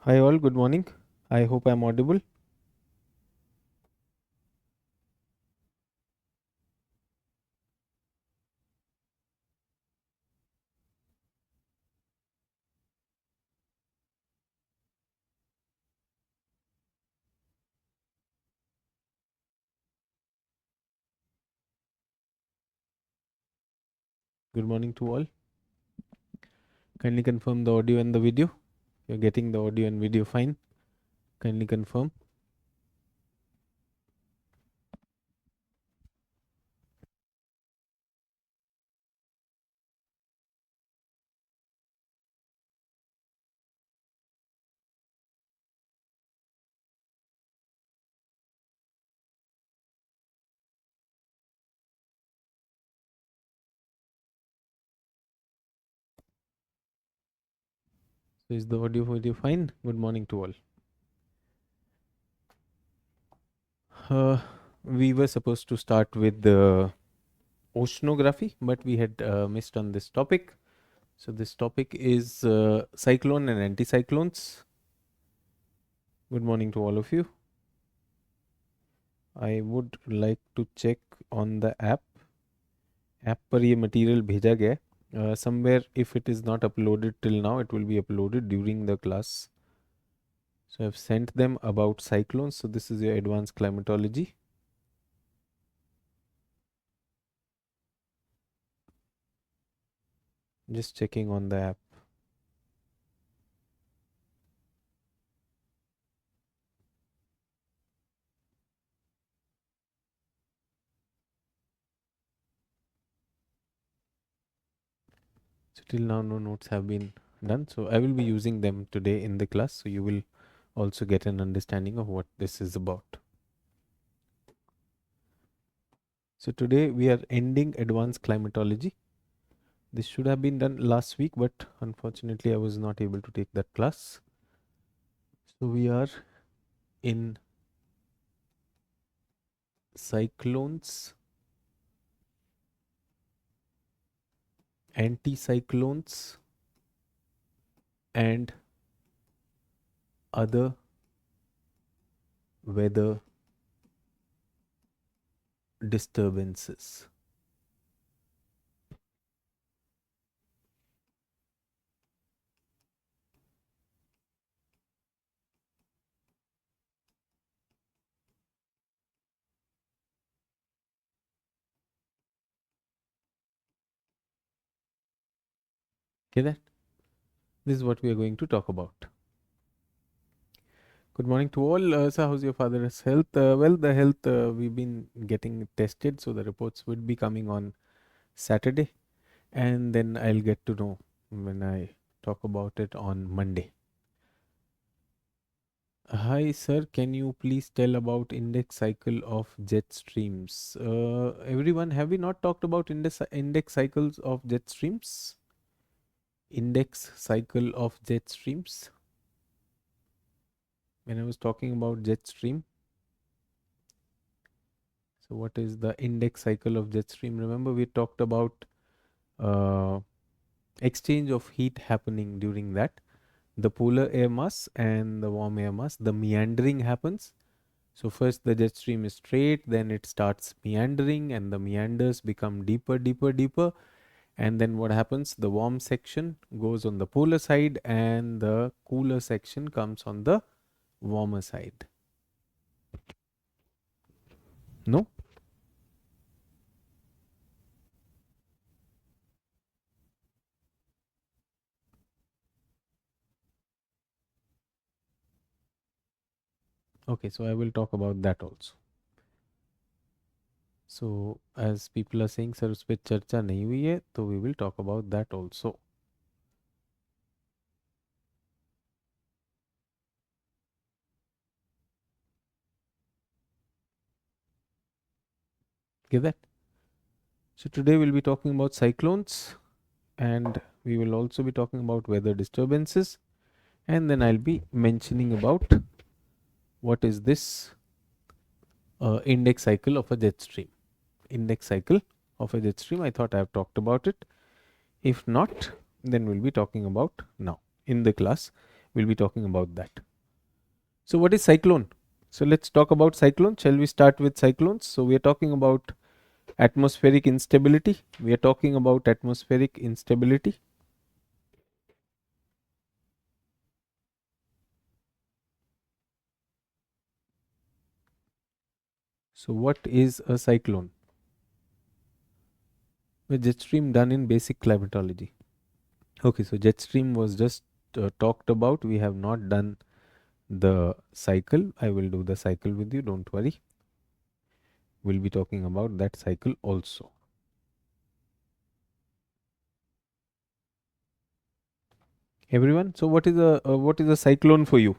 Hi all, good morning. I hope I'm audible. Good morning to all. Kindly confirm the audio and the video. You're getting the audio and video fine. Kindly confirm. So is the audio video fine? Good morning to all. We were supposed to start with the oceanography, but we had missed on this topic. So this topic is cyclone and anticyclones. Good morning to all of you. I would like to check on the app. App पर ये material भेजा गया है. Somewhere if it is not uploaded till now, it will be uploaded during the class. So I've sent them about cyclones. So this is your advanced climatology. Just checking on the app. So till now no notes have been done. So I will be using them today in the class. So you will also get an understanding of what this is about. So today we are ending advanced climatology. This should have been done last week, but unfortunately I was not able to take that class. So we are in cyclones, anticyclones, and other weather disturbances. Okay, that this is what we are going to talk about. Good morning to all. Sir, how's your father's health? Well, the health we've been getting tested, so the reports would be coming on Saturday, and then I'll get to know when I talk about it on Monday. Hi, sir. Can you please tell about index cycle of jet streams? Everyone, have we not talked about index cycles of jet streams? Index cycle of jet streams. When I was talking about jet stream. So what is the index cycle of jet stream? Remember we talked about uh, exchange of heat happening during that. The polar air mass and the warm air mass, the meandering happens. So first the jet stream is straight, then it starts meandering and the meanders become deeper, deeper, deeper. And then what happens? The warm section goes on the polar side and the cooler section comes on the warmer side. No? Okay, so I will talk about that also. So as people are saying sir उस पे चर्चा नहीं हुई है तो we will talk about that also. Get that? So today we'll be talking about cyclones and we will also be talking about weather disturbances, and then I'll be mentioning about what is this index cycle of a jet stream. Index cycle of a jet stream, I thought I have talked about it. If not, then we'll be talking about now in the class. We'll be talking about that. So what is cyclone? So let's talk about cyclone. Shall we start with cyclones? So we are talking about atmospheric instability. We are talking about atmospheric instability. So what is a cyclone? A jet stream done in basic climatology. Okay, so jet stream was just talked about. We have not done the cycle. I will do the cycle with you, don't worry. We'll be talking about that cycle also. Everyone, so what is a cyclone for you?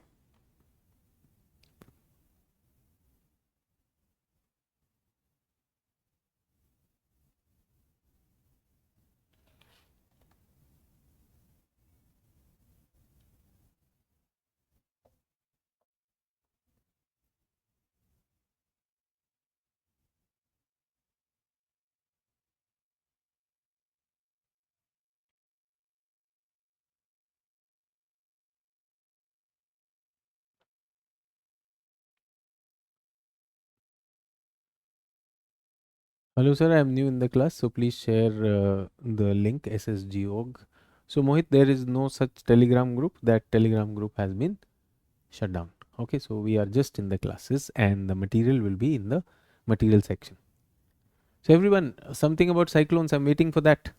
Hello sir, I am new in the class, so please share the link ssg.org. So Mohit, there is no such telegram group. That telegram group has been shut down. Okay, so we are just in the classes and the material will be in the material section. So everyone, something about cyclones, I'm waiting for that.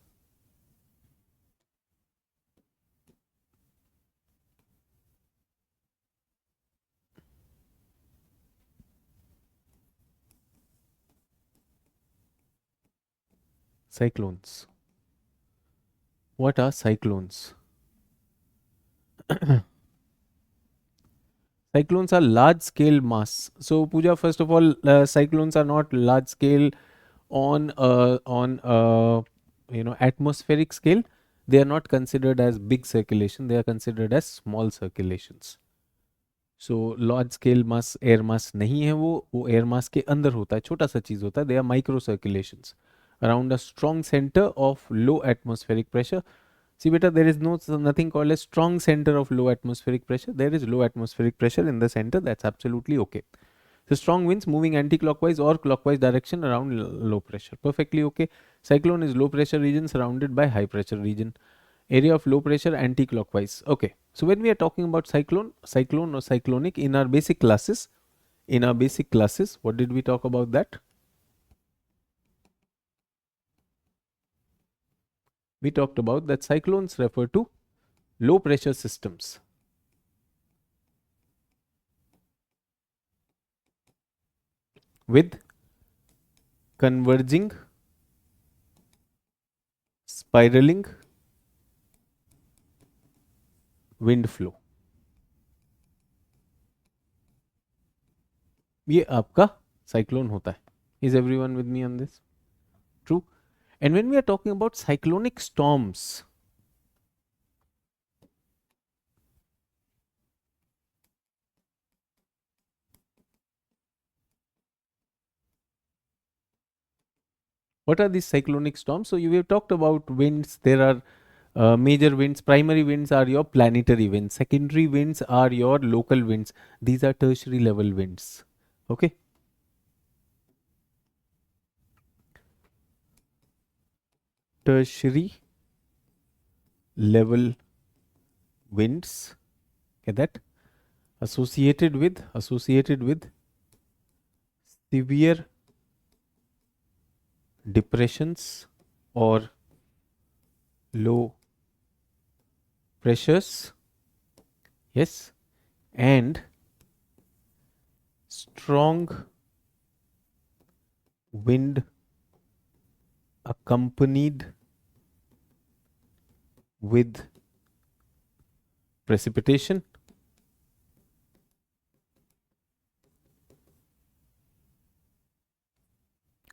Cyclones. What are cyclones? Cyclones are large scale mass. So Pooja, first of all, cyclones are not large scale on atmospheric scale. They are not considered as big circulation. They are considered as small circulations. So large scale mass air mass नहीं है वो air mass के अंदर होता है, छोटा सा चीज होता है. They are micro circulations around a strong centre of low atmospheric pressure. See beta, there is nothing called a strong center of low atmospheric pressure. There is low atmospheric pressure in the center. That's absolutely okay. So strong winds moving anti-clockwise or clockwise direction around low pressure. Perfectly okay. Cyclone is low pressure region surrounded by high pressure region. Area of low pressure anti-clockwise. Okay. So when we are talking about cyclone or cyclonic in our basic classes, what did we talk about that? We talked about that cyclones refer to low pressure systems with converging, spiraling wind flow. ये आपका cyclone होता है. Is everyone with me on this? True. And when we are talking about cyclonic storms, what are these cyclonic storms? So you have talked about winds. There are major winds. Primary winds are your planetary winds. Secondary winds are your local winds. These are tertiary level winds. Okay. Tertiary level winds. Get that? Associated with severe depressions or low pressures. Yes. And strong wind accompanied with precipitation.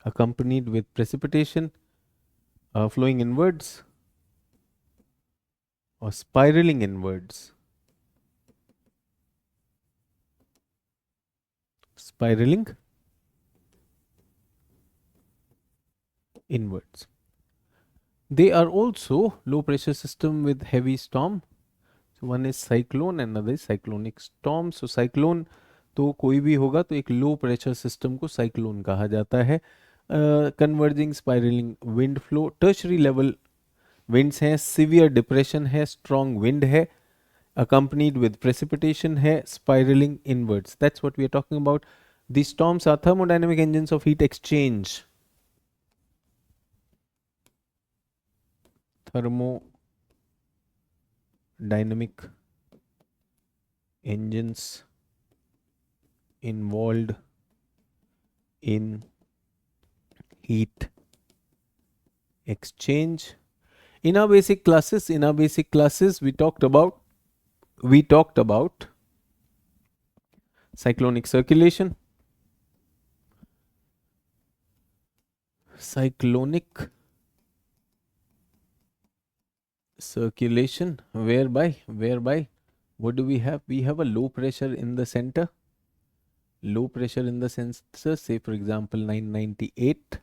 Accompanied with precipitation flowing inwards or spiraling inwards. Spiraling inwards. They are also low pressure system with heavy storm So one is cyclone and another is cyclonic storm. So cyclone तो कोई भी होगा तो एक low pressure system को cyclone कहा जाता है. Converging spiralling wind flow, tertiary level winds हैं, सिवियर डिप्रेशन है, स्ट्रॉन्ग विंड है, accompanied with precipitation है, spiraling inwards. That's what we are talking about. These storms are thermodynamic engines of heat exchange. Thermodynamic engines involved in heat exchange. In our basic classes, we talked about cyclonic circulation, whereby what do we have? We have a low pressure in the center. Low pressure in the center, say for example 998,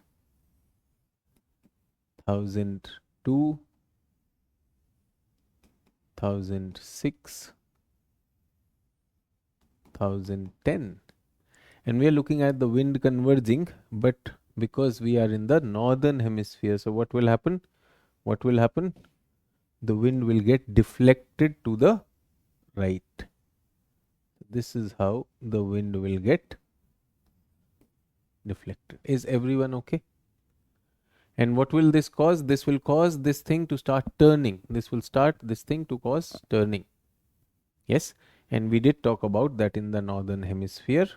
1002, 1006, 1010, and we are looking at the wind converging, but because we are in the northern hemisphere, so what will happen? The wind will get deflected to the right. This is how the wind will get deflected. Is everyone okay? And what will this cause? This will cause this thing to start turning. This will start this thing to cause turning. Yes, and we did talk about that in the northern hemisphere.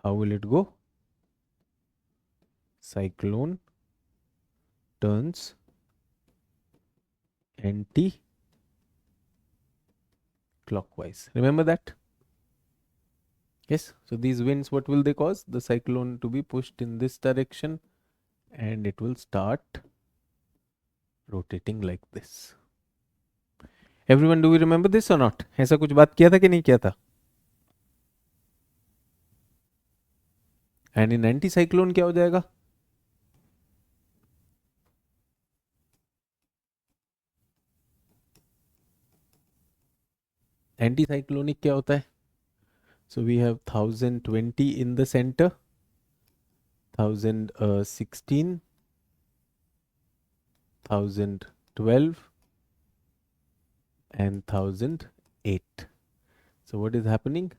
How will it go? Cyclone turns anti-clockwise. Remember that? Yes, so these winds, what will they cause? The cyclone to be pushed in this direction and it will start rotating like this. Everyone, do we remember this or not? ऐसा कुछ बात किया था कि नहीं किया था? And in anti-cyclone क्या हो जाएगा? Anti-cyclonic क्या होता है? So we have 1020 in the center, 1016, 1012 and 1008. So what is happening?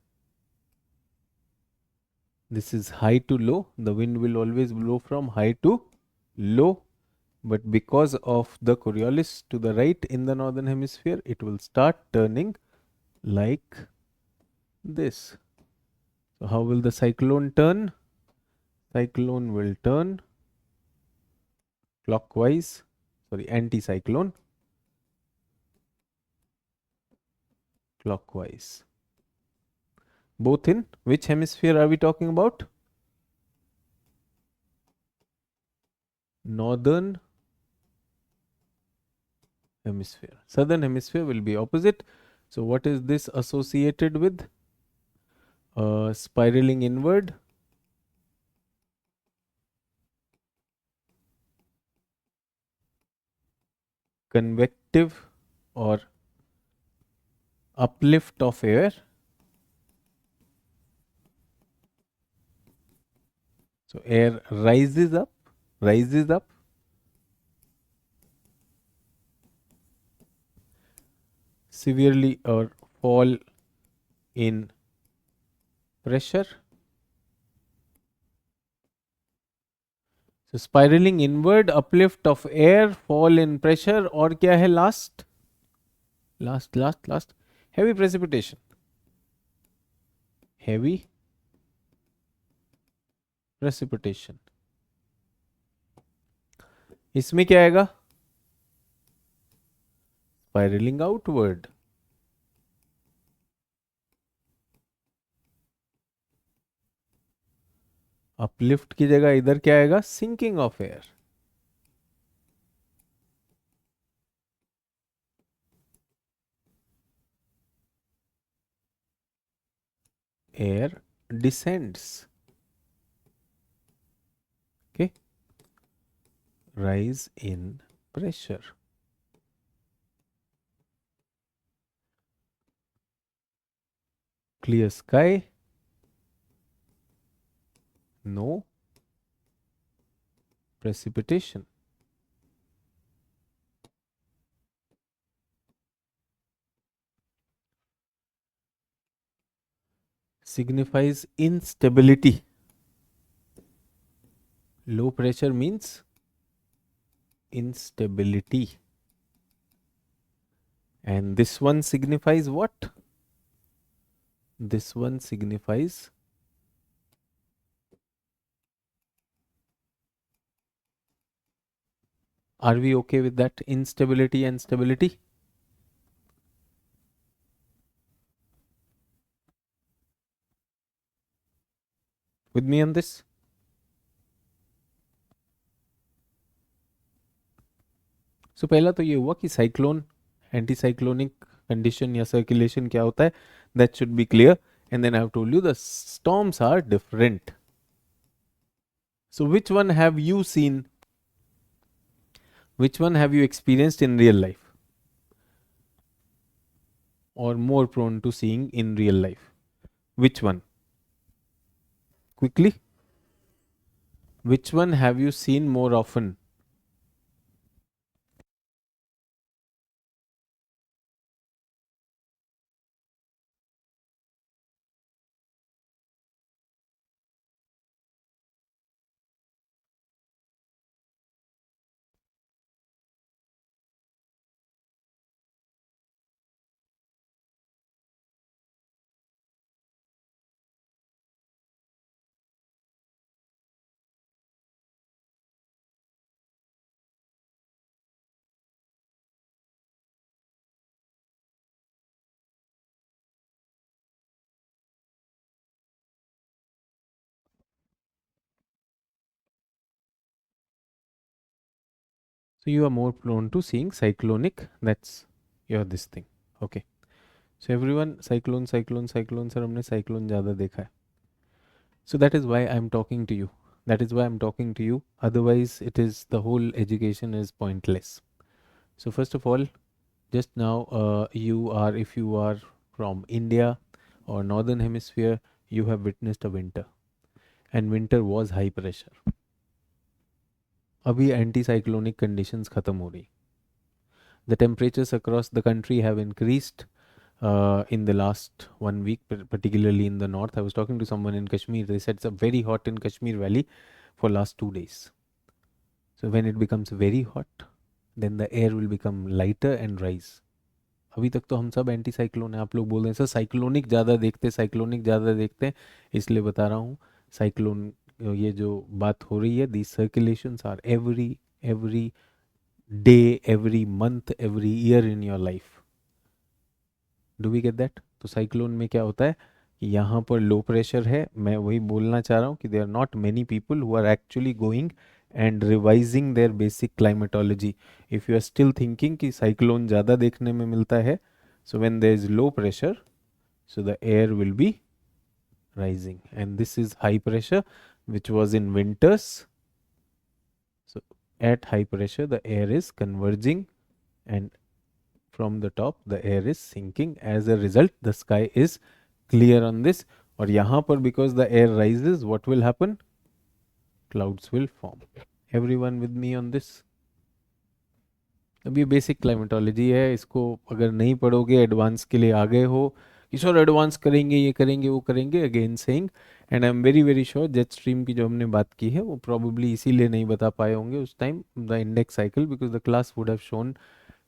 This is high to low. The wind will always blow from high to low, but because of the Coriolis to the right in the northern hemisphere, it will start turning like this. So how will the cyclone turn? Cyclone will turn clockwise, sorry, anti-cyclone clockwise. Both in which hemisphere are we talking about? Northern hemisphere. Southern hemisphere will be opposite. So what is this associated with? Spiraling inward, convective or uplift of air. So air rises up, severely or fall in pressure. So spiraling inward, uplift of air, fall in pressure, और क्या है last? Heavy precipitation. Heavy precipitation. इसमें क्या आएगा? Spiraling outward. Uplift की जगह इधर क्या आएगा? Sinking of air. Air descends. Okay. Rise in pressure. clear sky, no precipitation. Signifies instability. Low pressure means instability. And this one signifies what? This one signifies, are we okay with that? Instability and stability? With me on this? So पहला तो ये हुआ कि cyclone, anti cyclonic condition या circulation क्या होता है, that should be clear. And then I have told you the storms are different. So which one have you seen? Which one have you experienced in real life? Or more prone to seeing in real life? Which one? Quickly. Which one have you seen more often? So you are more prone to seeing cyclonic. That's your this thing. Okay. So everyone, cyclone, cyclone, cyclone. Sir, हमने cyclone ज़्यादा देखा है. So that is why I'm talking to you. That is why I'm talking to you. Otherwise, it is the whole education is pointless. So first of all, just now, if you are from India or northern hemisphere, you have witnessed a winter, and winter was high pressure. अभी anti cyclonic conditions खत्म हो रही. The temperatures across the country have increased in the last 1 week, particularly in the north. I was talking to someone in Kashmir. They said it's very hot in Kashmir Valley for last 2 days. So when it becomes very hot, then the air will become lighter and rise. अभी तक तो हम सब anti cyclone है. आप लोग बोल रहे हैं सर साइक्लोनिक ज़्यादा देखते, साइक्लोनिक ज़्यादा देखते हैं, इसलिए बता रहा हूँ. साइक्लोन, ये जो बात हो रही है, the circulations are every day, every month, every year in your life. Do we get that? तो साइक्लोन में क्या होता है कि यहाँ पर लो प्रेशर है. मैं वही बोलना चाह रहा हूँ कि there are not many people who are actually going and revising their basic climatology. If you are still thinking कि साइक्लोन ज़्यादा देखने में मिलता है, so when there is low pressure, so the air will be rising, and this is high pressure which was in winters. So at high pressure the air is converging, and from the top the air is sinking. As a result, the sky is clear on this. और यहाँ पर because the air rises, what will happen? Clouds will form. Everyone with me on this? अब ये basic climatology है. इसको अगर नहीं पढ़ोगे, एडवांस के लिए आ गए हो कि सर एडवांस करेंगे, ये करेंगे, वो करेंगे, again saying, and I am very very sure jet stream की जो हमने बात की है वो प्रॉब्ली इसीलिए नहीं बता पाए होंगे उस time the index cycle, because the class would have shown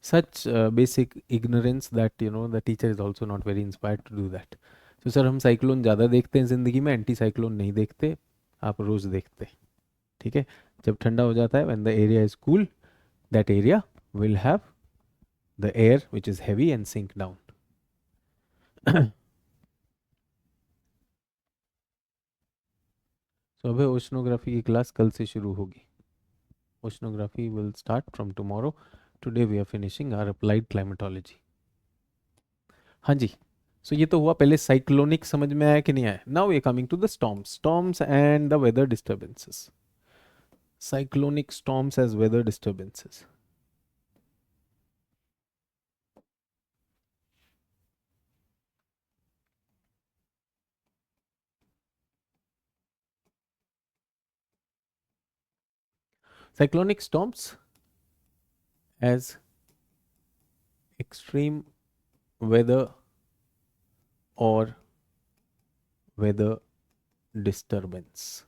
such basic ignorance that the teacher is also not very inspired to do that. So sir हम साइक्लोन ज़्यादा देखते हैं ज़िंदगी में, एंटी साइक्लोन नहीं देखते. आप रोज़ देखते. ठीक है. जब ठंडा हो जाता है, when the area is cool, that area will have the air which is heavy and sink down. So अब ओशनोग्राफी की क्लास कल से शुरू होगी. Oceanography will start from tomorrow. Today we are finishing our applied climatology. हाँ जी. सो ये तो हुआ पहले साइक्लोनिक, समझ में आया कि नहीं आया? Now we are coming to the storms and the weather disturbances. Cyclonic storms as weather disturbances. Cyclonic storms as extreme weather or weather disturbance.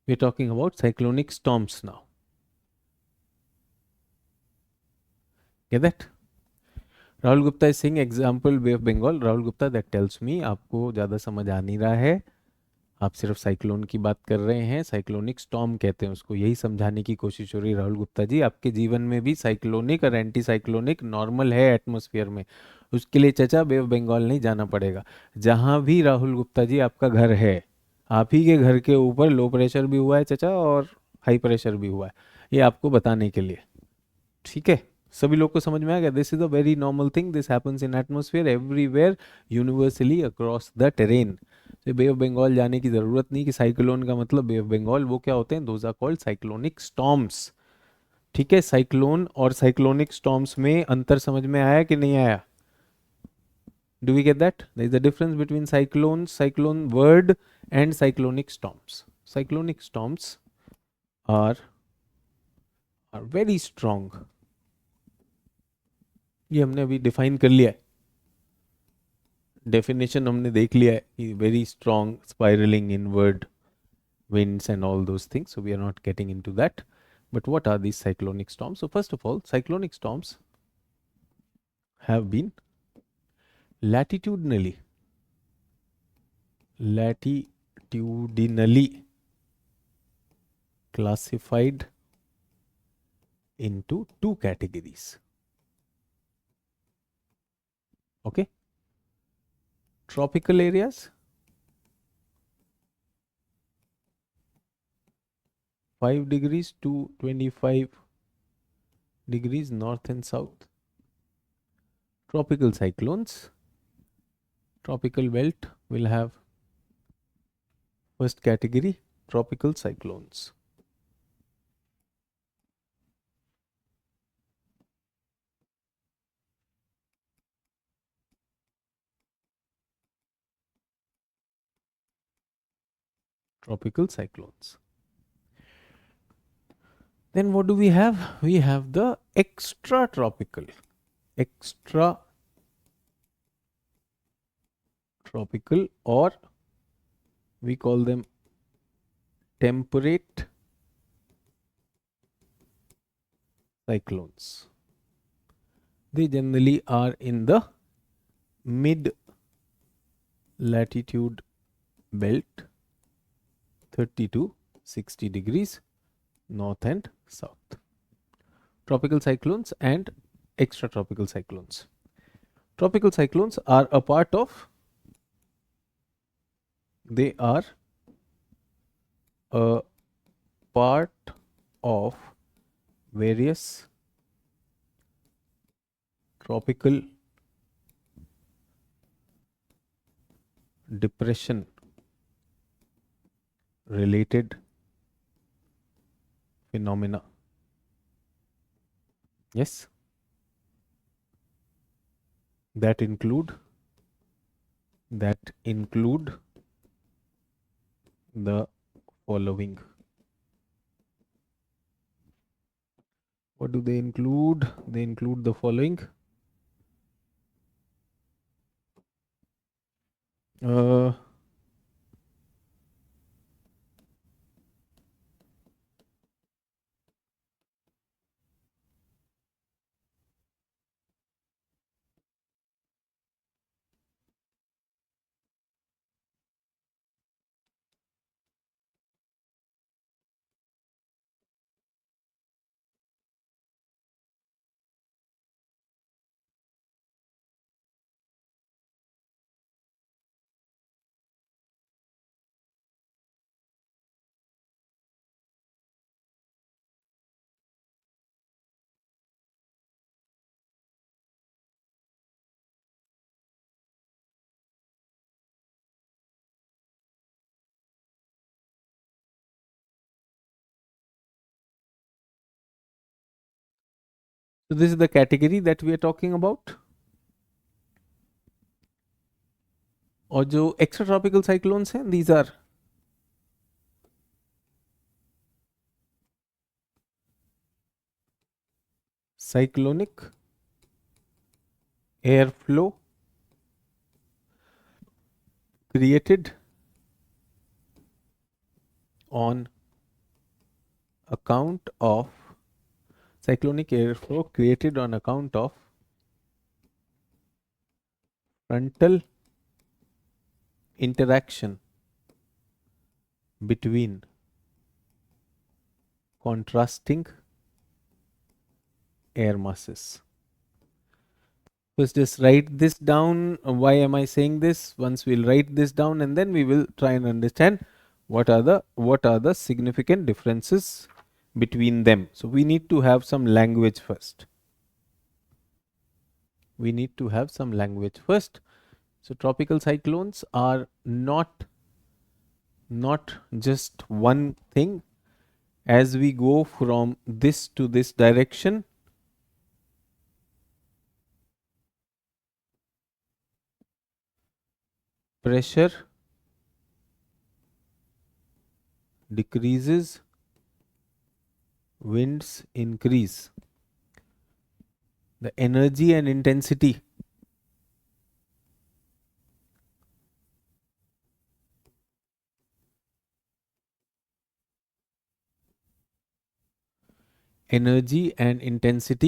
We're talking about cyclonic storms now. Get that? Rahul Gupta is saying example Bay of Bengal. Rahul Gupta, that tells me आपको ज़्यादा समझ आ नहीं रहा है. आप सिर्फ cyclone की बात कर रहे हैं. साइक्लोनिक स्टॉर्म कहते हैं उसको. यही समझाने की कोशिश हो रही है राहुल गुप्ता जी. आपके जीवन में भी साइक्लोनिक और एंटी साइक्लोनिक नॉर्मल है एटमॉस्फेयर में. उसके लिए चचा बे ऑफ बंगाल नहीं जाना पड़ेगा. जहाँ भी राहुल गुप्ता जी आपका घर है, आप ही के घर के ऊपर लो प्रेशर भी हुआ है चचा और हाई प्रेशर भी हुआ है. ये आपको बताने के लिए. ठीक है, सभी लोग को समझ में आ गया. This is a very normal thing. This happens in atmosphere everywhere, universally across the terrain. Bay of Bengal जाने की जरूरत नहीं कि साइक्लोन का मतलब बे ऑफ बंगाल. वो क्या होते हैं? Those are called cyclonic storms. ठीक है, साइक्लोन और साइक्लोनिक स्टॉर्म्स में अंतर समझ में आया कि नहीं आया? Do we get that? There is a difference between cyclone, cyclone word and cyclonic storms. Cyclonic storms are very strong. ये हमने अभी डिफाइन कर लिया है. डेफिनेशन हमने देख लिया है. Very strong spiralling inward winds and all those things, so we are not getting into that. But what are these cyclonic storms? So first of all, cyclonic storms have been latitudinally classified into two categories. Okay, tropical areas, 5 degrees to 25 degrees north and south. Tropical cyclones, tropical belt will have first category, tropical cyclones. Tropical cyclones. Then what do we have? We have the extra tropical or we call them temperate cyclones. They generally are in the mid latitude belt, 30 to 60 degrees north and south. Tropical cyclones and extratropical cyclones. Tropical cyclones are a part of, they are a part of various tropical depression related phenomena. Yes, that include the following. What do they include? They include the following. So this is the category that we are talking about. और जो extra tropical cyclones हैं, these are cyclonic airflow created on account of cyclonic airflow created on account of frontal interaction between contrasting air masses. First, just write this down. Why am I saying this? Once we'll write this down, and then we will try and understand what are the significant differences between them. So we need to have some language first. We need to have some language first. So tropical cyclones are not just one thing. As we go from this to this direction, pressure decreases, winds increase. The energy and intensity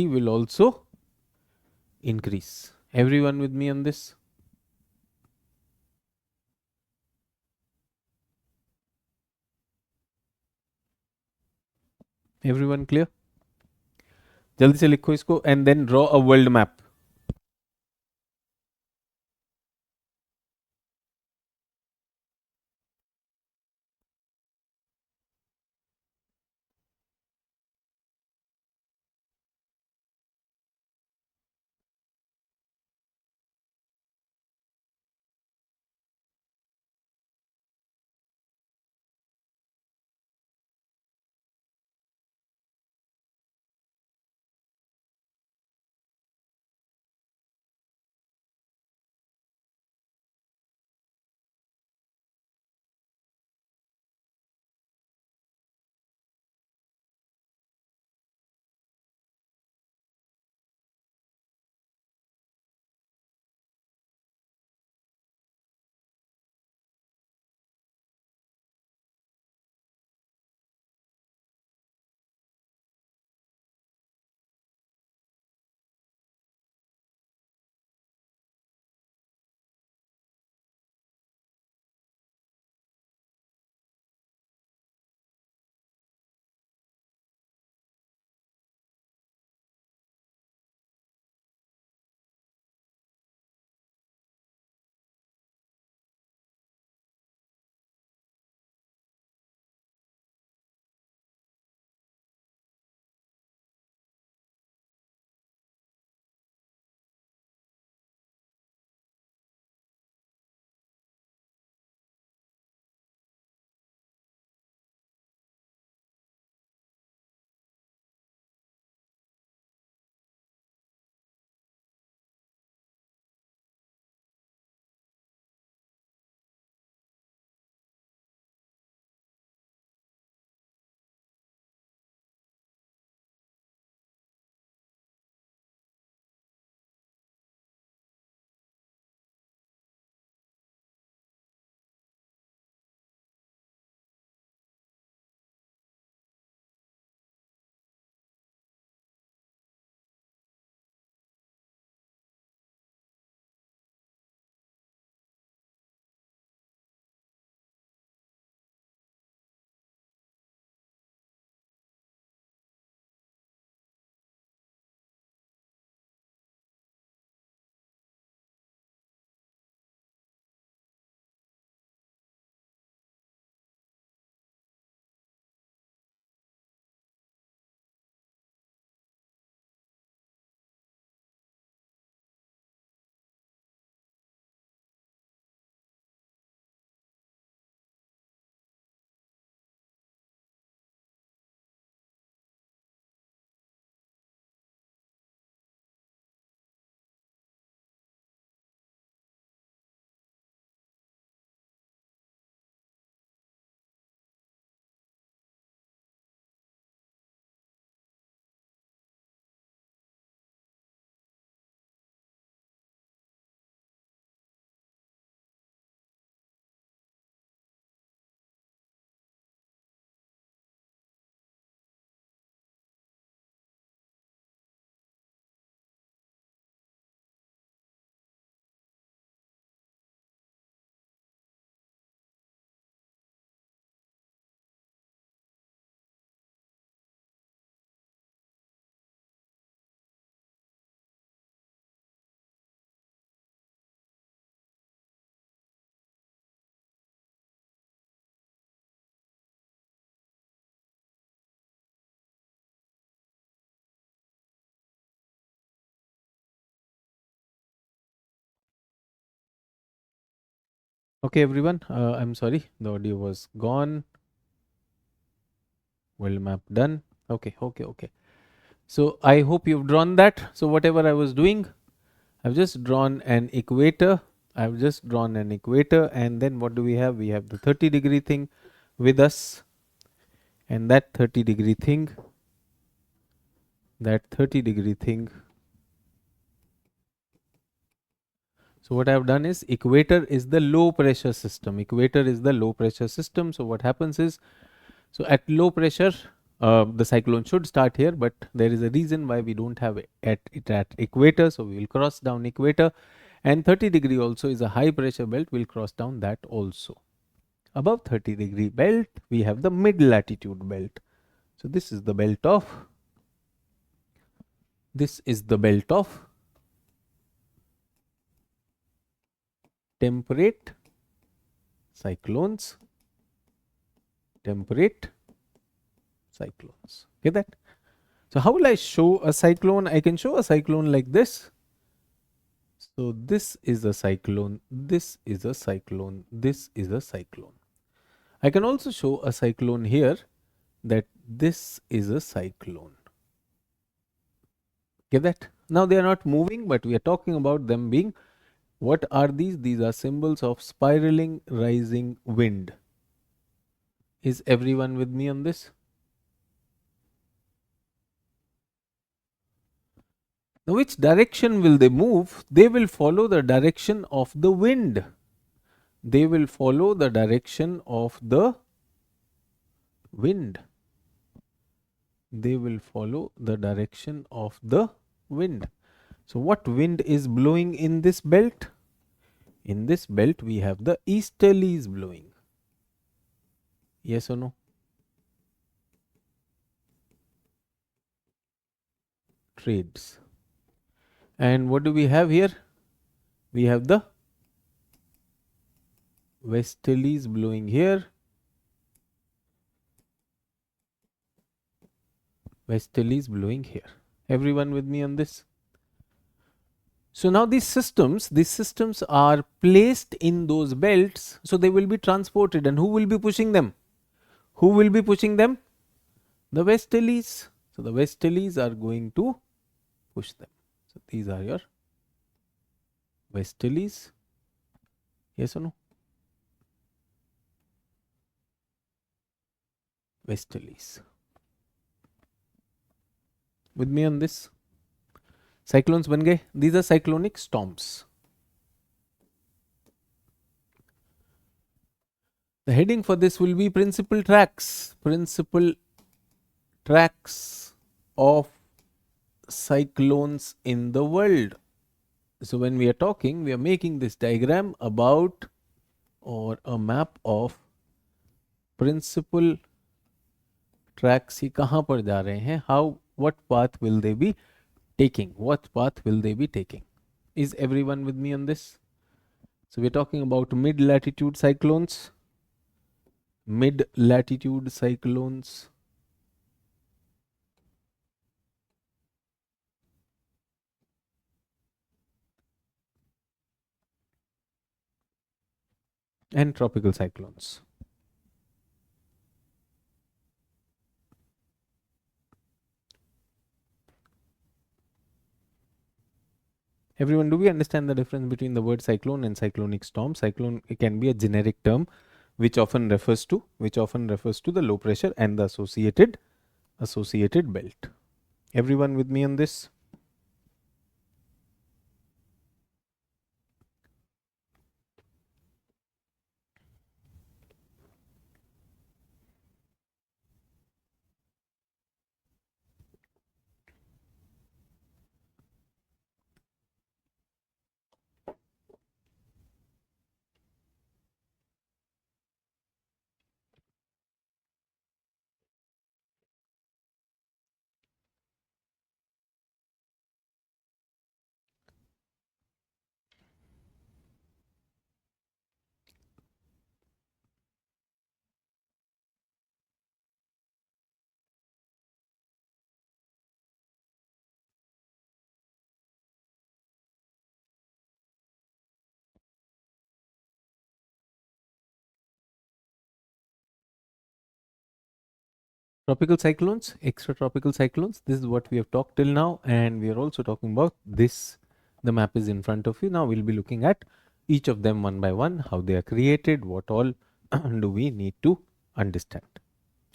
will also increase. Everyone with me on this? Everyone clear? जल्दी से लिखो इसको and then draw a world map. Okay, everyone. I'm sorry, the audio was gone. World map done. Okay. So I hope you've drawn that. So whatever I was doing, I've just drawn an equator. I've just drawn an equator, and then what do we have? We have the 30-degree thing with us, and that 30-degree thing, that 30-degree thing. So what I've done is equator is the low pressure system. Equator is the low pressure system. So what happens is, so at low pressure, the cyclone should start here, but there is a reason why we don't have it at equator. So we will cross down equator, and 30-degree also is a high pressure belt. We'll cross down that also. Above 30-degree belt, we have the mid latitude belt. So this is the belt of, this is the belt of temperate cyclones, temperate cyclones. Get that? So how will I show a cyclone? I can show a cyclone like this. So this is a cyclone, this is a cyclone, this is a cyclone. I can also show a cyclone here, that this is a cyclone. Get that? Now they are not moving, but we are talking about them being, what are these? These are symbols of spiraling rising wind. Is everyone with me on this? Now which direction will they move? They will follow the direction of the wind. They will follow the direction of the wind. They will follow the direction of the wind. So what wind is blowing in this belt? In this belt we have the easterlies blowing. Yes or no? Trades. And what do we have here? We have the westerlies blowing here. Westerlies blowing here. Everyone with me on this? So now these systems are placed in those belts, so they will be transported, and who will be pushing them? Who will be pushing them? The westerlies. So the westerlies are going to push them. So these are your westerlies. Yes or no? Westerlies. With me on this? Cyclones ban gaye. These are cyclonic storms. The heading for this will be principal tracks. Principal tracks of cyclones in the world. So when we are talking, we are making this diagram about, or a map of, principal tracks ही कहाँ पर जा रहे हैं, how, what path will they be taking, what path will they be taking. Is everyone with me on this? So we're talking about mid latitude cyclones, mid latitude cyclones, and tropical cyclones. Everyone, do we understand the difference between the word cyclone and cyclonic storm? Cyclone, it can be a generic term which often refers to the low pressure and the associated belt. Everyone with me on this? Tropical cyclones, extratropical cyclones, this is what we have talked till now, and we are also talking about this. The map is in front of you. Now we'll be looking at each of them one by one, how they are created, what all do we need to understand.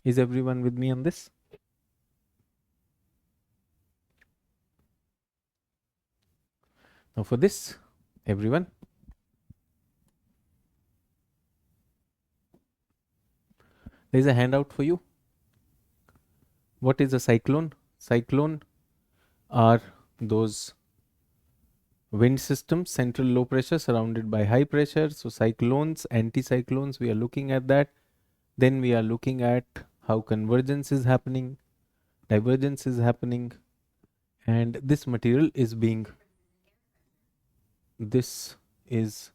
Is everyone with me on this? Now for this, everyone, there is a handout for you. What is a cyclone? Cyclone are those wind systems, central low pressure surrounded by high pressure. So cyclones, anticyclones, we are looking at that. Then we are looking at how convergence is happening, divergence is happening, and this material is being, this is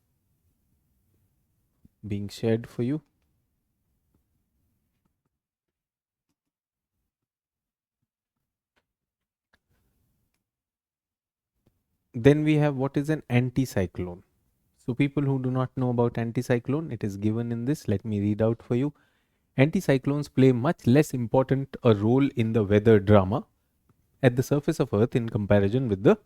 being shared for you. Then we have what is an anticyclone. So people who do not know about anticyclone, it is given in this. Let me read out for you. Anticyclones play much less important a role in the weather drama at the surface of Earth in comparison with the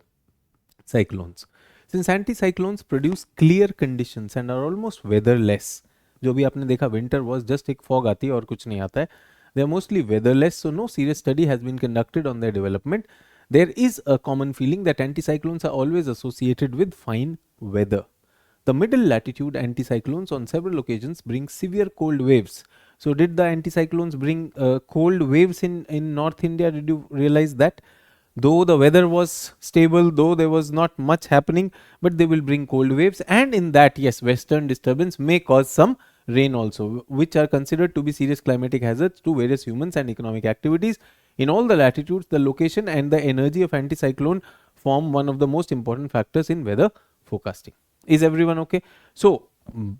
cyclones. Since anticyclones produce clear conditions and are almost weatherless, जो भी आपने देखा winter was just एक fog आती है और कुछ नहीं आता है. They are mostly weatherless, so no serious study has been conducted on their development. There is a common feeling that anticyclones are always associated with fine weather. The middle latitude anticyclones on several occasions bring severe cold waves. So did the anticyclones bring cold waves in North India? Did you realize that? Though the weather was stable, though there was not much happening, but they will bring cold waves, and in that, yes, western disturbance may cause some rain also, which are considered to be serious climatic hazards to various humans and economic activities. In all the latitudes, the location and the energy of anticyclone form one of the most important factors in weather forecasting. Is everyone okay? So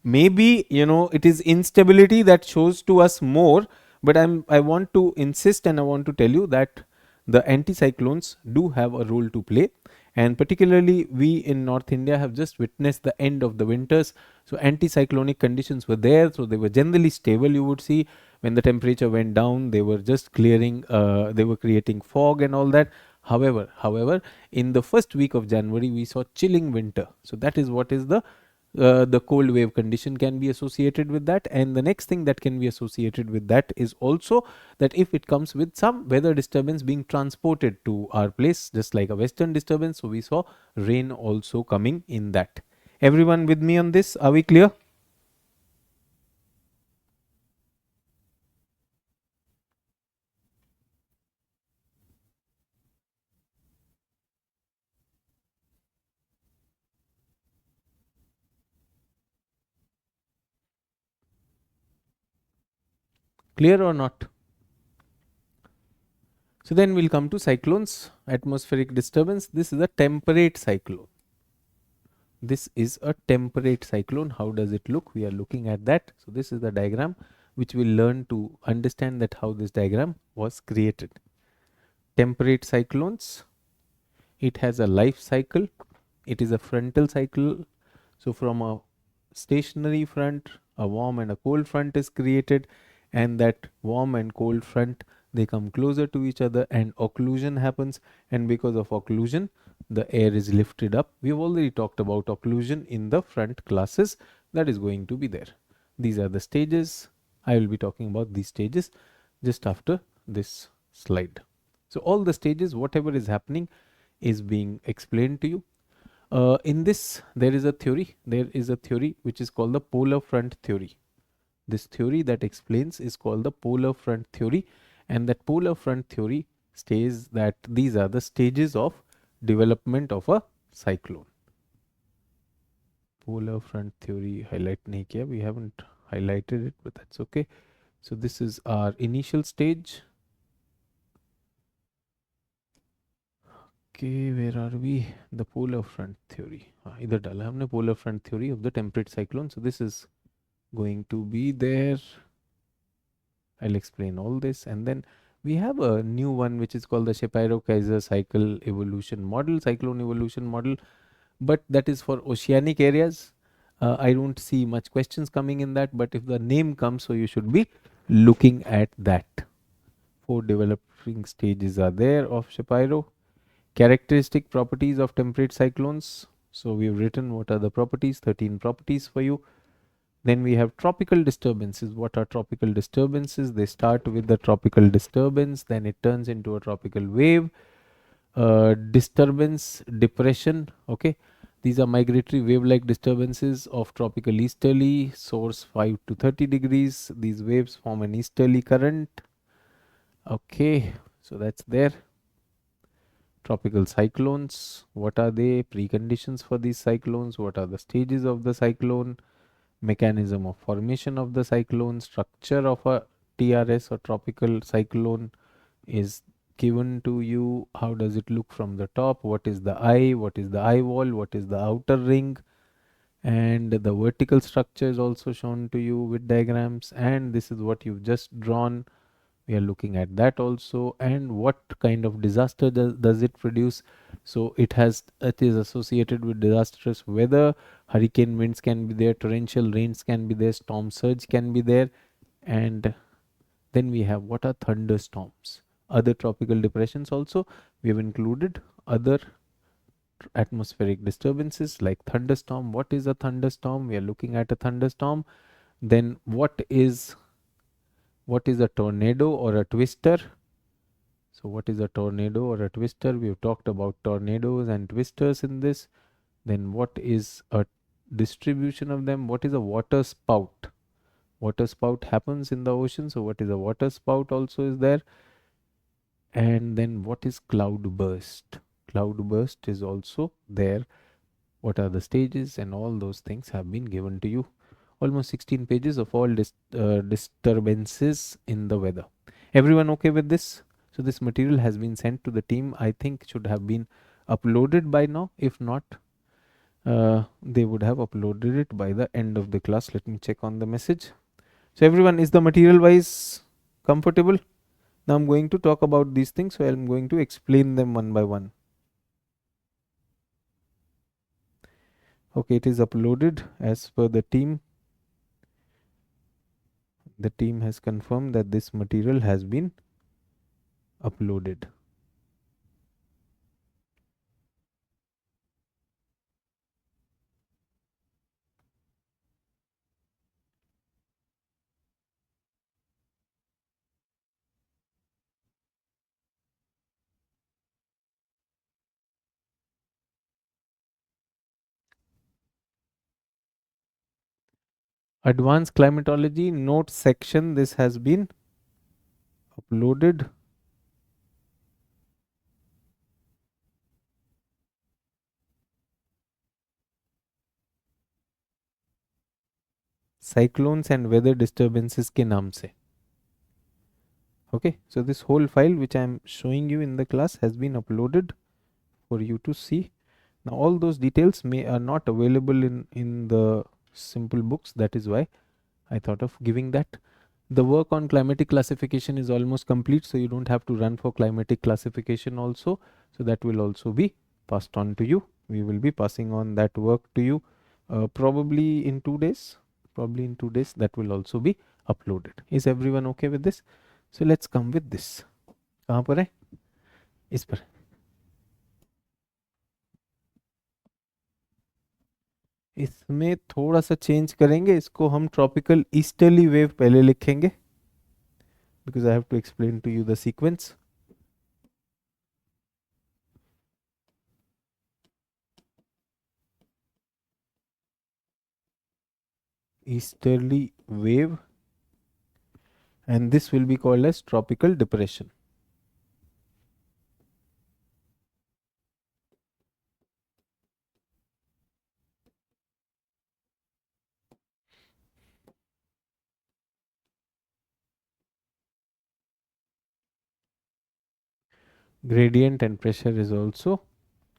maybe, you know, it is instability that shows to us more, but I want to insist and I want to tell you that the anticyclones do have a role to play, and particularly we in North India have just witnessed the end of the winters. So anticyclonic conditions were there, so they were generally stable. You would see when the temperature went down, they were just clearing, they were creating fog and all that. However, in the first week of January, we saw chilling winter. So that is what is the cold wave condition can be associated with that. And the next thing that can be associated with that is also that if it comes with some weather disturbance being transported to our place, just like a western disturbance, so we saw rain also coming in that. Everyone with me on this? Are we clear? Clear or not? So then we'll come to cyclones, atmospheric disturbance. This is a temperate cyclone. This is a temperate cyclone. How does it look? We are looking at that. So this is the diagram which we'll learn to understand that how this diagram was created. Temperate cyclones, it has a life cycle. It is a frontal cycle. So from a stationary front, a warm and a cold front is created, and that warm and cold front, they come closer to each other and occlusion happens, and because of occlusion the air is lifted up. We have already talked about occlusion in the front classes. That is going to be there. These are the stages. I will be talking about these stages just after this slide. So all the stages, whatever is happening, is being explained to you. In this, there is a theory. There is a theory which is called the polar front theory. This theory that explains is called the polar front theory, and that polar front theory states that these are the stages of development of a cyclone. Polar front theory highlight nahi kiya, we haven't highlighted it, but that's okay. So this is our initial stage. Okay, where are we? The polar front theory. इधर डाला हमने polar front theory of the temperate cyclone. So this is going to be there. I'll explain all this, and then we have a new one which is called the Shapiro-Kaiser cycle evolution model, cyclone evolution model, but that is for oceanic areas. I don't see much questions coming in that, but if the name comes, so you should be looking at that. 4 developing stages are there of Shapiro. Characteristic properties of temperate cyclones. So we've written what are the properties, 13 properties for you. Then we have tropical disturbances. What are tropical disturbances? They start with the tropical disturbance, then it turns into a tropical wave, disturbance, depression. Okay, these are migratory wave-like disturbances of tropical easterly, source 5 to 30 degrees. These waves form an easterly current. Okay, so that's there. Tropical cyclones, what are they? Preconditions for these cyclones, what are the stages of the cyclone, mechanism of formation of the cyclone, structure of a TRS or tropical cyclone is given to you. How does it look from the top? What is the eye? What is the eye wall? What is the outer ring? And the vertical structure is also shown to you with diagrams. And this is what you've just drawn. We are looking at that also. And what kind of disaster does it produce? So it is associated with disastrous weather. Hurricane winds can be there, torrential rains can be there, storm surge can be there. And then we have what are thunderstorms, other tropical depressions also. We have included other atmospheric disturbances like thunderstorm. What is a thunderstorm? We are looking at a thunderstorm. Then what is a tornado or a twister? So what is a tornado or a twister? We have talked about tornadoes and twisters in this. Then what is a distribution of them? What is a water spout? Water spout happens in the ocean. So what is a water spout also is there. And then what is cloud burst? Cloud burst is also there. What are the stages? And all those things have been given to you. Almost 16 pages of all disturbances in the weather. Everyone okay with this? So this material has been sent to the team. I think should have been uploaded by now. If not, they would have uploaded it by the end of the class. Let me check on the message. So everyone, is the material wise comfortable? Now I'm going to talk about these things, so I'm going to explain them one by one. Okay, it is uploaded as per the team. The team has confirmed that this material has been uploaded. Advanced climatology note section, this has been uploaded. Cyclones and weather disturbances के नाम से. Okay, so this whole file which I am showing you in the class has been uploaded for you to see. Now all those details are not available in the simple books. That is why I thought of giving that. The work on climatic classification is almost complete, so you don't have to run for climatic classification also. So that will also be passed on to you. We will be passing on that work to you probably in 2 days. Probably in 2 days that will also be uploaded. Is everyone okay with this? So let's come with this. कहाँ पर है? इस पर. इसमें थोड़ा सा change करेंगे. इसको हम ट्रॉपिकल ईस्टर्ली वेव पहले लिखेंगे, because I have to explain to you the sequence. Easterly wave, and this will be called as tropical depression. Gradient and pressure is also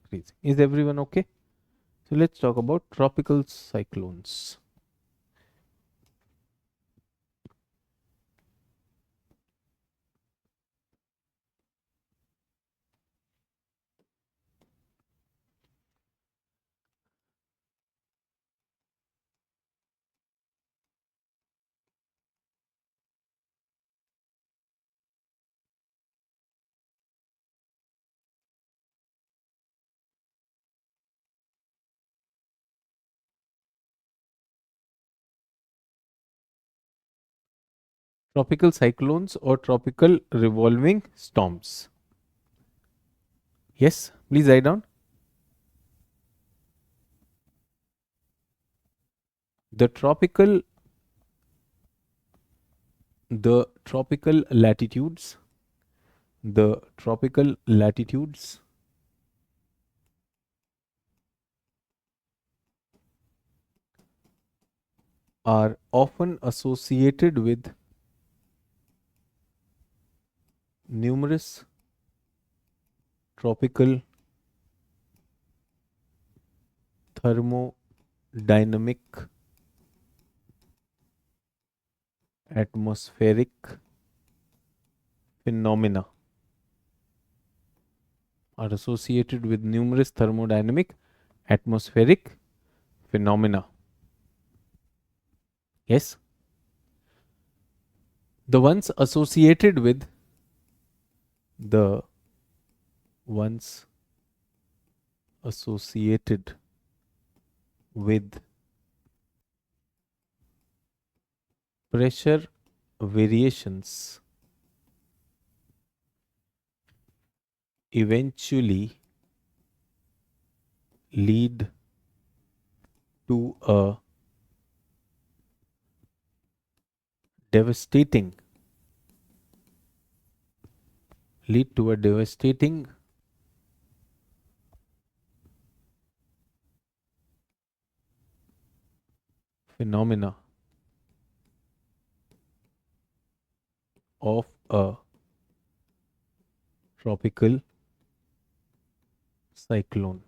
increasing. Is everyone okay? So let's talk about tropical cyclones. Tropical cyclones or tropical revolving storms. Yes, please write down. The tropical latitudes, the tropical latitudes are often associated with numerous tropical thermodynamic, atmospheric phenomena, are associated with numerous thermodynamic, atmospheric phenomena. Yes, the ones associated with the ones associated with pressure variations eventually lead to a devastating devastating phenomena of a tropical cyclone.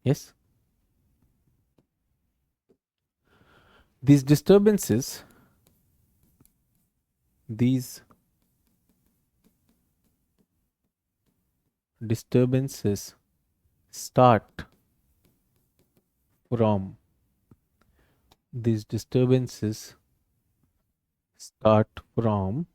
Yes, these these disturbances start from these disturbances start from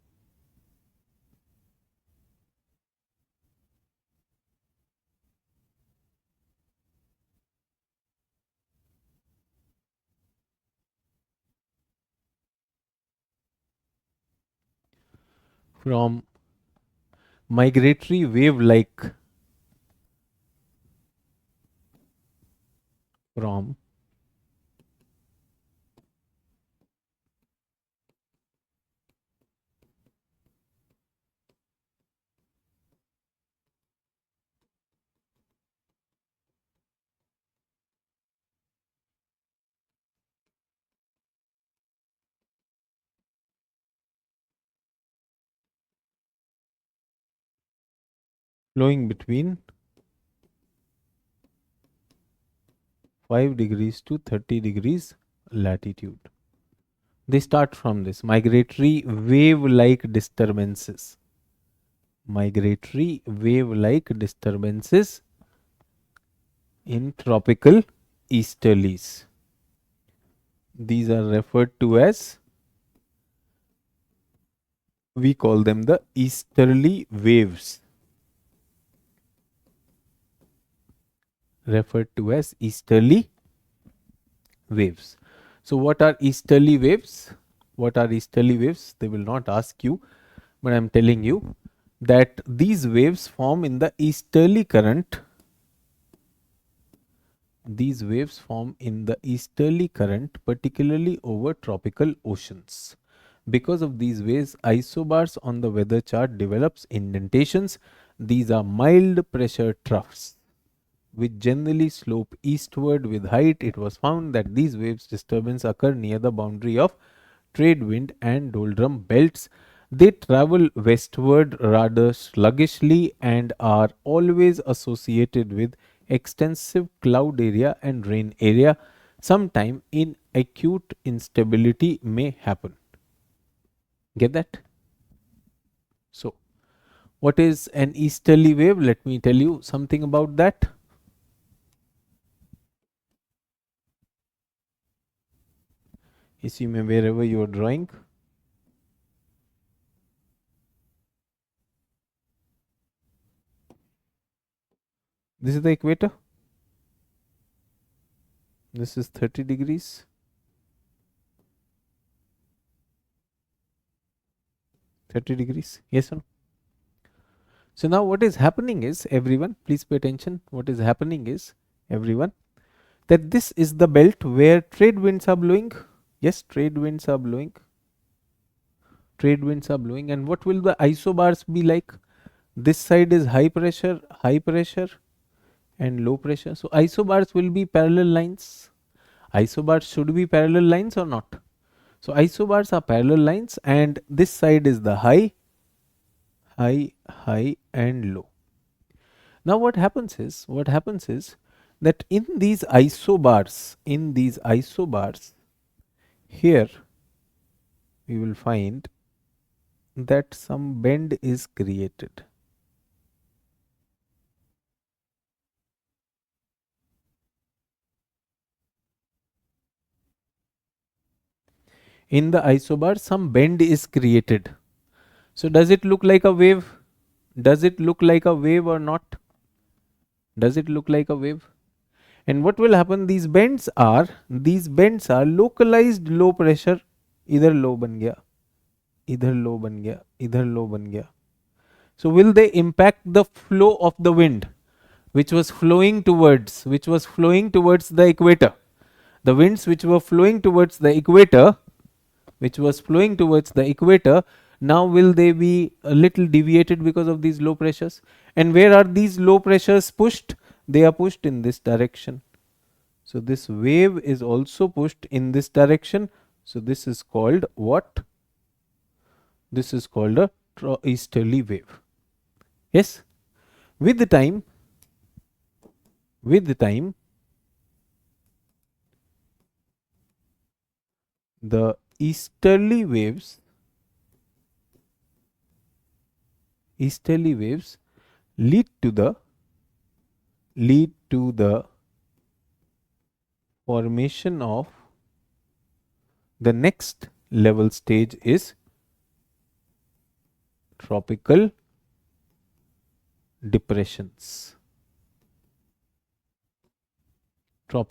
migratory wave like from flowing between 5 degrees to 30 degrees latitude. They start from this migratory wave like disturbances. Migratory wave like disturbances in tropical easterlies. These are referred to as, we call them the easterly waves. Referred to as easterly waves. So, what are easterly waves? What are easterly waves? They will not ask you, but I am telling you that these waves form in the easterly current. These waves form in the easterly current, particularly over tropical oceans. Because of these waves, isobars on the weather chart develops indentations. These are mild pressure troughs which generally slope eastward with height. It was found that these waves disturbance occur near the boundary of trade wind and doldrum belts. They travel westward rather sluggishly and are always associated with extensive cloud area and rain area. Sometime in acute instability may happen. Get that? So, what is an easterly wave? Let me tell you something about that. You see me wherever you are drawing. This is the equator. This is 30 degrees. 30 degrees. Yes or no? So now what is happening is, everyone, please pay attention. What is happening is, everyone, that this is the belt where trade winds are blowing. Yes, trade winds are blowing. Trade winds are blowing. And what will the isobars be like? This side is high pressure, and low pressure. So isobars will be parallel lines. Isobars should be parallel lines or not? So isobars are parallel lines, and this side is the high, and low. Now what happens is, that in these isobars, here we will find that some bend is created. In the isobar, some bend is created. So does it look like a wave? Does it look like a wave or not? Does it look like a wave? And what will happen? These bends are localized low pressure. इधर low बन गया, इधर low बन गया, इधर low बन गया. So will they impact the flow of the wind, which was flowing towards the equator? The winds which were flowing towards the equator, now will they be a little deviated because of these low pressures? And where are these low pressures pushed? They are pushed in this direction. So this wave is also pushed in this direction. So this is called what? This is called a easterly wave. Yes. With the time, the easterly waves lead to the formation of the next level stage is tropical depressions. So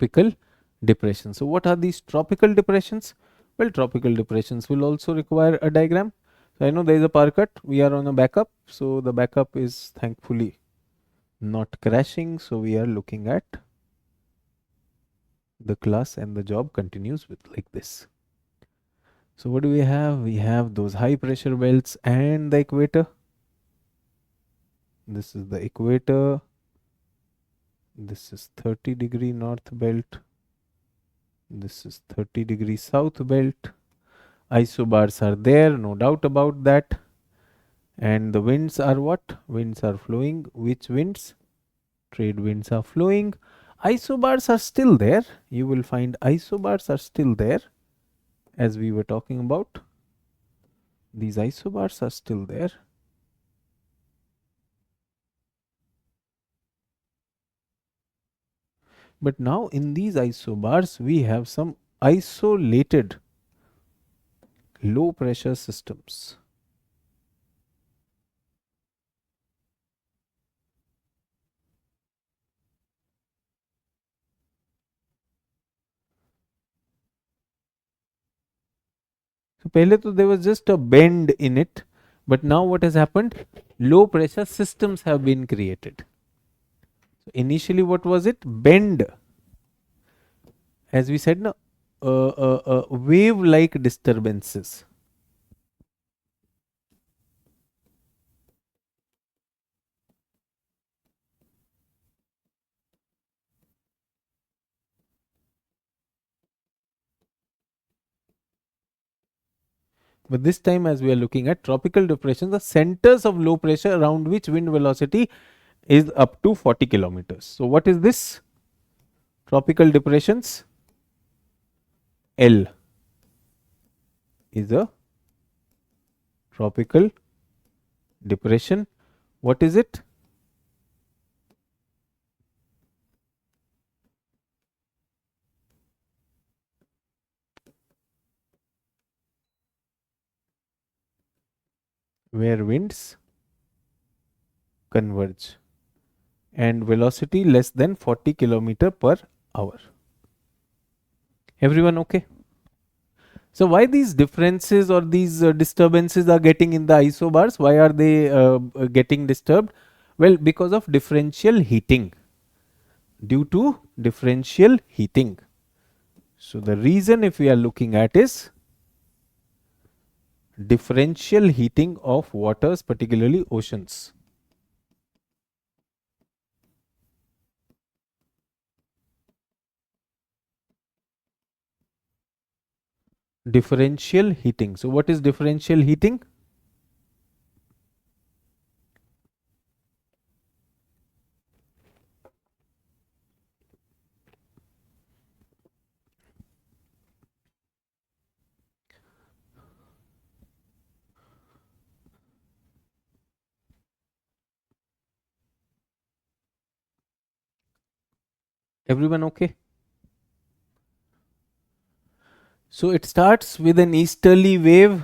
what are these tropical depressions? Well, tropical depressions will also require a diagram. So I know there is a power cut. We are on a backup. So the backup is thankfully not crashing. So we are looking at the class, and the job continues with like this. So what do we have? We have those high pressure belts and the equator. This is the equator. This is 30-degree north belt. This is 30-degree south belt. Isobars are there, no doubt about that. And the winds are what? Winds are flowing. Which winds? Trade winds are flowing. Isobars are still there. You will find isobars are still there, as we were talking about. These isobars are still there. But now in these isobars, we have some isolated low pressure systems. So pehle to there was just a bend in it, but now what has happened? Low pressure systems have been created. So initially what was it? Bend. As we said, no, wave-like disturbances. But this time, as we are looking at tropical depressions, the centers of low pressure around which wind velocity is up to 40 kilometers. So what is this? Tropical depressions. L is a tropical depression. What is it? Where winds converge and velocity less than 40 kilometer per hour. Everyone okay? So why these differences or these disturbances are getting in the isobars? Why are they getting disturbed? Well, because of differential heating. Due to differential heating. So the reason, if we are looking at, is differential heating of waters, particularly oceans. Differential heating. So what is differential heating? Everyone okay? So it starts with an easterly wave,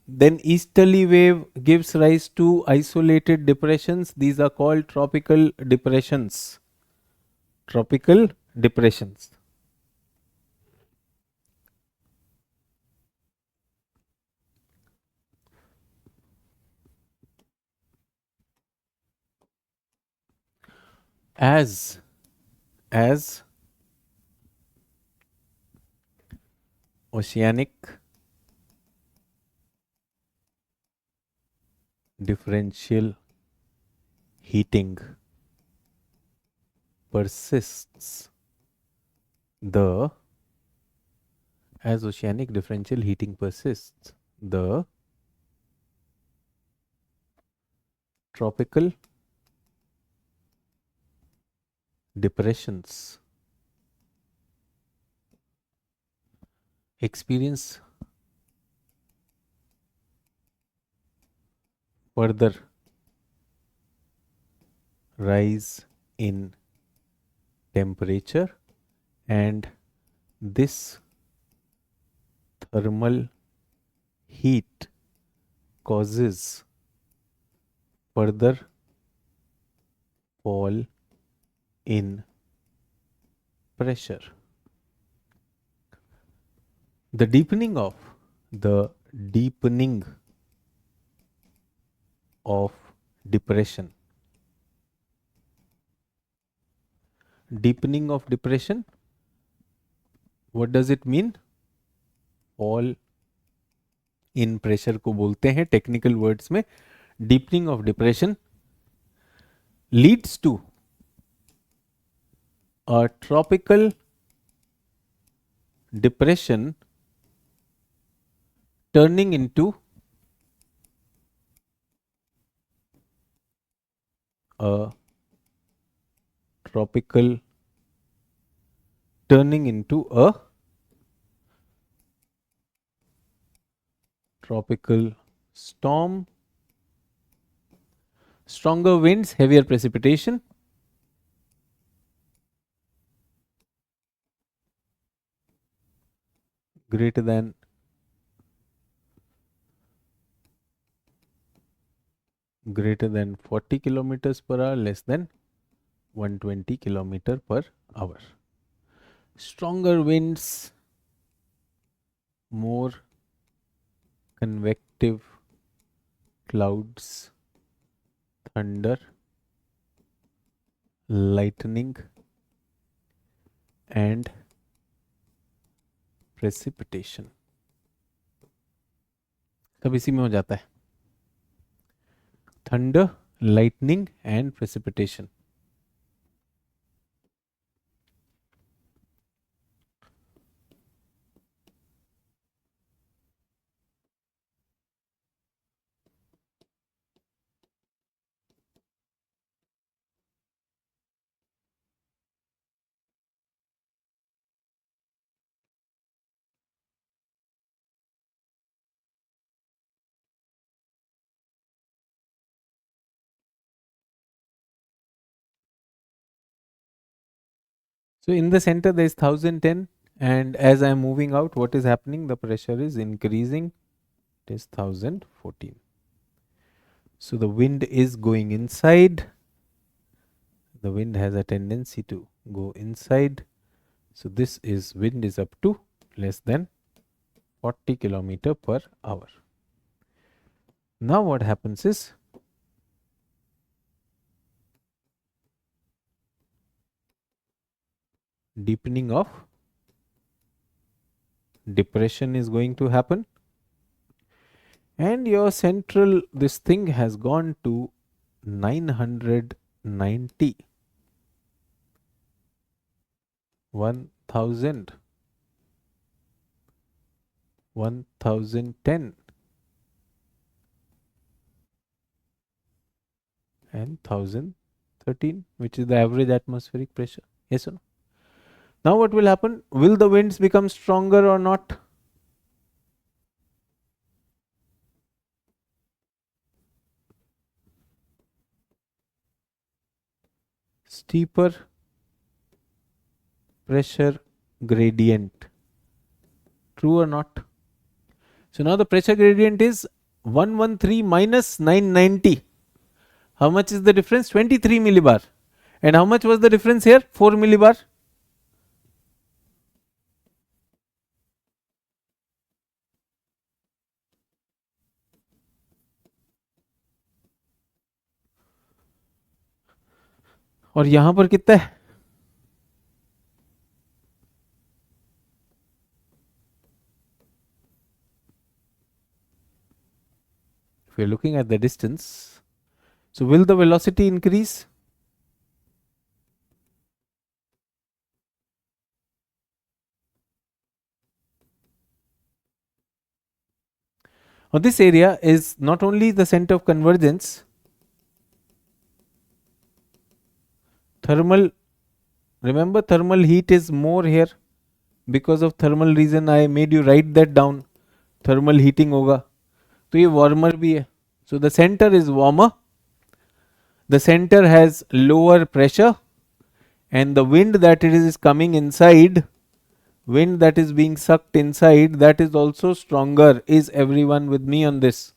then easterly wave gives rise to isolated depressions. These are called tropical depressions. Tropical depressions. As oceanic differential heating persists, the as oceanic differential heating persists, the tropical depressions experience further rise in temperature, and this thermal heat causes further fall in pressure. The deepening of depression. Deepening of depression, what does it mean? Fall in pressure को बोलते हैं technical words में. Deepening of depression leads to a tropical depression turning into a tropical turning into a tropical storm, stronger winds, heavier precipitation, greater than 40 kilometers per hour, less than 120 kilometer per hour. Stronger winds, more convective clouds, thunder, lightning and precipitation. सब इसी में हो जाता है. Thunder, lightning and precipitation. So in the center there is 1010, and as I am moving out, what is happening? The pressure is increasing. It is 1014. So the wind is going inside. The wind has a tendency to go inside. So this is wind is up to less than 40 kilometer per hour. Now what happens is deepening of depression is going to happen, and your central this thing has gone to 990, 1000, 1010 and 1013, which is the average atmospheric pressure. Yes or no? Now what will happen? Will the winds become stronger or not? Steeper pressure gradient. True or not? So now the pressure gradient is 113 minus 990. How much is the difference? 23 millibar. And how much was the difference here? 4 millibar. और यहां पर कितना है? If we are looking at the distance, so will the velocity increase? Now this area is not only the center of convergence, thermal, remember thermal heat is more here. Because of thermal reason I made you write that down. Thermal heating होगा, तो ये warmer भी है. So the center is warmer. The center has lower pressure, and the wind that it is coming inside, wind that is being sucked inside, that is also stronger. Is everyone with me on this?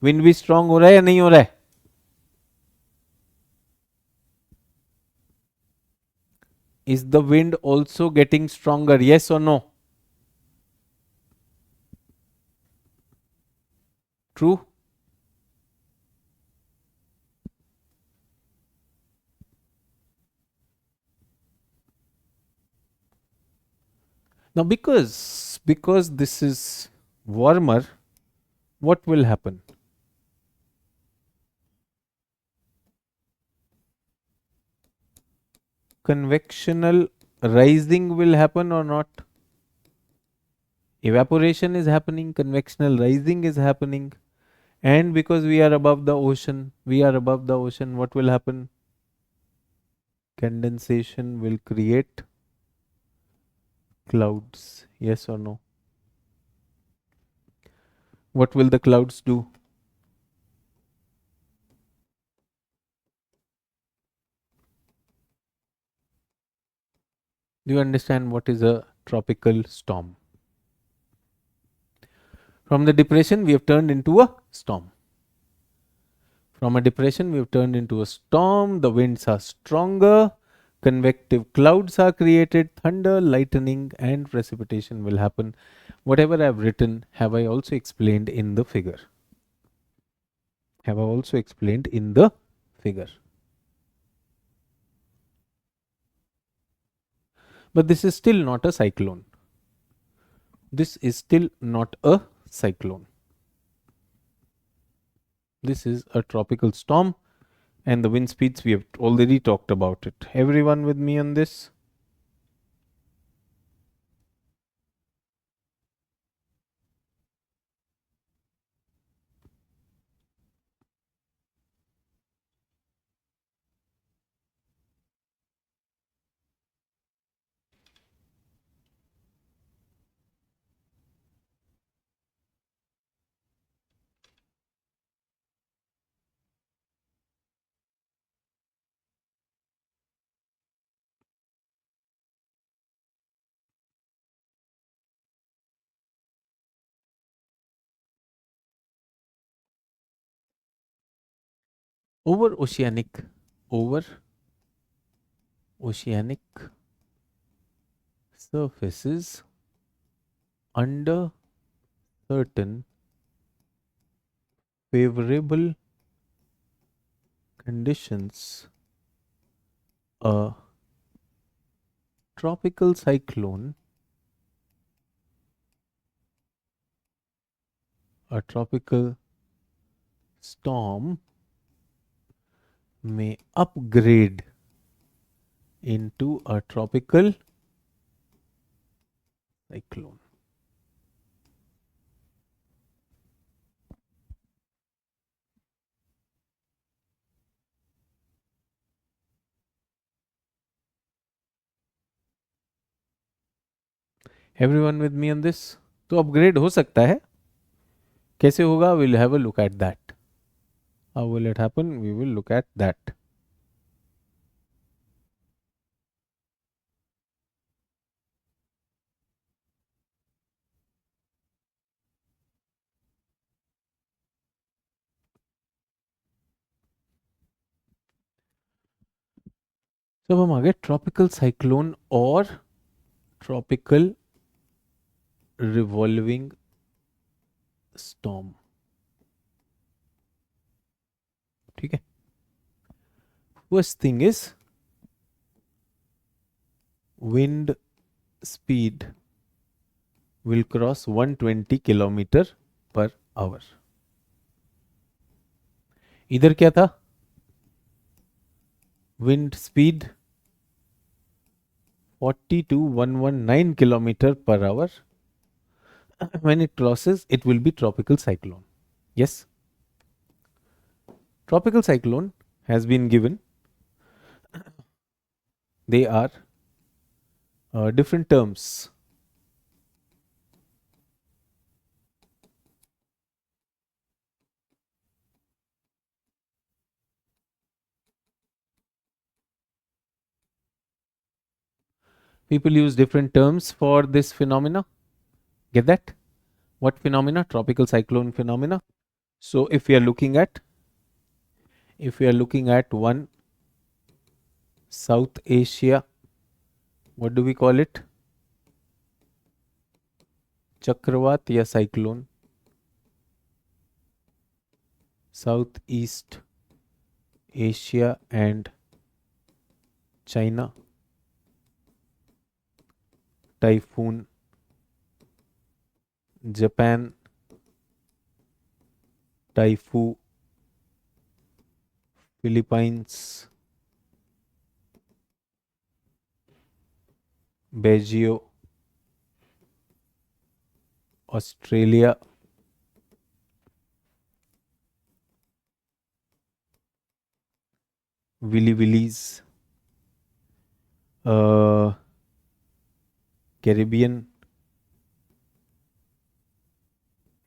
Wind भी strong हो रहा है या नहीं हो रहा है? Is the wind also getting stronger? Yes or no? True? Now because this is warmer, what will happen? Convectional rising will happen or not? Evaporation is happening, convectional rising is happening, and because we are above the ocean, what will happen? Condensation will create clouds. Yes or no? What will the clouds do? Do you understand what is a tropical storm? From the depression, we have turned into a storm. From a depression, we have turned into a storm. The winds are stronger. Convective clouds are created. Thunder, lightning, and precipitation will happen. Whatever I have written, have I also explained in the figure? Have I also explained in the figure? But this is still not a cyclone. This is still not a cyclone. This is a tropical storm, and the wind speeds we have already talked about it. Everyone with me on this? Over oceanic surfaces under certain favorable conditions, a tropical cyclone, a tropical storm may upgrade into a tropical cyclone. Everyone with me on this? तो upgrade हो सकता है, कैसे होगा? We'll have a look at that. How will it happen? We will look at that. तो अब हम आ गए ट्रॉपिकल साइक्लोन और ट्रॉपिकल रिवॉल्विंग स्टॉर्म. ठीक है. First thing is wind speed will cross 120 kilometre per hour. इधर क्या था? Wind speed 40 to 119 kilometer per hour. When it crosses, it will be tropical cyclone. Yes. Tropical cyclone has been given. They are different terms. People use different terms for this phenomena. Get that? What phenomena? Tropical cyclone phenomena. So if we are looking at one South Asia, what do we call it? Chakravat या cyclone. Southeast Asia and China. Typhoon. Japan. Typhoon. Philippines. Baggio. Australia. Willy Willies. Caribbean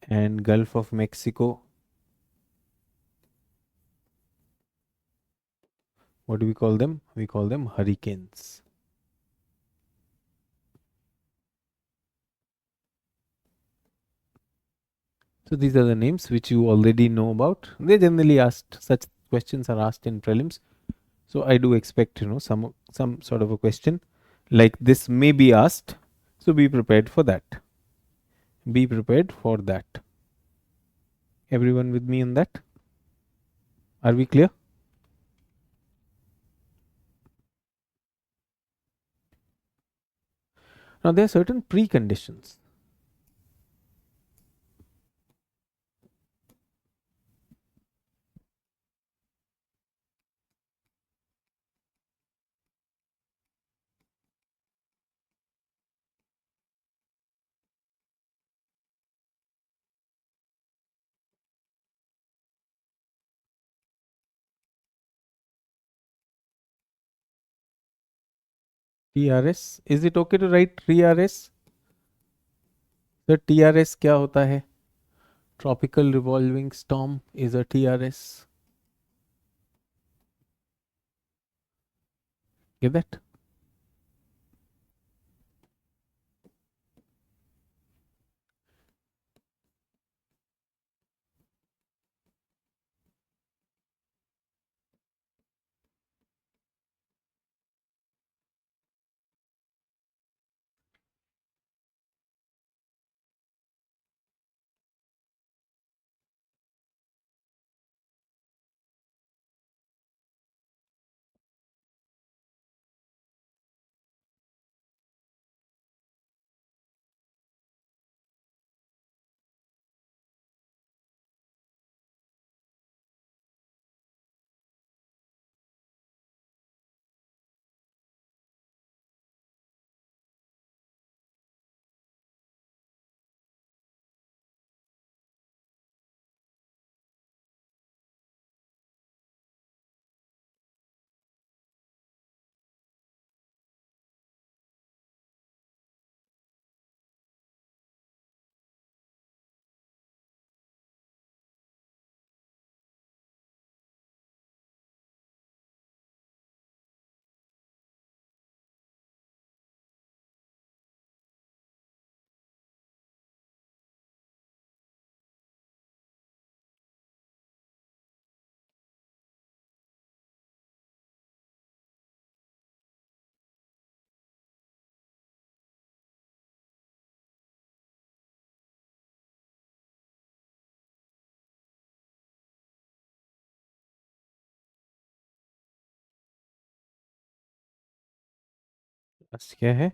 and Gulf of Mexico. What do we call them? We call them hurricanes. So these are the names which you already know about. They generally asked, such questions are asked in prelims. So I do expect, some sort of a question like this may be asked. So be prepared for that. Be prepared for that. Everyone with me on that? Are we clear? Now there are certain preconditions. TRS. Is it okay to write TRS? The TRS क्या होता है? Tropical revolving storm is a TRS. Get that? बस क्या है?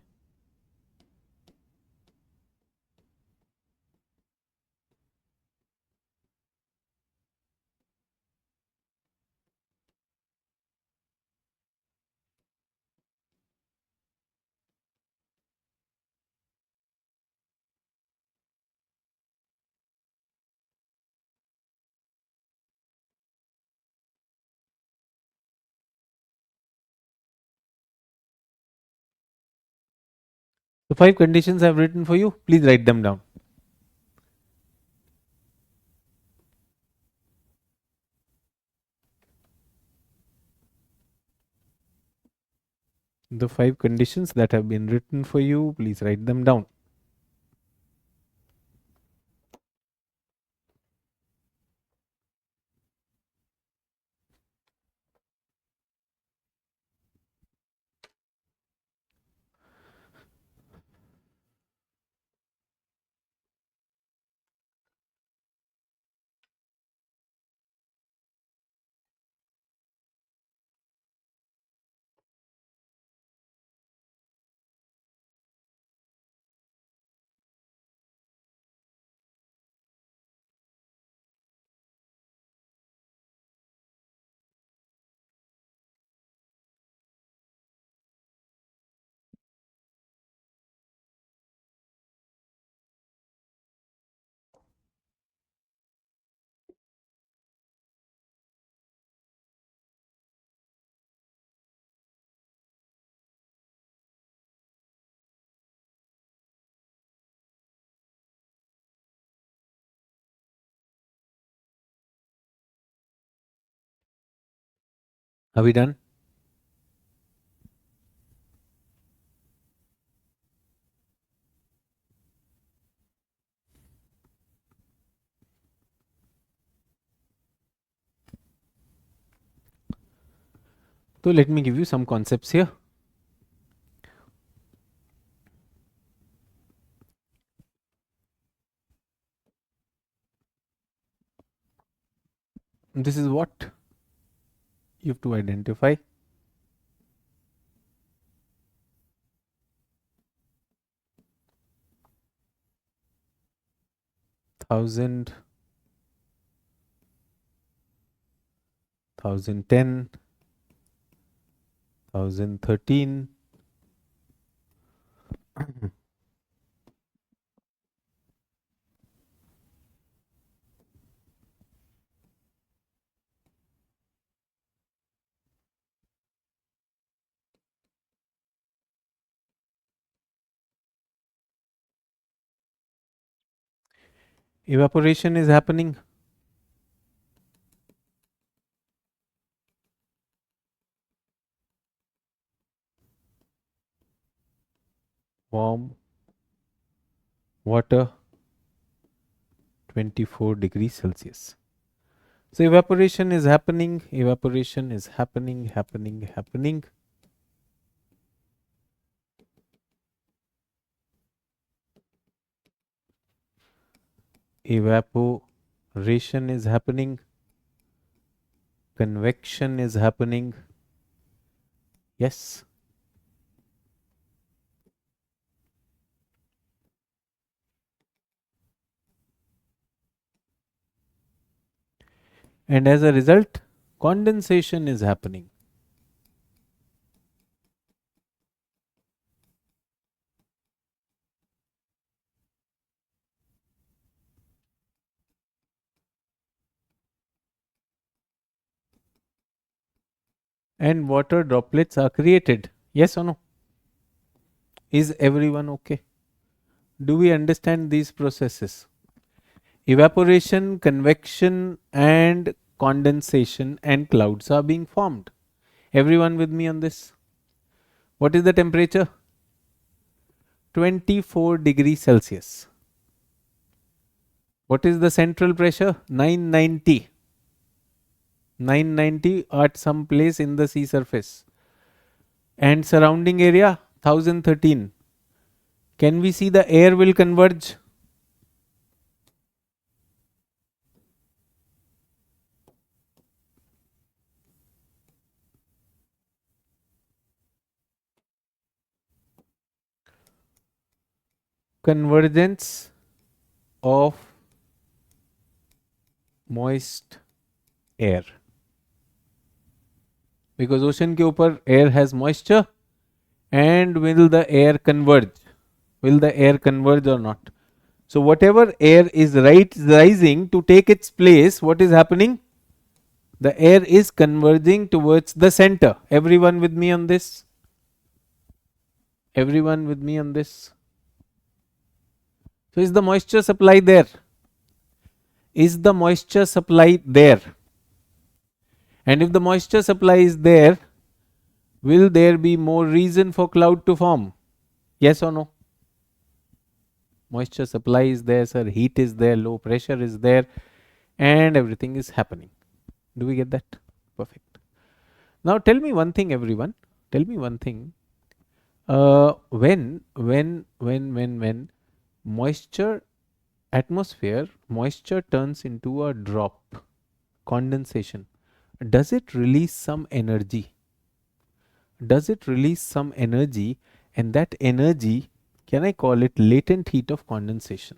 The 5 conditions I've written for you, please write them down. The 5 conditions that have been written for you, please write them down. Are we done? So let me give you some concepts here. This is what you have to identify. Thousand, 1010, 1013. Evaporation is happening. Warm water, 24 degrees Celsius. So evaporation is happening, happening. Evaporation is happening, convection is happening. Yes. And as a result, condensation is happening. And water droplets are created. Yes or no? Is everyone okay? Do we understand these processes? Evaporation, convection, and condensation, and clouds are being formed. Everyone with me on this? What is the temperature? 24 degrees Celsius. What is the central pressure? 990. 990 at some place in the sea surface. And surrounding area 1013. Can we see the air will converge? convergence of moist air, because ocean के ऊपर air has moisture, and will the air converge? Will the air converge or not? So whatever air is rising to take its place, what is happening? The air is converging towards the center. Everyone with me on this? Everyone with me on this? So is the moisture supply there? Is the moisture supply there? And if the moisture supply is there, will there be more reason for cloud to form? Yes or no? Moisture supply is there, sir. Heat is there, low pressure is there, and everything is happening. Do we get that? Perfect. Now tell me one thing, everyone. Tell me one thing. When moisture, atmosphere, moisture turns into a drop, condensation, does it release some energy? Does it release some energy? And that energy, can I call it latent heat of condensation?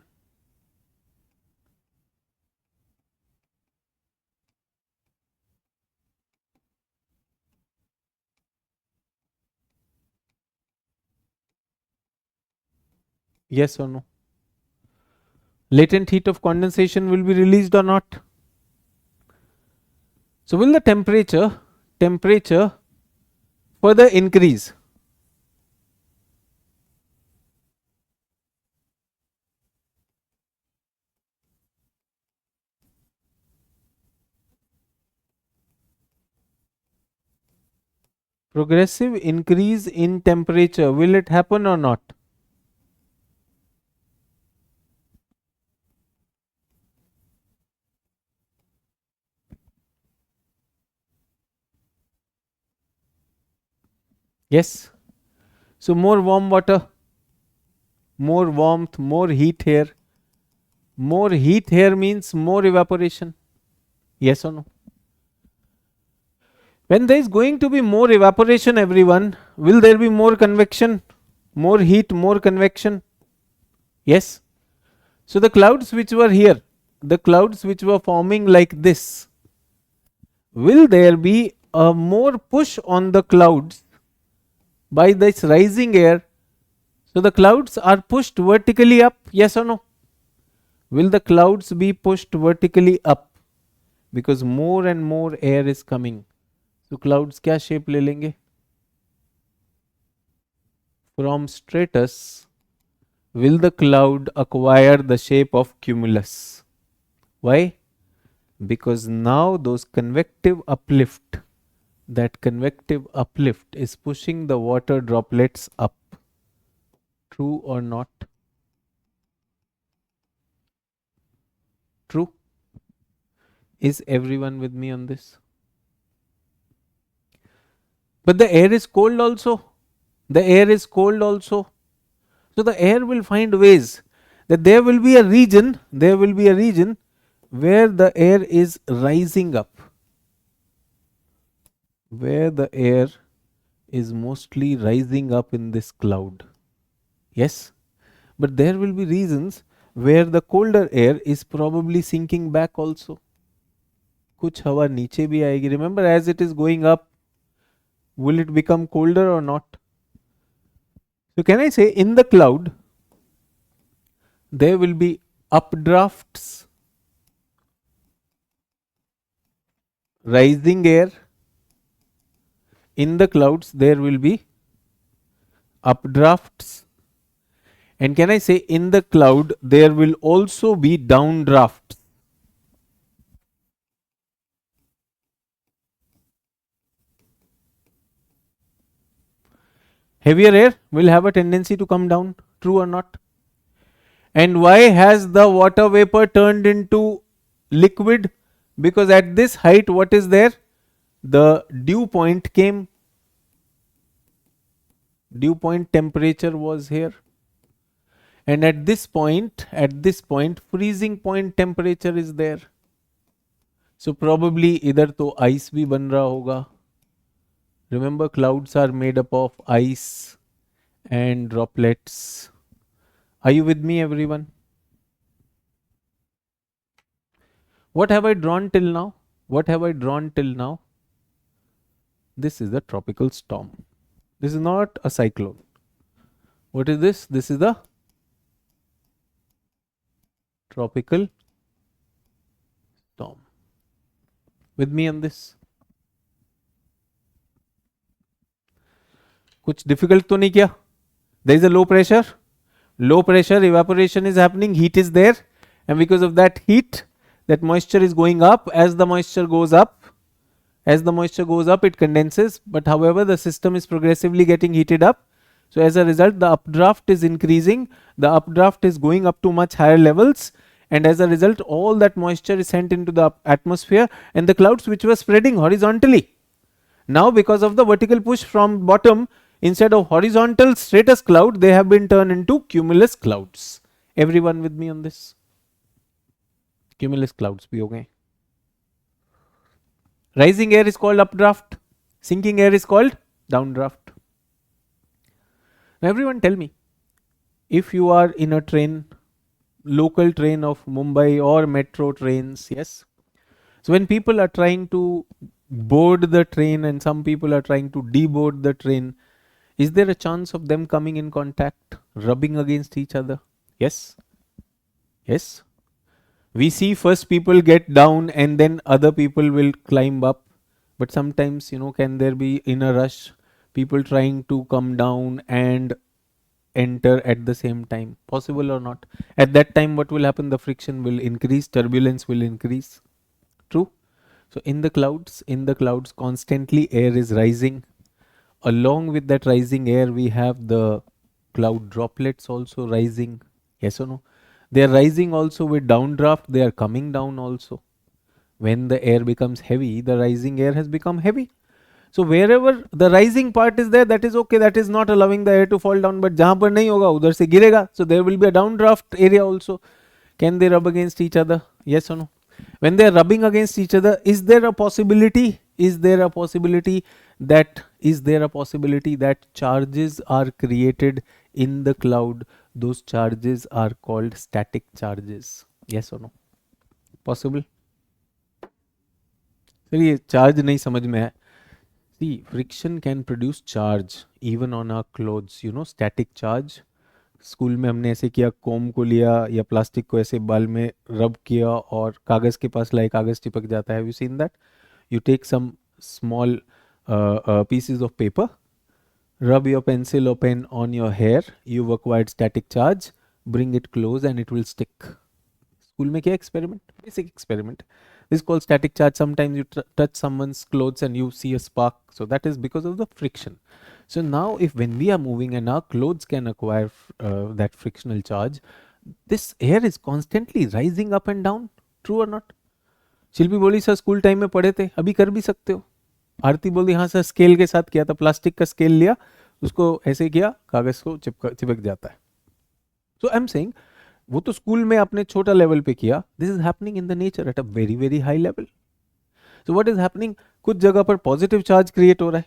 Yes or no? Latent heat of condensation will be released or not? So will the temperature further increase? Progressive increase in temperature, will it happen or not? Yes. So more warm water, more warmth, more heat here. More heat here means more evaporation. Yes or no? When there is going to be more evaporation, everyone, will there be more convection? More heat, more convection? Yes. So the clouds which were here, the clouds which were forming like this, will there be a more push on the clouds by this rising air? So the clouds are pushed vertically up, yes or no? Will the clouds be pushed vertically up? Because more and more air is coming. So clouds क्या shape ले लेंगे? From stratus, will the cloud acquire the shape of cumulus? Why? Because now those convective uplift, that convective uplift is pushing the water droplets up. True or not? True? Is everyone with me on this? But the air is cold also. The air is cold also. So the air will find ways that there will be a region where the air is rising up, where the air is mostly rising up in this cloud. Yes, but there will be regions where the colder air is probably sinking back also. कुछ हवा नीचे भी आएगी. Remember, as it is going up, will it become colder or not? So can I say in the cloud there will be updrafts, rising air. In the clouds there will be updrafts, and can I say in the cloud there will also be downdrafts. Heavier air will have a tendency to come down, true or not? And why has the water vapor turned into liquid? Because at this height, what is there? The dew point came. Dew point temperature was here. And at this point, freezing point temperature is there. So probably इधर तो ice भी बन रहा होगा. Remember, clouds are made up of ice and droplets. Are you with me, everyone? What have I drawn till now? What have I drawn till now? This is a tropical storm. This is not a cyclone. What is this? This is the tropical storm. With me on this? कुछ difficult तो नहीं किया? There is a low pressure. Low pressure, evaporation is happening, heat is there, and because of that heat, that moisture is going up. As the moisture goes up, it condenses. But however, the system is progressively getting heated up. So as a result, the updraft is increasing. The updraft is going up to much higher levels. And as a result, all that moisture is sent into the atmosphere, and the clouds which were spreading horizontally, now because of the vertical push from bottom, instead of horizontal stratus cloud, they have been turned into cumulus clouds. Everyone with me on this? Cumulus clouds bhi ho gaye. Rising air is called updraft. Sinking air is called downdraft. Now everyone tell me, if you are in a train, local train of Mumbai or metro trains, yes. So when people are trying to board the train and some people are trying to deboard the train, is there a chance of them coming in contact, rubbing against each other? Yes. Yes. We see first people get down and then other people will climb up. But sometimes, can there be in a rush people trying to come down and enter at the same time? Possible or not? At that time, what will happen? The friction will increase, turbulence will increase. True? So in the clouds, constantly air is rising. Along with that rising air, we have the cloud droplets also rising. Yes or no? They are rising also with downdraft. They are coming down also. When the air becomes heavy, the rising air has become heavy. So wherever the rising part is there, that is okay. That is not allowing the air to fall down. But जहाँ पर नहीं होगा, उधर से गिरेगा. So there will be a downdraft area also. Can they rub against each other? Yes or no? When they are rubbing against each other, is there a possibility? Is there a possibility that charges are created in the cloud? Those charges are called static charges. Yes or no? Possible? चलिए charge नहीं समझ में है. See, friction can produce charge even on our clothes. Static charge. School में हमने ऐसे किया, कोम को लिया या प्लास्टिक को ऐसे बाल में रब किया और कागज के पास लाए, कागज चिपक जाता है. Have you seen that? You take some small pieces of paper, rub your pencil or pen on your hair, you've acquired static charge, bring it close and it will stick. School में क्या experiment? Basic experiment. This is called static charge. Sometimes you touch someone's clothes and you see a spark. So that is because of the friction. So now if when we are moving and our clothes can acquire that frictional charge, this air is constantly rising up and down. True or not? शिल्पी बोली sir school time में पढ़े थे, अभी कर भी सकते हो. आरती बोली हाँ सर स्केल के साथ किया था, प्लास्टिक का स्केल लिया, उसको ऐसे किया, कागज को चिपक जाता है. सो आई एम सेइंग वो तो स्कूल में आपने छोटा लेवल पे किया. This is happening in the nature at a very very high level. So what is happening? कुछ जगह पर पॉजिटिव चार्ज क्रिएट हो रहा है.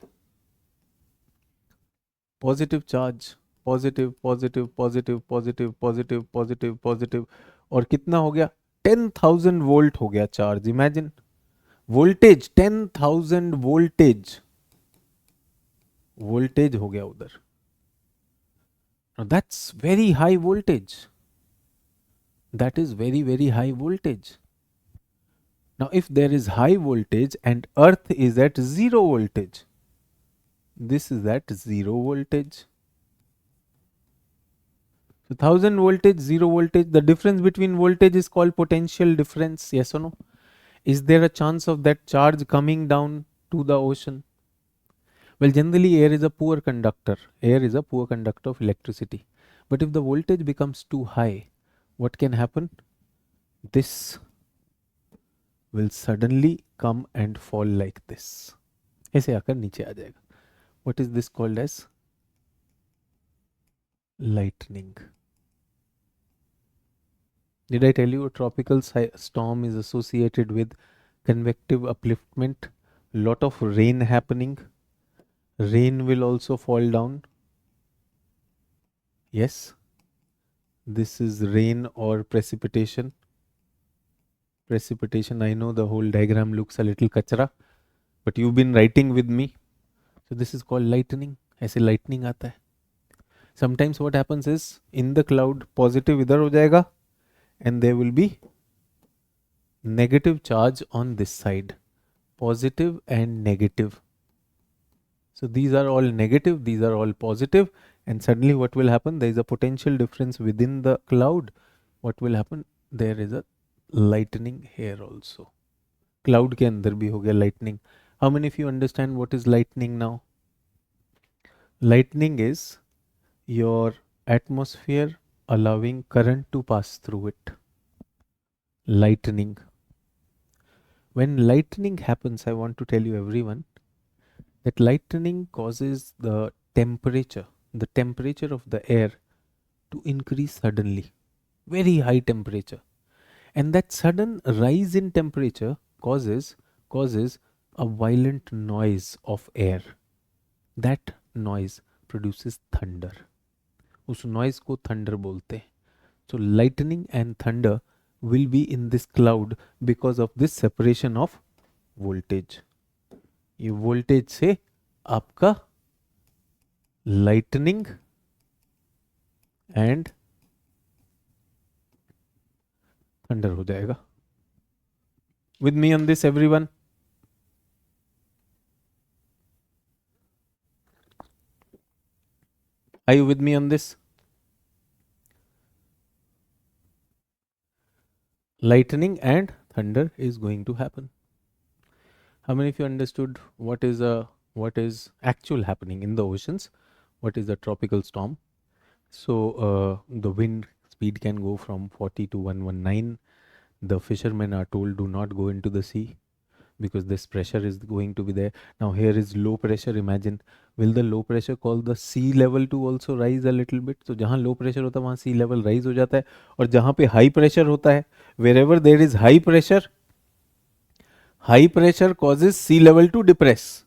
Positive charge, positive positive positive positive positive positive positive, और कितना हो गया? 10,000 वोल्ट हो गया चार्ज. इमेजिन वोल्टेज 10,000 वोल्टेज हो गया उधर. That's very high voltage. That is very very high voltage. Now if there is high voltage and earth is at zero voltage, this is at zero voltage. So 1000 voltage, zero voltage, the difference between voltage is called potential difference. Yes or no? Is there a chance of that charge coming down to the ocean? Well, generally air is a poor conductor. Air is a poor conductor of electricity. But if the voltage becomes too high, what can happen? This will suddenly come and fall like this. ऐसे आकर नीचे आ जाएगा. What is this called as? Lightning. Did I tell you a tropical storm is associated with convective upliftment? Lot of rain happening. Rain will also fall down. Yes. this is rain or precipitation. I know the whole diagram looks a little kachra, but you've been writing with me. So this is called lightning. ऐसे lightning आता है. Sometimes what happens is in the cloud positive इधर हो जाएगा and there will be negative charge on this side, positive and negative. So these are all negative, these are all positive, and suddenly what will happen? There is a potential difference within the cloud. What will happen? There is a lightning here also. Cloud के अंदर भी हो गया lightning. How many of you understand what is lightning now? Lightning is your atmosphere allowing current to pass through it. Lightning. When lightning happens, I want to tell you everyone that lightning causes the temperature of the air to increase suddenly, very high temperature, and that sudden rise in temperature causes a violent noise of air. That noise produces thunder. उस noise को thunder बोलते हैं. So lightning and thunder will be in this cloud because of this separation of voltage. ये voltage से आपका lightning and thunder हो जाएगा. With me on this, everyone? Are you with me on this? Lightning and thunder is going to happen. How many of you understood what is actual happening in the oceans? What is a tropical storm? So the wind speed can go from 40 to 119. The fishermen are told do not go into the sea because this pressure is going to be there. Now here is low pressure. Imagine, will the low pressure cause the sea level to also rise a little bit? So जहाँ low pressure होता है वहाँ sea level rise हो जाता है, और जहाँ पे high pressure होता है, wherever there is high pressure causes sea level to depress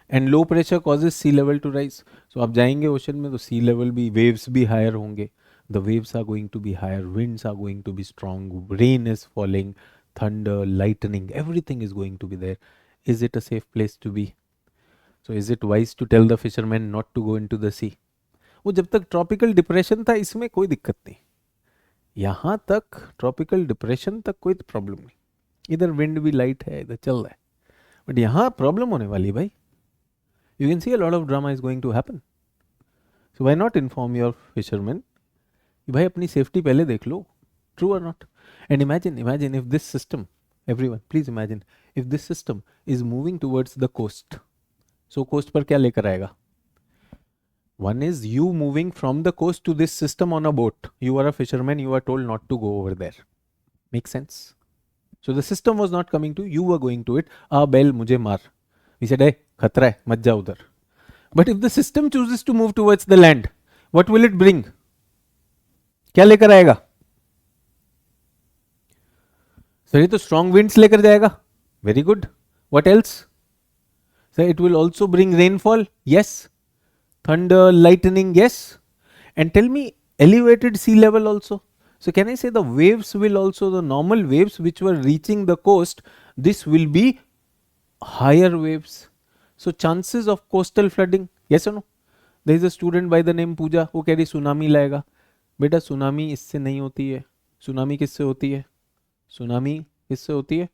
and low pressure causes sea level to rise. So आप जाएंगे ocean में तो sea level भी, waves भी higher होंगे. The waves are going to be higher, winds are going to be strong, rain is falling, thunder, lightning, everything is going to be there. Is it a safe place to be? So is it wise to tell the fishermen not to go into the sea? वो जब तक tropical depression था इसमें कोई दिक्कत नहीं, यहाँ तक ट्रॉपिकल डिप्रेशन तक कोई प्रॉब्लम नहीं, इधर विंड भी लाइट है, इधर चल रहा है, बट यहाँ प्रॉब्लम होने वाली भाई. You can see a lot of drama is going to happen. So why not inform your fishermen? भाई अपनी सेफ्टी पहले देख लो. True or not? And imagine if this system, everyone, please imagine, if this system is moving towards the coast. So coast पर क्या लेकर आएगा? One is you moving from the coast to this system on a boat. You are a fisherman, you are told not to go over there. Make sense? So the system was not coming to you, were going to it. Bell mujhe maar. We said, hey, khatra hai, mat ja udhar. But if the system chooses to move towards the land, what will it bring? क्या लेकर आएगा? Sir ये तो strong winds लेकर जाएगा. Very good. What else? So it will also bring rainfall. Yes. Thunder, lightning. Yes. And tell me, elevated sea level also. So can I say the waves will also, the normal waves which were reaching the coast, this will be higher waves. So chances of coastal flooding. Yes or no? There is a student by the name Pooja who कह रही tsunami लाएगा. बेटा tsunami इससे नहीं होती है. Tsunami किससे होती है? सुनामी किससे होती है?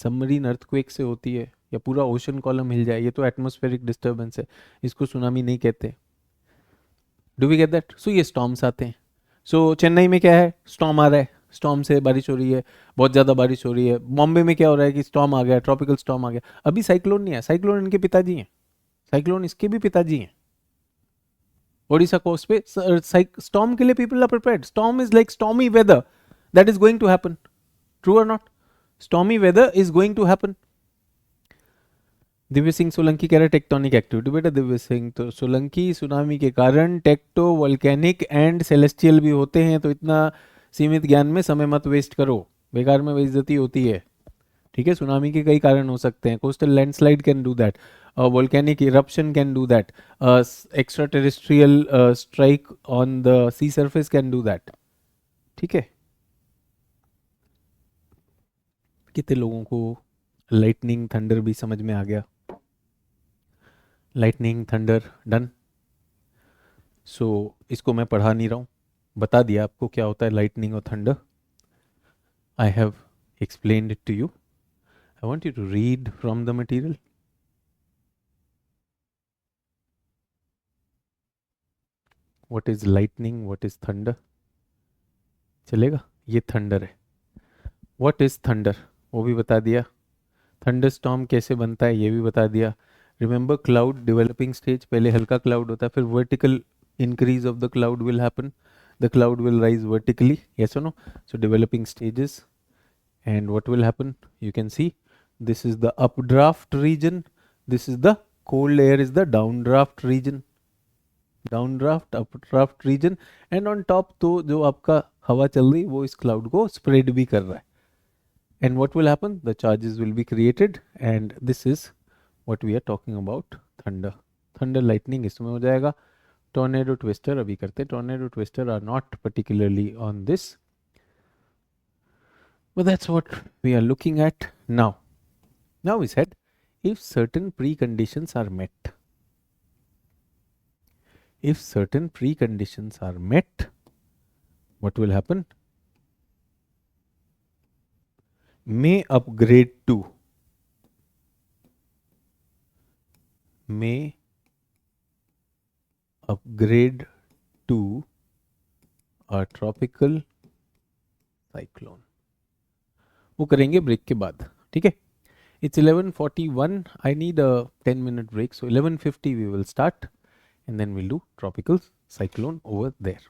सबमरीन अर्थक्वेक से होती है, या पूरा ओशन कॉलम हिल जाए, ये तो एटमॉस्फेरिक डिस्टर्बेंस है, इसको सुनामी नहीं कहते. Do we get that? So ये स्टॉर्म्स आते हैं. सो चेन्नई में क्या है? स्टॉर्म आ रहा है, स्टॉर्म से बारिश हो रही है, बहुत ज़्यादा बारिश हो रही है. बॉम्बे में क्या हो रहा है कि स्टॉर्म आ गया, ट्रॉपिकल स्टॉर्म आ गया. अभी साइक्लोन नहीं है, साइक्लोन इनके पिताजी हैं, साइक्लोन इसके भी पिताजी हैं. ओडिशा कोस्ट पे स्टॉर्म के लिए people are prepared. Storm is like stormy weather that is going to happen. True और not? Stormy weather is going to happen. Divya Singh Solanki कह रहे टेक्टोनिक एक्टिविटी. बेटा दिव्य सिंह, तो सोलंकी सुनामी के कारण टेक्टो, वोल्केनिक एंड सेलेस्टियल भी होते हैं, तो इतना सीमित ज्ञान में समय मत वेस्ट करो, बेकार में बेइज्जती होती है. ठीक है, सुनामी के कई कारण हो सकते हैं. Coastal landslide can do that, volcanic eruption can do that, extraterrestrial strike on the sea surface can do that. ठीक है, कितने लोगों को लाइटनिंग थंडर भी समझ में आ गया? Lightning thunder done. सो इसको मैं पढ़ा नहीं रहा हूँ, बता दिया आपको क्या होता है लाइटनिंग और thunder. I have explained it to you. I want you to read from the material. What is lightning? What is thunder? चलेगा? ये थंडर है. What is thunder? वो भी बता दिया. थंडर स्टॉर्म कैसे बनता है ये भी बता दिया. रिमेंबर क्लाउड डेवलपिंग स्टेज, पहले हल्का क्लाउड होता है, फिर vertical increase of the cloud will happen. The cloud will rise vertically. Yes or no? So developing stages. And what will happen? You can see this is the updraft region. This is the cold air is the downdraft region. Downdraft updraft region. And on top तो जो आपका हवा चल रही वो इस cloud को spread भी कर रहा है. And what will happen? The charges will be created and this is what we are talking about thunder. Thunder lightning इसमें हो जाएगा. टॉर्नेडो ट्विस्टर अभी करते. Tornado twister are not particularly on this, but that's what we are looking at now. Now we said if certain preconditions are met, if certain preconditions are met, what will happen? May upgrade to, may upgrade to a tropical cyclone. वो करेंगे break के बाद, ठीक है. It's 11:41. I need a 10-minute break. So 11:50 we will start and then we'll do tropical cyclone over there.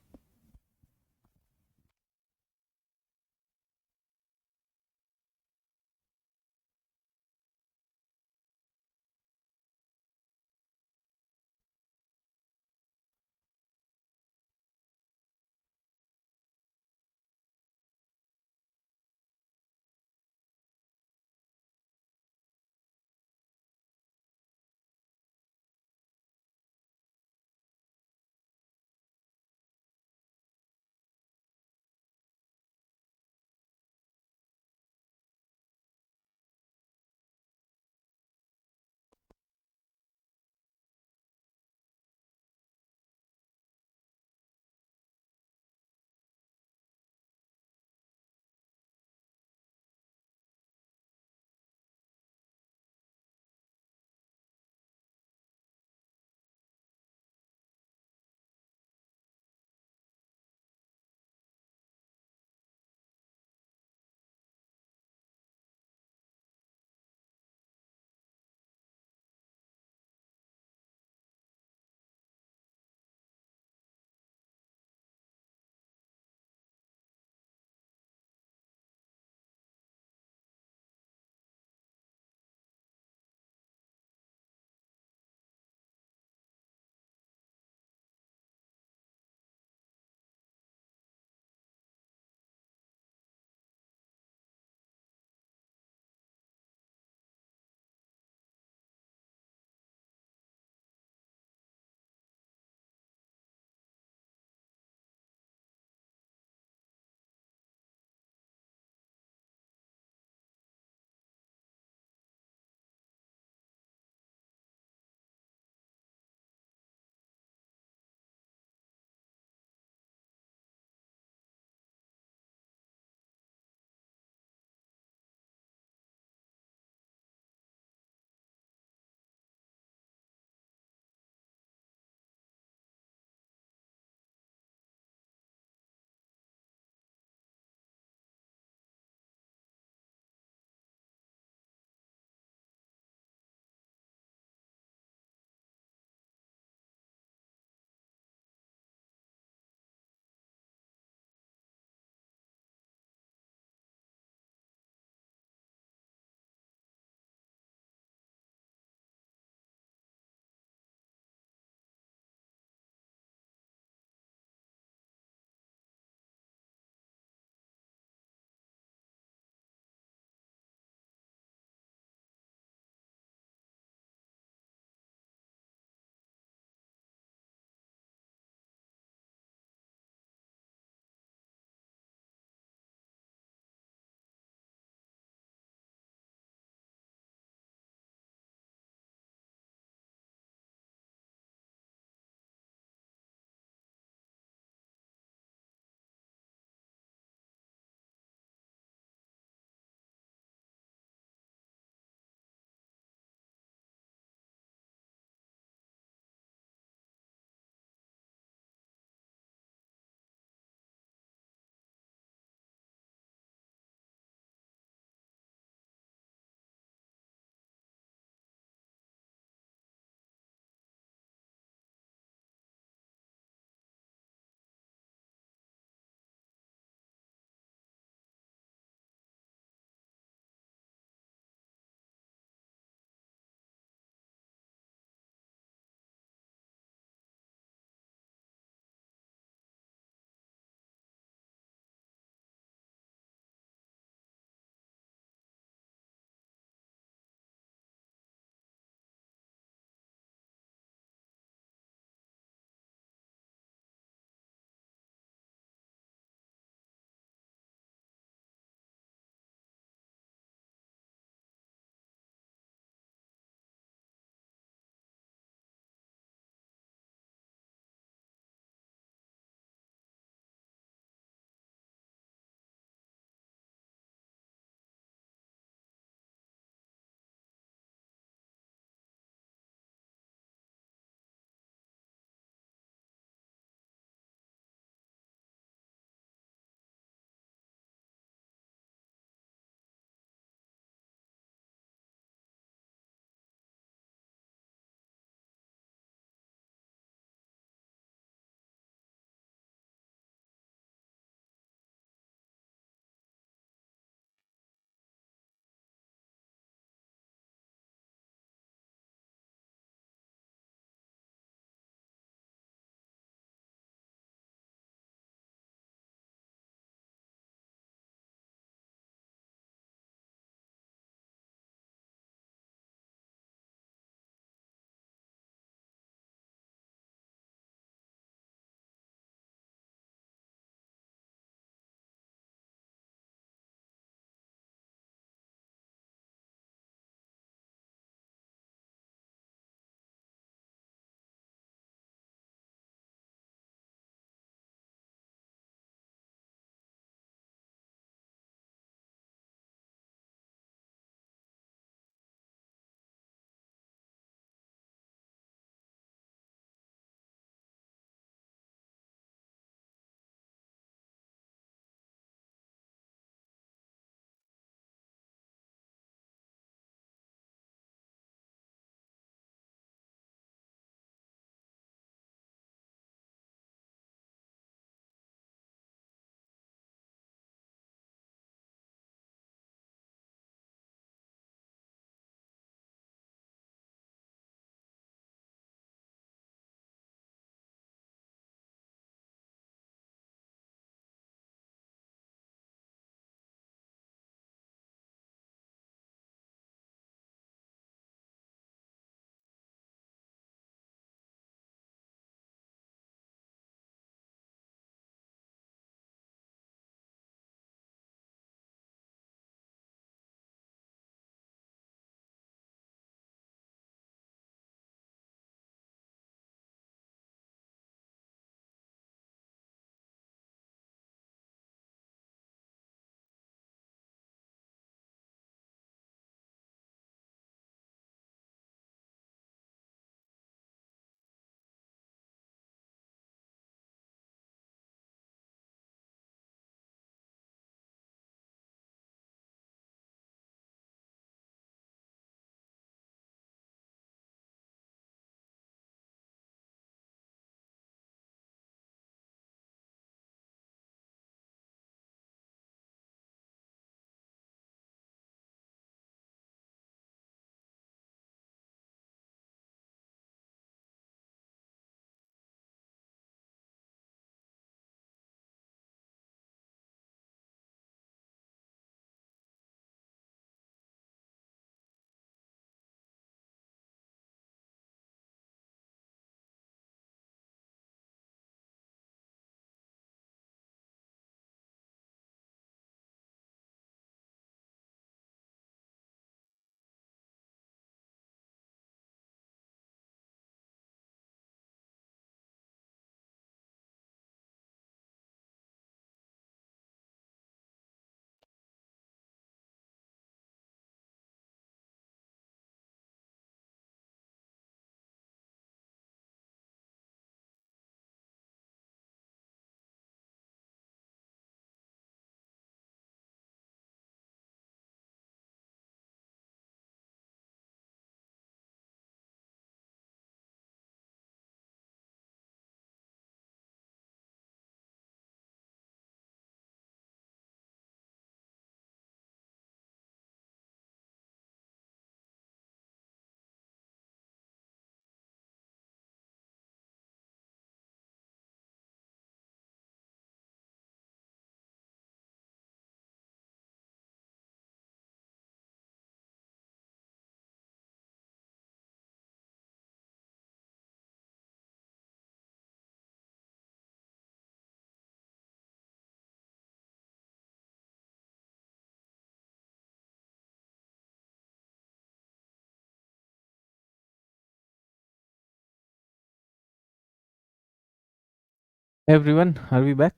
Everyone, are we back?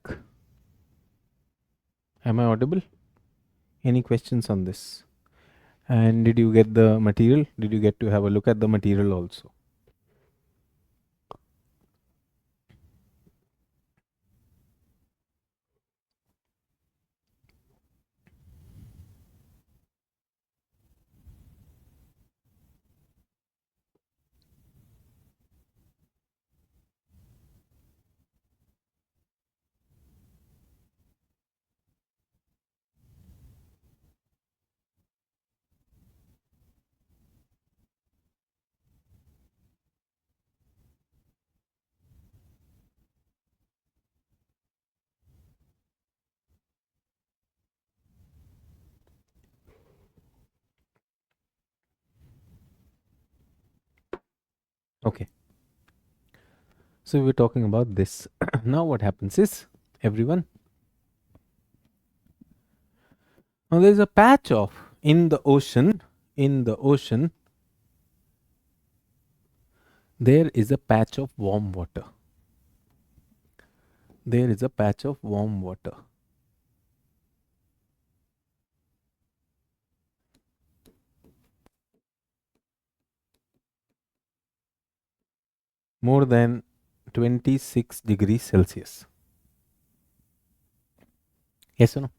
Am I audible? Any questions on this? And did you get the material? Did you get to have a look at the material also? Okay. So we were talking about this. Now what happens is, everyone, now there's a patch of in the ocean, there is a patch of warm water. There is a patch of warm water. More than 26 degrees Celsius. Yes or no?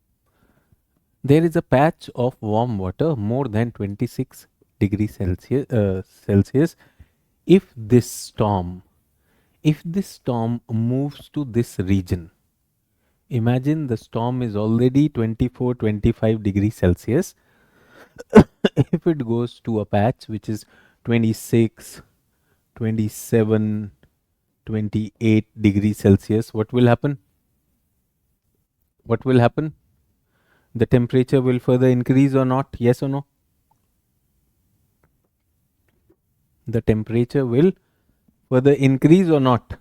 There is a patch of warm water more than 26 degrees Celsius. If this storm, if this storm moves to this region, imagine the storm is already 24, 25 degrees Celsius. If it goes to a patch which is 26, 27, 28 degrees Celsius, what will happen? What will happen? The temperature will further increase or not? Yes or no? The temperature will further increase or not?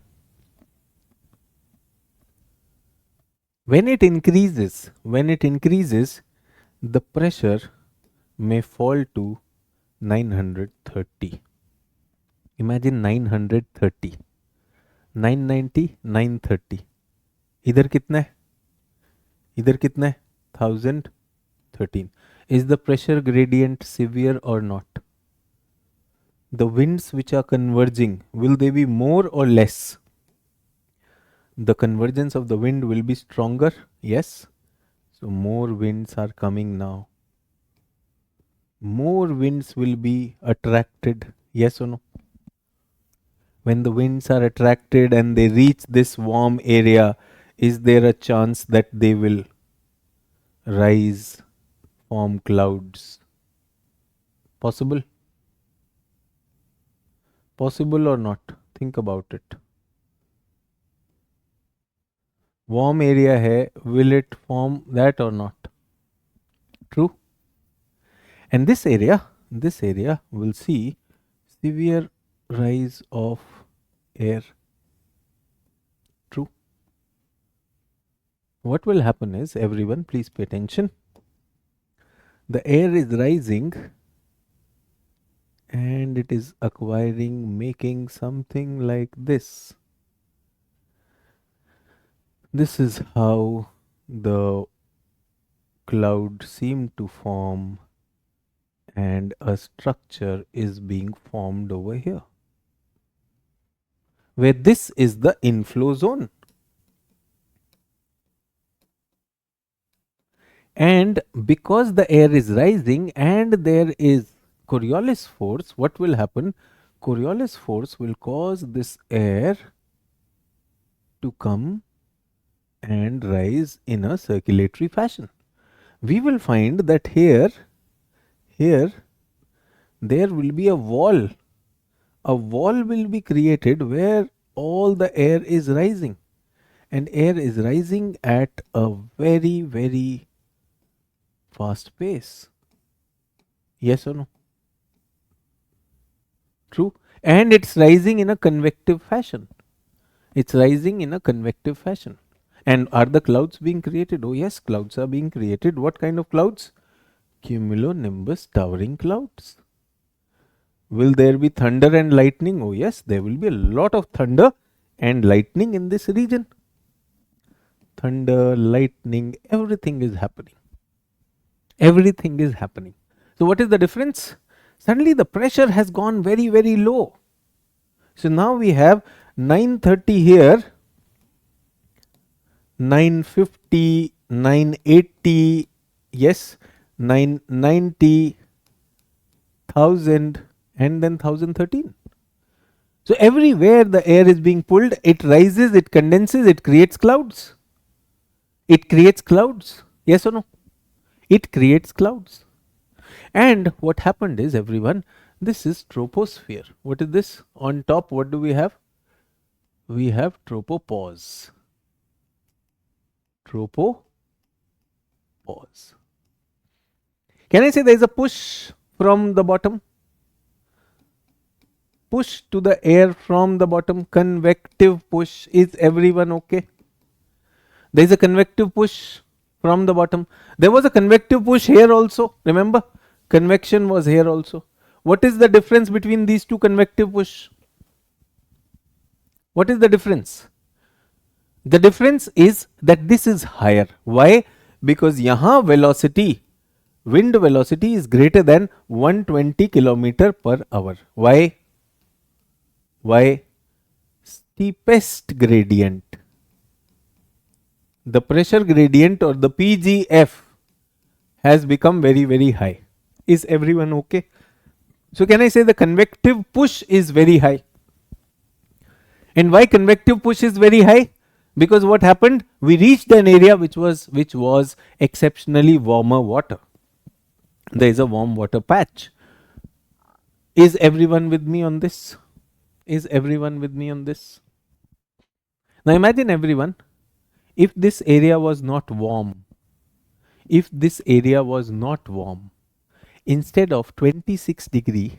When it increases, the pressure may fall to 930. Imagine 930. 990, 930. इधर कितना है? इधर कितना है? 1013. Is the pressure gradient severe or not? The winds which are converging, will they be more or less? The convergence of the wind will be stronger. Yes. So more winds are coming now. More winds will be attracted. Yes or no? When the winds are attracted and they reach this warm area, is there a chance that they will rise, form clouds? Possible? Possible or not? Think about it. Warm area hai, will it form that or not? True. And this area will see severe rise of air. True. What will happen is, everyone, please pay attention. The air is rising and it is acquiring, making something like this. This is how the cloud seemed to form, and a structure is being formed over here, where this is the inflow zone. And because the air is rising and there is Coriolis force, what will happen? Coriolis force will cause this air to come and rise in a circulatory fashion. We will find that here there will be a wall. A wall will be created where all the air is rising, and air is rising at a very, very fast pace. Yes or no? True. And it's rising in a convective fashion. It's rising in a convective fashion. And are the clouds being created? Oh yes, clouds are being created. What kind of clouds? Cumulonimbus towering clouds. Will there be thunder and lightning? Oh yes, there will be a lot of thunder and lightning in this region. thunder, lightning, everything is happening. Everything is happening. So what is the difference? Suddenly the pressure has gone very, very low. So now we have 930 here, 950, 980, yes, 990, 1000, and then 1013. So everywhere the air is being pulled, it rises, it condenses, it creates clouds. It creates clouds. Yes or no? It creates clouds. And what happened is, everyone, this is troposphere. What is this? On top, what do we have? We have tropopause. Tropopause. Can I say there is a push from the bottom? Push to the air from the bottom. Convective push. Is everyone okay? There is a convective push from the bottom. There was a convective push here also. Remember? Convection was here also. What is the difference between these two convective push? What is the difference? The difference is that this is higher. Why? Because yahan velocity, wind velocity is greater than 120 kilometer per hour. Why? Why? Steepest gradient. The pressure gradient, or the PGF, has become very, very high. Is everyone okay? So can I say the convective push is very high? And why convective push is very high? Because what happened? We reached an area which was exceptionally warmer water. There is a warm water patch. Is everyone with me on this? Is everyone with me on this? Now imagine, everyone, if this area was not warm, instead of 26 degree,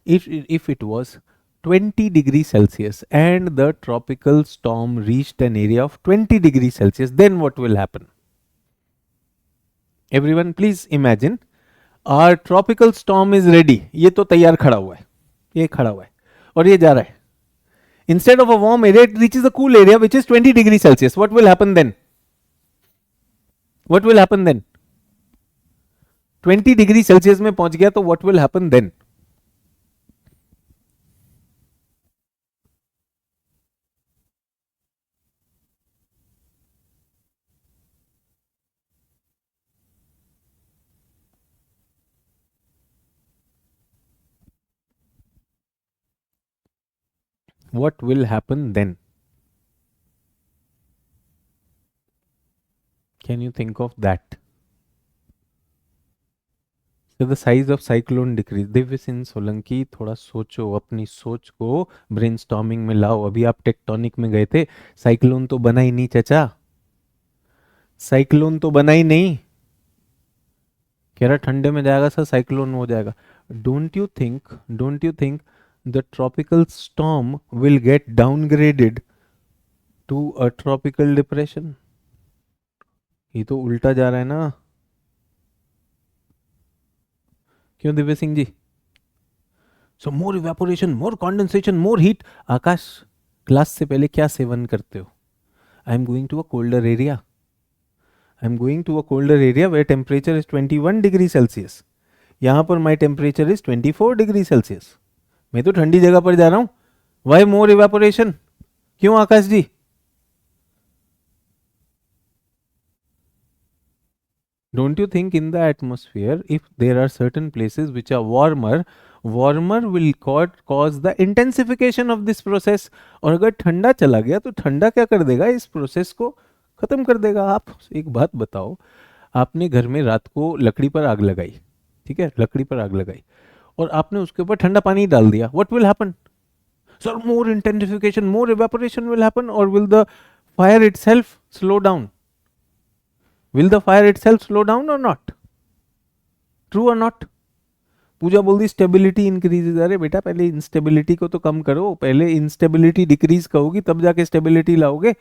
if it was 20 degrees Celsius and the tropical storm reached an area of 20 degrees Celsius, then what will happen? Everyone, please imagine, our tropical storm is ready. ये तो तैयार खड़ा हुआ है, ये खड़ा हुआ है और ये जा रहा है. Instead of a warm area, it reaches a cool area which is 20 degrees Celsius. What will happen then? What will happen then? 20 degree Celsius में पहुंच गया तो what will happen then? What will happen then? Can you think of that? So the size of cyclone decrease. Divya Singh Solanki, थोड़ा सोचो, अपनी सोच को brainstorming में लाओ. अभी आप टेक्टोनिक में गए थे, साइक्लोन तो बना ही नहीं चाचा, साइक्लोन तो बना ही नहीं. कह रहा ठंडे में जाएगा सर, साइक्लोन हो जाएगा. Don't you think the tropical storm will get downgraded to a tropical depression? ये तो उल्टा जा रहा है ना, क्यों Divya Singh ji? So more evaporation, more condensation, more heat. Akash, class से पहले क्या सेवन करते हो? I am going to a colder area. I am going to a colder area where temperature is 21 degree Celsius. यहां पर my temperature is 24 degree Celsius. मैं तो ठंडी जगह पर जा रहा हूं. Why more evaporation? क्यों आकाश जी? Don't you think in the atmosphere, if there are certain places which are warmer will cause the intensification of this process. और अगर ठंडा चला गया तो ठंडा क्या कर देगा? इस प्रोसेस को खत्म कर देगा. आप एक बात बताओ, आपने घर में रात को लकड़ी पर आग लगाई, ठीक है, लकड़ी पर आग लगाई और आपने उसके ऊपर ठंडा पानी डाल दिया. What will happen? Sir, more intensification, more evaporation will happen, और will the fire itself slow down? Will the fire itself slow down or not? True or not? पूजा बोलती स्टेबिलिटी इंक्रीजेज. अरे बेटा, पहले इंस्टेबिलिटी को तो कम करो, पहले इंस्टेबिलिटी डिक्रीज करोगी तब जाके स्टेबिलिटी लाओगे.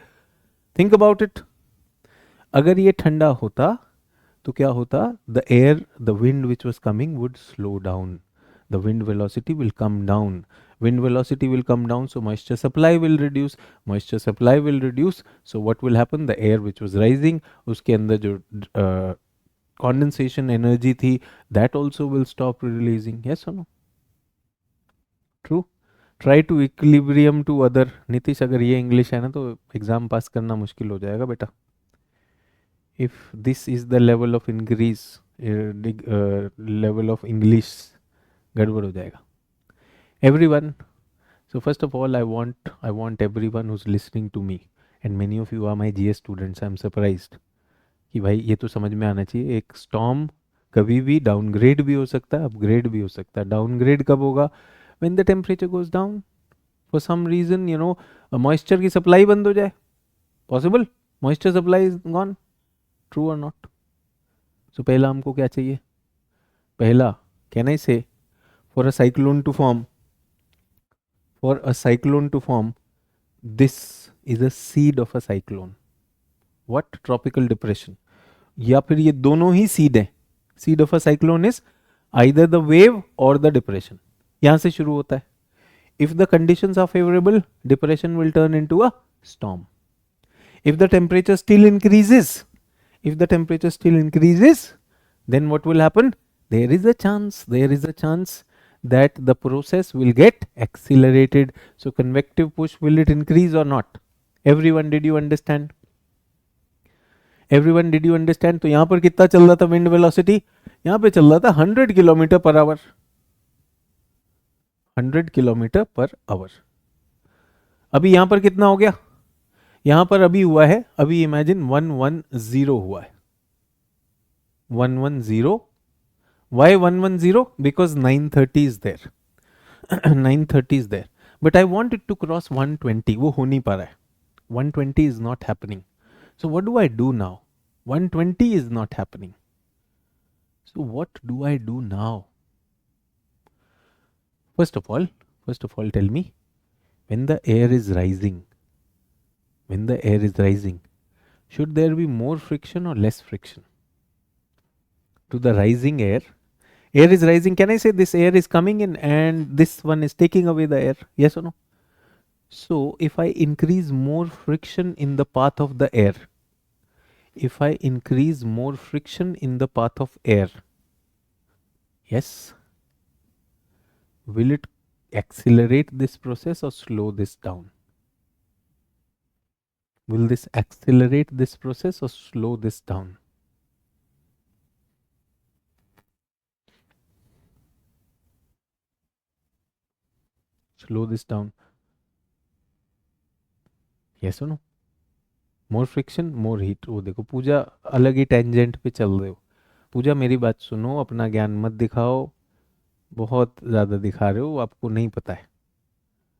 Think about it. अगर ये ठंडा होता तो क्या होता? The air, the wind which was coming would slow down. The wind velocity will come down Wind velocity will come down, so moisture supply will reduce. Moisture supply will reduce, so what will happen? The air which was rising, उसके अंदर जो condensation energy थी, that also will stop releasing. Yes or no? True. Try to equilibrium to other. Nitish, अगर ये English है ना तो exam पास करना मुश्किल हो जाएगा बेटा. If this is the level of increase, level of English, गड़बड़ हो जाएगा. Everyone. So first of all, I want everyone who's listening to me, and many of you are my GS students. I'm surprised कि भाई ये तो समझ में आना चाहिए. एक storm कभी भी डाउनग्रेड भी हो सकता है, अपग्रेड भी हो सकता है. डाउनग्रेड कब होगा? When the temperature goes down. For some reason, moisture की supply बंद हो जाए. Possible? Moisture supply is gone. True or not? So पहला हमको क्या चाहिए? पहला, can I say, for a cyclone to form, this is a seed of a cyclone. What? Tropical depression. या फिर ये दोनों ही seed हैं. Seed of a cyclone is either the wave or the depression. यहाँ से शुरू होता है. If the conditions are favorable, depression will turn into a storm. If the temperature still increases, then what will happen? There is a chance that the process will get accelerated. So convective push, will it increase or not? Everyone, did you understand? तो यहाँ पर कितना चल रहा था wind velocity? यहाँ पे चल रहा था 100 kilometre per hour. 100 kilometre per hour. अभी यहाँ पर कितना हो गया? यहाँ पर अभी हुआ है, अभी इमेजिन 110 हुआ है. 110. Why 110? Because 930 is there. 930 is there. But I want it to cross 120. वो हो नहीं पा रहा है. 120 is not happening. So what do I do now? 120 is not happening. So what do I do now? First of all, tell me, when the air is rising, should there be more friction or less friction? To the rising air is rising. Can I say this air is coming in and this one is taking away the air? Yes or no? So if I increase more friction in the path of the air, yes, will it accelerate this process or slow this down? Will this accelerate this process or slow this down? Slow this down. Yes or no? More friction, more heat. वो देखो पूजा अलग ही tangent पे चल रहे हो. पूजा मेरी बात सुनो, अपना ज्ञान मत दिखाओ. बहुत ज़्यादा दिखा रहे हो, आपको नहीं पता है.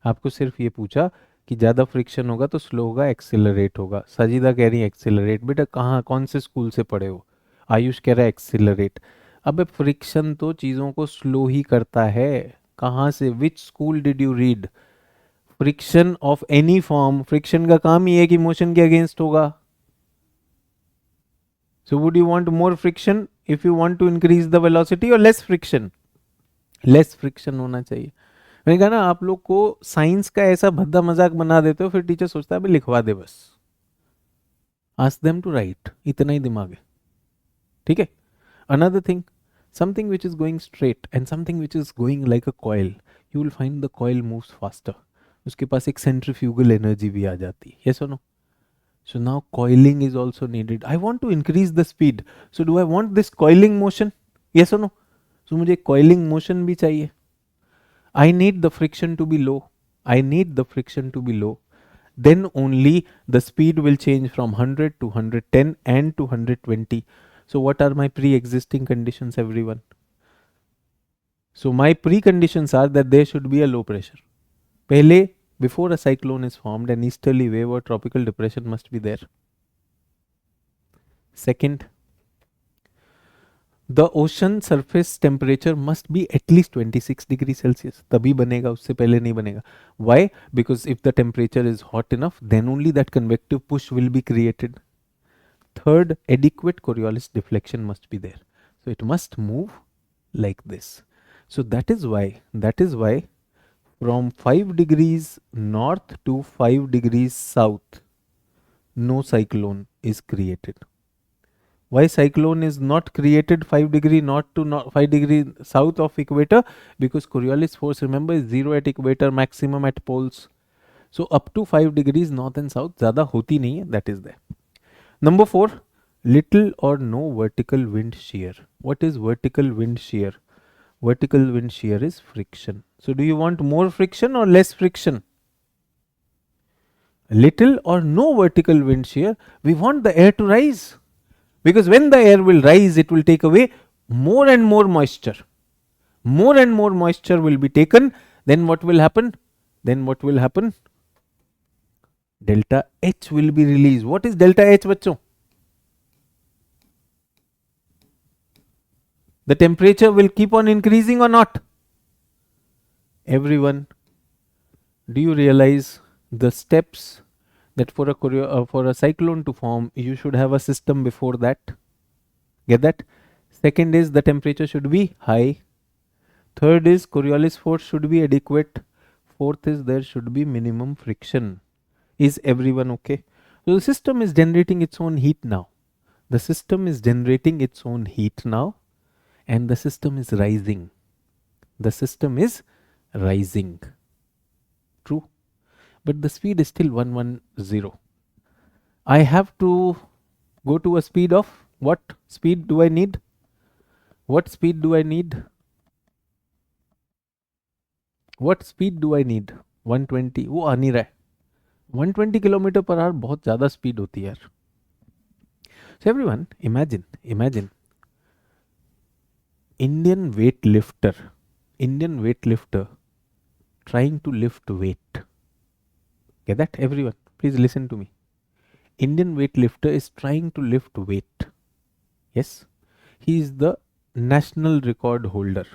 आपको सिर्फ ये पूछा कि ज़्यादा फ्रिक्शन होगा तो स्लो होगा, एक्सिलरेट होगा. सजीदा कह रही है एक्सिलरेट. बेटा कहाँ, कौन से स्कूल से पढ़े हो? आयुष कह रहा है एक्सिलरेट. अबे फ्रिक्शन तो चीज़ों को स्लो ही करता है. कहाँ से? Which school did you read? Friction of any form, friction का काम ही है कि मोशन के अगेंस्ट होगा. So would you want more friction if you want to increase the velocity और लेस फ्रिक्शन? लेस फ्रिक्शन होना चाहिए. मैंने कहा ना, आप लोग को साइंस का ऐसा भद्दा मजाक बना देते हो, फिर टीचर सोचता है अभी लिखवा दे बस. Ask them to write. इतना ही दिमाग है. ठीक है. Another thing, something which is going straight and something which is going like a coil, you will find the coil moves faster. उसके पास एक centrifugal energy भी आ जाती है. Yes or no? So now coiling is also needed. I want to increase the speed. So do I want this coiling motion? Yes or no? So मुझे coiling motion भी चाहिए. I need the friction to be low. Then only the speed will change from 100 to 110 and to 120. So what are my pre-existing conditions, everyone? So my preconditions are that there should be a low pressure. पहले, before a cyclone is formed, an easterly wave or tropical depression must be there. Second, the ocean surface temperature must be at least 26 degrees Celsius. तभी बनेगा, उससे पहले नहीं बनेगा. Why? Because if the temperature is hot enough, then only that convective push will be created. Third, adequate Coriolis deflection must be there. So it must move like this. So that is why from 5 degrees north to 5 degrees south, no cyclone is created. Why cyclone is not created 5 degree north to 5 degree south of equator? Because Coriolis force, remember, is 0 at equator, maximum at poles. So up to 5 degrees north and south ज़्यादा होती नहीं है, that is there. Number 4, little or no vertical wind shear. What is vertical wind shear? Vertical wind shear is friction. So do you want more friction or less friction? Little or no vertical wind shear. We want the air to rise. Because when the air will rise, it will take away more and more moisture. More and more moisture will be taken. Then what will happen? Delta H will be released. What is delta H, बच्चों? The temperature will keep on increasing or not? Everyone, do you realize the steps that for a cyclone to form, you should have a system before that? Get that? Second is the temperature should be high. Third is Coriolis force should be adequate. Fourth is there should be minimum friction. Is everyone okay? So the system is generating its own heat now. The system is generating its own heat now, and the system is rising. The system is rising. True. But the speed is still 110. I have to go to a speed of what speed do I need? What speed do I need? What speed do I need? 120. वो आ नहीं रहा है. 120 kilometre per hour बहुत ज़्यादा speed होती है यार. So everyone, imagine Indian weightlifter trying to lift weight. Get that, everyone? Please listen to me. Indian weightlifter is trying to lift weight. Yes, he is the national record holder.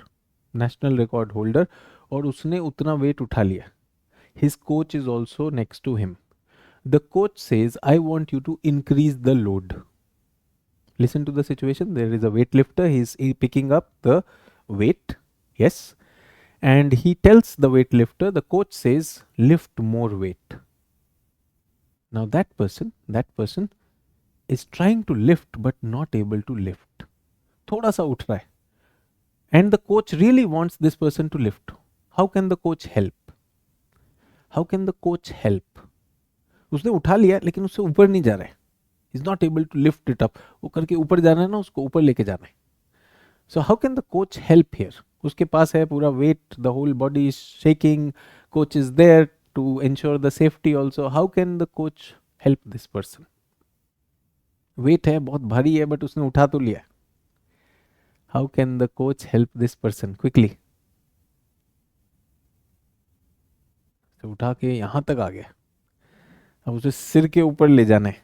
और उसने उतना weight उठा लिया. His coach is also next to him. The coach says, I want you to increase the load. Listen to the situation. There is a weightlifter. He is picking up the weight. Yes. And he tells the weightlifter, the coach says, lift more weight. Now that person is trying to lift but not able to lift. थोड़ा सा उठ रहा है. And the coach really wants this person to lift. How can the coach help? उसने उठा लिया लेकिन उससे ऊपर नहीं जा रहा है. He's not able to lift it up. वो करके ऊपर जाना है ना, उसको ऊपर लेके जाना है. So how can the coach help here? उसके पास है पूरा weight, the whole body is shaking, coach is there to ensure the safety also. How can the coach help this person? Weight है, बहुत भारी है, but उसने उठा तो लिया. How can the coach help this person? Quickly. तो उठा के यहाँ तक आ गया. अब उसे सिर के ऊपर ले जाना है.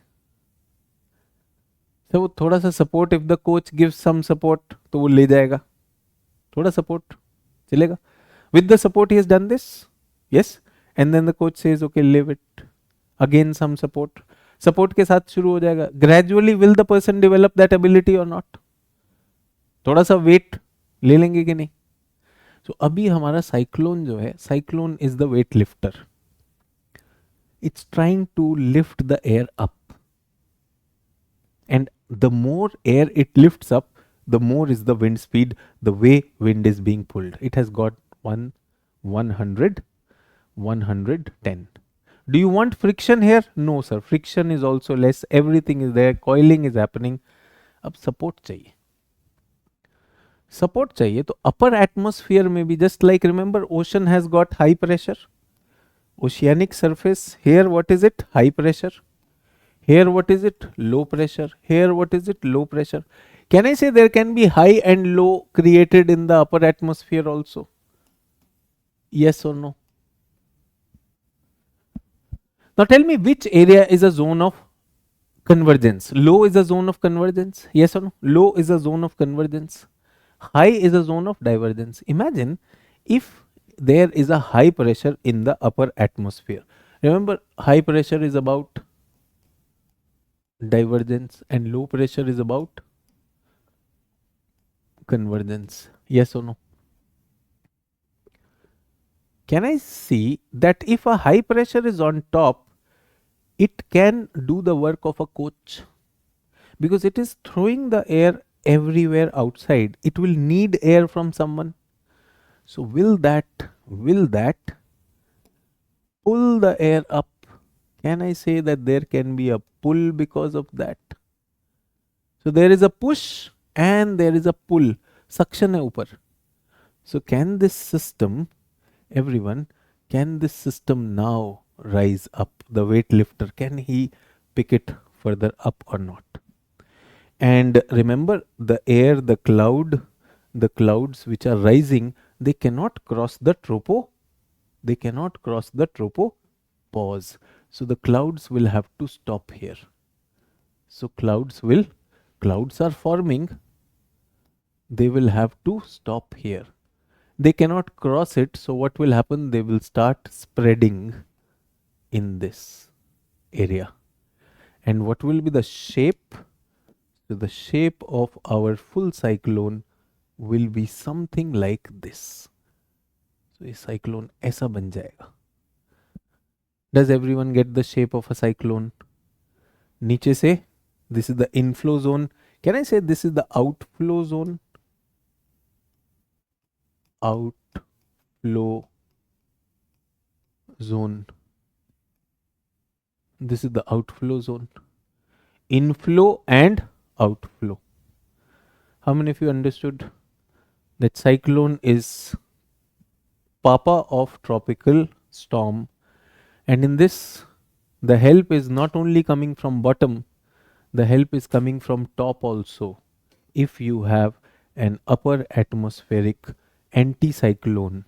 तो थोड़ा सा support, if the coach give some support तो वो ले जाएगा. थोड़ा सपोर्ट चलेगा. With the support he has done this. Yes. And then the coach says okay leave it. Again some support के साथ शुरू हो जाएगा. Gradually will the person develop that ability और नॉट? थोड़ा सा वेट ले लेंगे कि नहीं? तो अभी हमारा साइक्लोन जो है, cyclone is the weight lifter. It's trying to lift the air up. And the more air it lifts up, the more is the wind speed, the way wind is being pulled. It has got 100, 110. Do you want friction here? No sir, friction is also less, everything is there, coiling is happening. अब support चाहिए. तो upper atmosphere में भी, just like remember ocean has got high pressure, oceanic surface, here what is it? High pressure. Here what is it? Low pressure. Here what is it? Low pressure. Can I say there can be high and low created in the upper atmosphere also? Yes or no? Now tell me which area is a zone of convergence. Low is a zone of convergence. Yes or no? Low is a zone of convergence. High is a zone of divergence. Imagine if there is a high pressure in the upper atmosphere. Remember, high pressure is about divergence and low pressure is about convergence. Yes or no? can I see that if a high pressure is on top, it can do the work of a coach? Because it is throwing the air everywhere outside. It will need air from someone. So will that pull the air up? Can I say that there can be a pull because of that? So there is a push and there is a pull. Suction है ऊपर. So can this system, everyone, can this system now rise up? The weightlifter, can he pick it further up or not? And remember, the air, the clouds which are rising, they cannot cross the tropo. They cannot cross the tropopause. So the clouds will have to stop here. So clouds are forming. They will have to stop here. They cannot cross it. So what will happen? They will start spreading in this area. And what will be the shape? So the shape of our full cyclone will be something like this. So ये cyclone ऐसा बन जाएगा. Does everyone get the shape of a cyclone? नीचे से, this is the inflow zone. Can I say this is the outflow zone? Outflow zone. This is the outflow zone. Inflow and outflow. How many of you understood that cyclone is papa of tropical storm? And in this, the help is not only coming from bottom, the help is coming from top also. If you have an upper atmospheric anticyclone,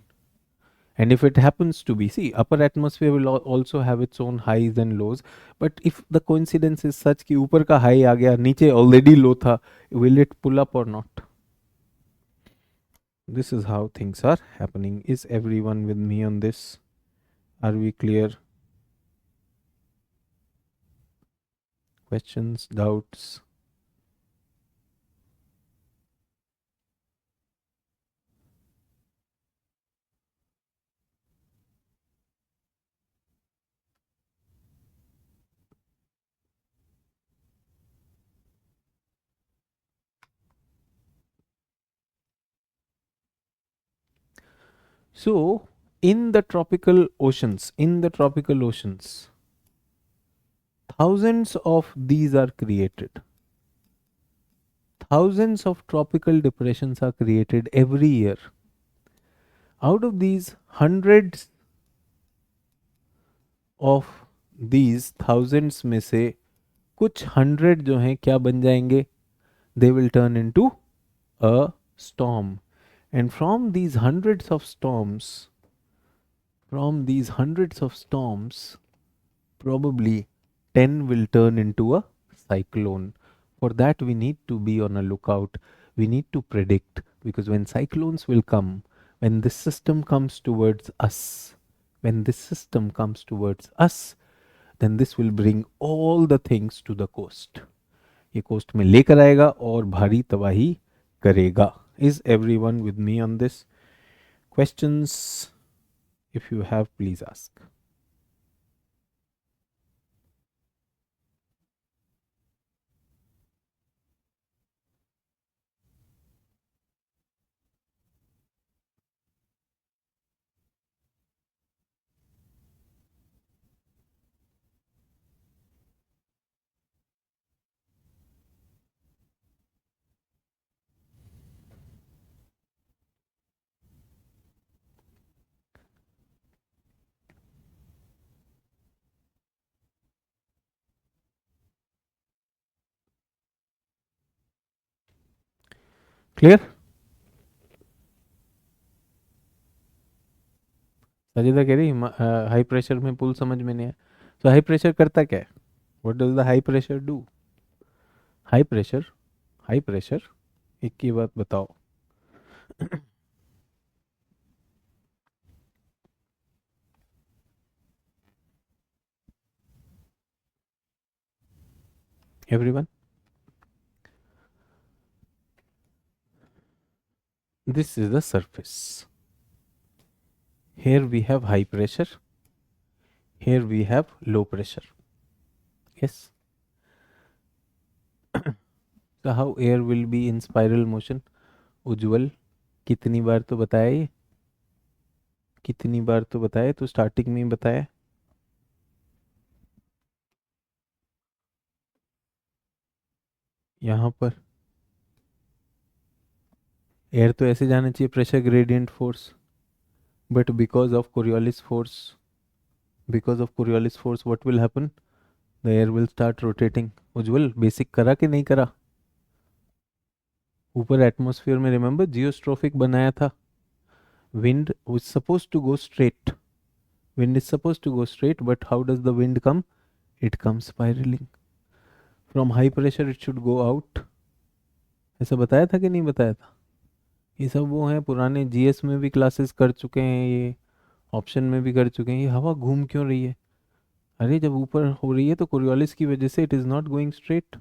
and if it happens to be, see, upper atmosphere will also have its own highs and lows, but if the coincidence is such कि ऊपर का high आ गया, नीचे already low था, will it pull up or not? This is how things are happening. Is everyone with me on this? Are we clear? Questions, doubts? So, in the tropical oceans, thousands of these are created. Thousands of tropical depressions are created every year. Out of these, hundreds of these thousands में से कुछ 100 जो हैं क्या बन जाएंगे? They will turn into a storm. And from these hundreds of storms, probably 10 will turn into a cyclone. For that, we need to be on a lookout. We need to predict, because when cyclones will come, when this system comes towards us, then this will bring all the things to the coast. ये coast में लेकर आएगा और भारी तबाही करेगा. Is everyone with me on this? Questions, if you have, please ask. Clear? Sajida कह रही हाई प्रेशर में पुल समझ में नहीं है. तो हाई प्रेशर करता क्या है? What does the high pressure do? High pressure एक की बात बताओ. Everyone, this is the surface. Here we have high pressure. Here we have low pressure. Yes. So how air will be in spiral motion? उज्जवल कितनी बार तो बताया ये, कितनी बार तो बताया, तो स्टार्टिंग में ही बताया. यहाँ पर एयर तो ऐसे जाना चाहिए pressure gradient force, but because of Coriolis force what will happen, the air will start rotating. Ujjwal basic करा कि नहीं करा? ऊपर एटमॉस्फेयर में रिमेंबर जियोस्ट्रोफिक बनाया था. Wind was supposed to go straight, wind is supposed to go straight, but how does the wind come? It comes spiraling. From high pressure it should go out. ऐसा बताया था कि नहीं बताया था? ये सब वो हैं पुराने जीएस में भी क्लासेस कर चुके हैं, ये ऑप्शन में भी कर चुके हैं. ये हवा घूम क्यों रही है? अरे जब ऊपर हो रही है तो कोरियोलिस की वजह से it is not going straight.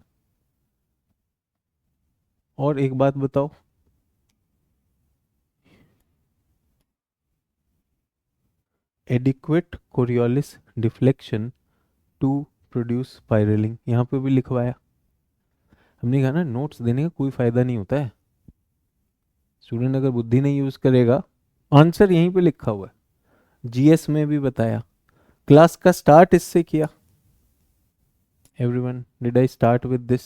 और एक बात बताओ, adequate Coriolis deflection to produce spiralling, यहाँ पे भी लिखवाया. हमने कहा ना नोट्स देने का कोई फायदा नहीं होता है. स्टूडेंट अगर बुद्धि नहीं यूज करेगा, आंसर यहीं पे लिखा हुआ है, जीएस में भी बताया. क्लास का स्टार्ट इससे किया. Everyone, did I start with this?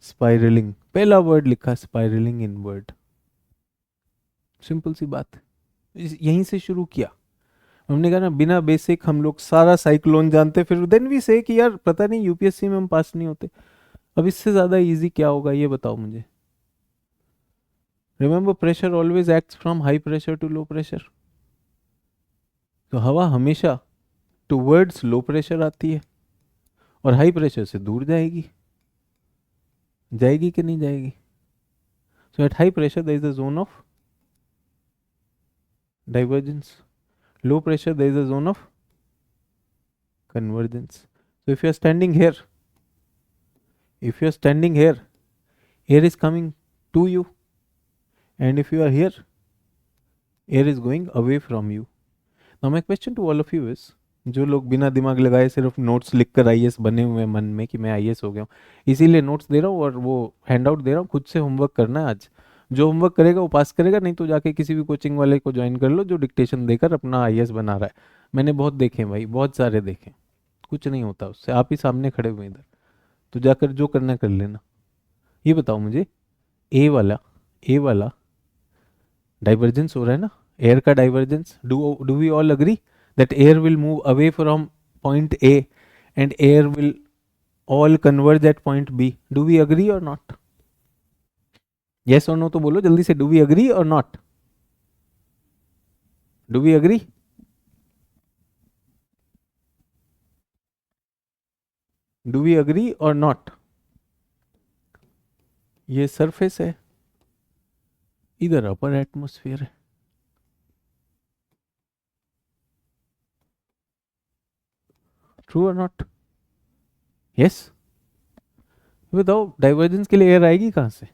Spiralling, पहला वर्ड लिखा स्पाइरलिंग इन वर्ड. सिंपल सी बात, यहीं से शुरू किया. हमने कहा ना बिना बेसिक हम लोग सारा साइक्लोन जानते, फिर देन भी से कि यार पता नहीं यूपीएससी में हम पास नहीं होते. अब इससे ज्यादा इजी क्या होगा ये बताओ मुझे. Remember pressure always acts from high pressure to low pressure. तो हवा हमेशा टुवर्ड्स लो प्रेशर आती है और हाई प्रेशर से दूर जाएगी. जाएगी कि नहीं जाएगी? So at high pressure there is a zone of divergence. Low pressure there is a zone of convergence. So if you are standing here, air is coming to you, and if you are here, air is going away from you. Now my question to all of you is, जो लोग बिना दिमाग लगाए सिर्फ notes लिख कर IAS बने हुए हैं मन में कि मैं आईएएस हो गया हूँ, इसीलिए नोट्स दे रहा हूँ और वो हैंड आउट दे रहा हूँ. खुद से होमवर्क करना है आज. जो होमवर्क करेगा वो पास करेगा, नहीं तो जाके किसी भी कोचिंग वाले को ज्वाइन कर लो जो डिक्टेशन देकर अपना आईएएस बना रहा है. मैंने बहुत देखे भाई, बहुत सारे देखे. कुछ नहीं होता उससे, आप ही सामने खड़े हुए इधर. तो जाकर जो करना कर लेना. ये बताओ मुझे, ए वाला डाइवर्जेंस हो रहा है ना, एयर का divergence. Do we all agree that air will move away from point A and air will all converge at point B? Do we agree or not? Yes or no तो बोलो जल्दी से. Do we agree or not? Do we agree? Do we agree or not? ये surface है, इधर upper atmosphere है. True और not? Yes. बताओ डाइवर्जेंस के लिए एयर आएगी कहां से?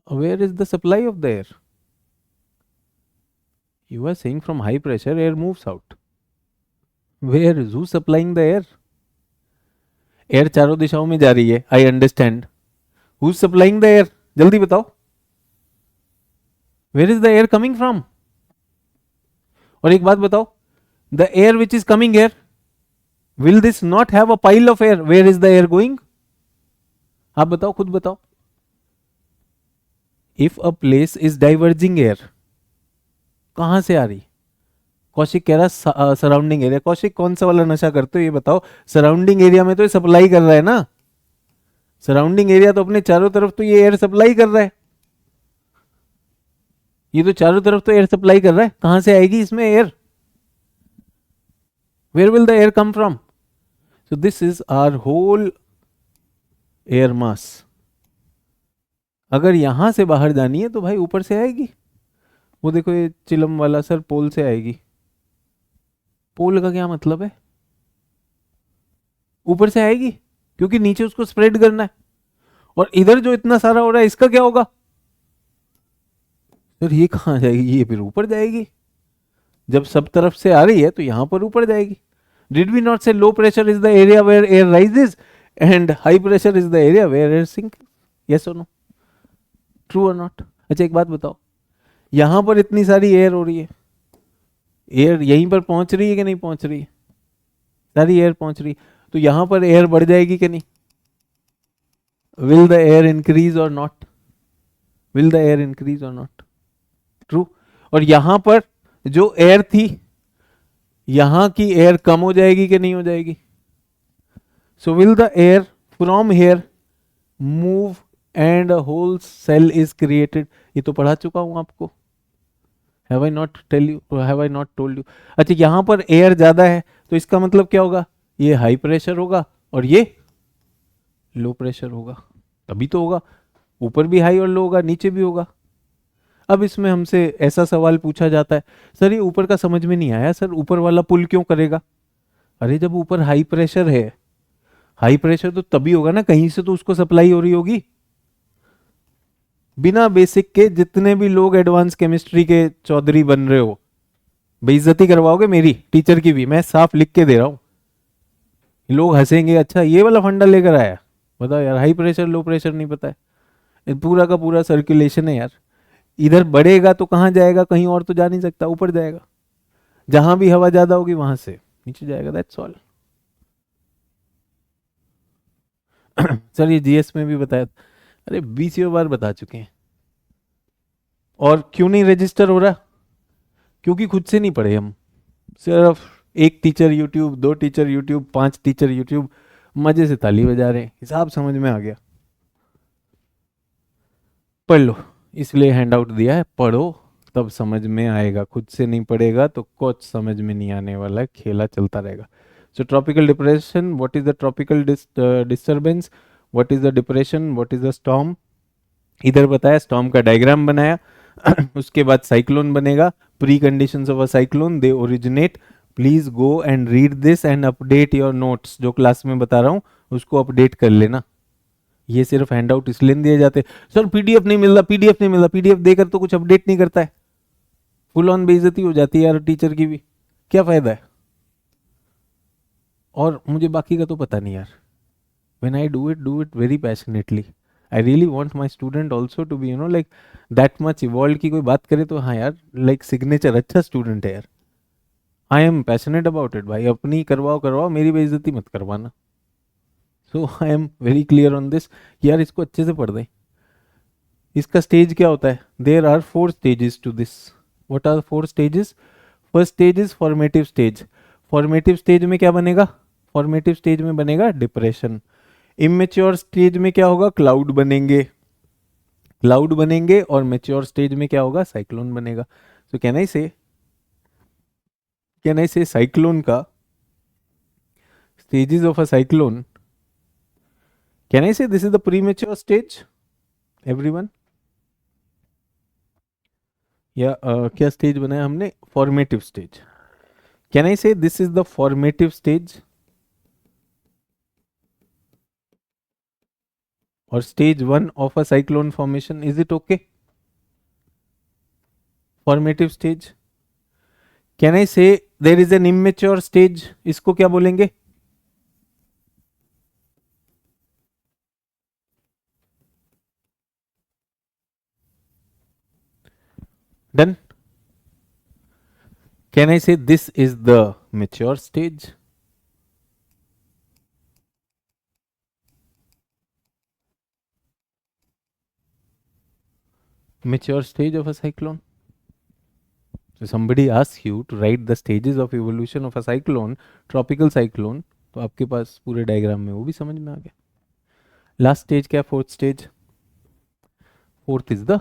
Where is the supply of the air? You are saying from high pressure air moves out. Where is who supplying the air? Air चारों दिशाओं में जा रही है, I understand. Who is supplying the air? जल्दी बताओ. Where is the air coming from? और एक बात बताओ, the air which is coming air, will this not have a pile of air? Where is the air going? आप बताओ, खुद बताओ. If a place is diverging air, कहां से आ रही? कौशिक कह रहा सराउंडिंग एरिया. कौशिक कौन सा वाला नशा करते हो ये बताओ. सराउंडिंग एरिया में तो ये सप्लाई कर रहा है ना. सराउंडिंग एरिया तो अपने चारों तरफ तो ये एयर सप्लाई कर रहा है. ये तो चारों तरफ तो एयर सप्लाई कर रहा है. कहां से आएगी इसमें air? Where will the air come from? So this is our whole air mass. अगर यहां से बाहर जानी है तो भाई ऊपर से आएगी. वो देखो ये चिलम वाला सर पोल से आएगी. पोल का क्या मतलब है? ऊपर से आएगी क्योंकि नीचे उसको स्प्रेड करना है. और इधर जो इतना सारा हो रहा है इसका क्या होगा? सर ये कहां जाएगी? ये फिर ऊपर जाएगी. जब सब तरफ से आ रही है तो यहां पर ऊपर जाएगी. Did we not say low pressure is the area where air rises and high pressure is the area where air sink? Yes और नो? ट्रू और नॉट? अच्छा एक बात बताओ, यहां पर इतनी सारी एयर हो रही है, एयर यहीं पर पहुंच रही है कि नहीं पहुंच रही है? सारी एयर पहुंच रही है, तो यहां पर एयर बढ़ जाएगी कि नहीं? विल द एयर इंक्रीज और not? Will the air increase और नॉट? ट्रू. और यहां पर जो एयर थी, यहां की एयर कम हो जाएगी कि नहीं हो जाएगी? So will the air from here move and whole cell is created. ये तो पढ़ा चुका हूं आपको. Have I not tell you, have I not told you? अच्छा यहां पर एयर ज्यादा है तो इसका मतलब क्या होगा? ये हाई प्रेशर होगा और ये लो प्रेशर होगा. तभी तो होगा, ऊपर भी हाई और लो होगा, नीचे भी होगा. अब इसमें हमसे ऐसा सवाल पूछा जाता है, सर ये ऊपर का समझ में नहीं आया, सर ऊपर वाला पुल क्यों करेगा? अरे जब ऊपर हाई प्रेशर है, हाई प्रेशर तो तभी होगा ना, कहीं से तो उसको सप्लाई हो रही होगी. बिना बेसिक के जितने भी लोग एडवांस केमिस्ट्री के चौधरी बन रहे हो, बेइज्जती करवाओगे मेरी, टीचर की भी. मैं साफ लिख के दे रहा हूं. लोग हंसेंगे, अच्छा ये वाला फंडा लेकर आया. बताओ यार, हाई प्रेशर लो प्रेशर नहीं पता है? ये पूरा का पूरा सर्कुलेशन है यार. इधर बढ़ेगा तो कहाँ जाएगा? कहीं और तो जा नहीं सकता, ऊपर जाएगा. जहां भी हवा ज्यादा होगी वहां से नीचे जाएगा. That's all. सर ये जीएस में भी बताया था. अरे 20 बार बता चुके हैं. और क्यों नहीं रजिस्टर हो रहा? क्योंकि खुद से नहीं पढ़े हम. सिर्फ एक टीचर यूट्यूब, दो टीचर यूट्यूब, पांच टीचर यूट्यूब, मजे से ताली बजा रहे हैं. हिसाब समझ में आ गया. पढ़ लो, इसलिए हैंड आउट दिया है. पढ़ो तब समझ में आएगा. खुद से नहीं पढ़ेगा तो कुछ समझ में नहीं आने वाला है. खेला चलता रहेगा. So tropical depression, what is the tropical disturbance, what is the depression, what is the storm. इधर बताया, स्टॉर्म का डायग्राम बनाया. उसके बाद साइक्लोन बनेगा. Pre conditions of a cyclone, they originate. Please go and read this and update your notes. जो class में बता रहा हूँ उसको अपडेट कर लेना. ये सिर्फ हैंड आउट इसलिए नहीं दिए जाते, सर पीडीएफ नहीं मिल रहा, पीडीएफ नहीं मिल रहा. पीडीएफ देकर तो कुछ अपडेट नहीं करता है. फुल ऑन बेइज्जती हो जाती है यार टीचर की भी. क्या फायदा है? और मुझे बाकी का तो पता नहीं यार. when I do it very passionately. I really want my student also to be like that much evolved की कोई बात करे तो हाँ यार, like signature अच्छा स्टूडेंट है यार. I am passionate about it भाई. अपनी करवाओ करवाओ, मेरी बेइज्जती मत करवाना. So I am very clear on this. यार इसको अच्छे से पढ़ दें. इसका स्टेज क्या होता है? There are 4 stages to this. What are 4 stages? First stage is formative stage. Formative stage में क्या बनेगा? फॉर्मेटिव स्टेज में बनेगा डिप्रेशन. इमेच्योर स्टेज में क्या होगा? क्लाउड बनेंगे. क्लाउड बनेंगे. और मेच्योर स्टेज में क्या होगा? साइक्लोन बनेगा. So can I say cyclone का stages of a cyclone, can I say this is the premature stage everyone? या क्या स्टेज बनाया हमने? Formative stage. Can I say this is the formative stage or stage 1 of a cyclone formation? Is it okay? Formative stage. Can I say there is an immature stage? इसको क्या बोलेंगे? Done. Can I say this is the mature stage? Mature stage of a cyclone. So somebody asks you to write the stages of evolution of a cyclone, tropical cyclone, तो आपके पास पूरे diagram में वो भी समझ में आ गया. लास्ट स्टेज क्या? Fourth stage. Fourth is the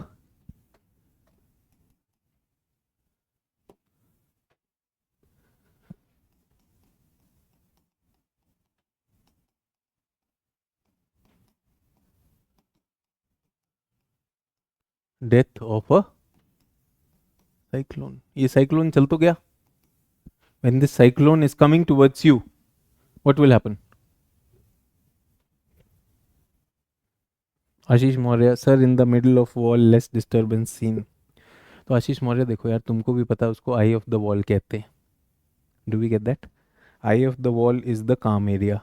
death of a cyclone. ये साइक्लोन चल तो गया. When this cyclone is coming towards you, what will happen? Ashish Maurya, sir, in the middle of wall, less disturbance seen. तो आशीष मौर्य देखो यार, तुमको भी पता है उसको आई ऑफ द वॉल कहते हैं. Do we get that? Eye of the wall is the calm area.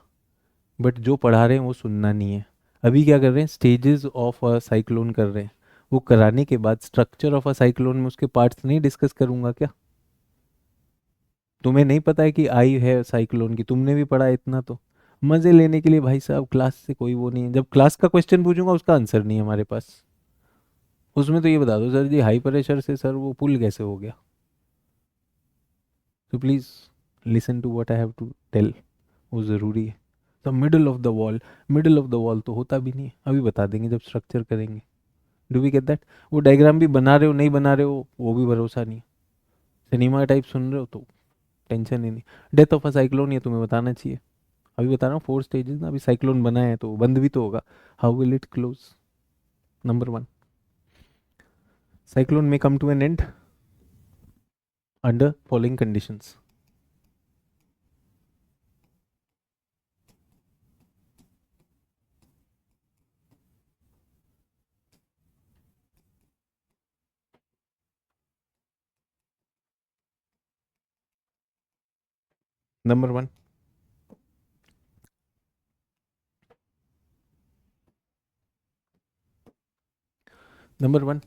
But जो पढ़ा रहे हैं वो सुनना नहीं है. अभी क्या कर रहे हैं, स्टेजेस ऑफ अ साइक्लोन कर रहे हैं. वो कराने के बाद स्ट्रक्चर ऑफ अ साइक्लोन में उसके पार्ट्स नहीं डिस्कस करूंगा क्या? तुम्हें नहीं पता है कि आई है साइक्लोन की? तुमने भी पढ़ा है इतना तो. मजे लेने के लिए भाई साहब, क्लास से कोई वो नहीं है. जब क्लास का क्वेश्चन पूछूंगा उसका आंसर नहीं है हमारे पास. उसमें तो ये बता दो सर जी, हाई प्रेशर से सर वो पुल कैसे हो गया. तो please listen to what I have to tell. वो ज़रूरी है. The middle of the wall. Middle of the wall तो होता भी नहीं है, अभी बता देंगे जब स्ट्रक्चर करेंगे. Do we get that? वो डायग्राम भी बना रहे हो नहीं बना रहे हो वो भी भरोसा नहीं. सिनेमा टाइप सुन रहे हो तो टेंशन ही नहीं. डेथ ऑफ अ साइक्लोन ये तुम्हें बताना चाहिए. अभी बता रहा हूँ 4 स्टेजेस ना. अभी साइक्लोन बना है तो बंद भी तो होगा. How will it close? Number 1, cyclone में come to an end under following conditions. Number 1, number 1,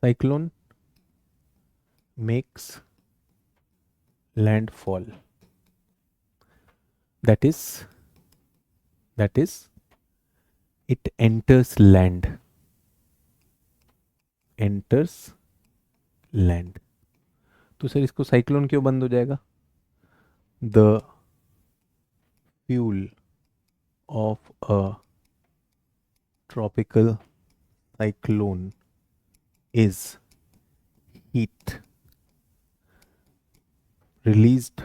cyclone makes landfall. That is it enters land. Enters land. तो सर इसको साइक्लोन क्यों बंद हो जाएगा? The fuel of a tropical cyclone is heat released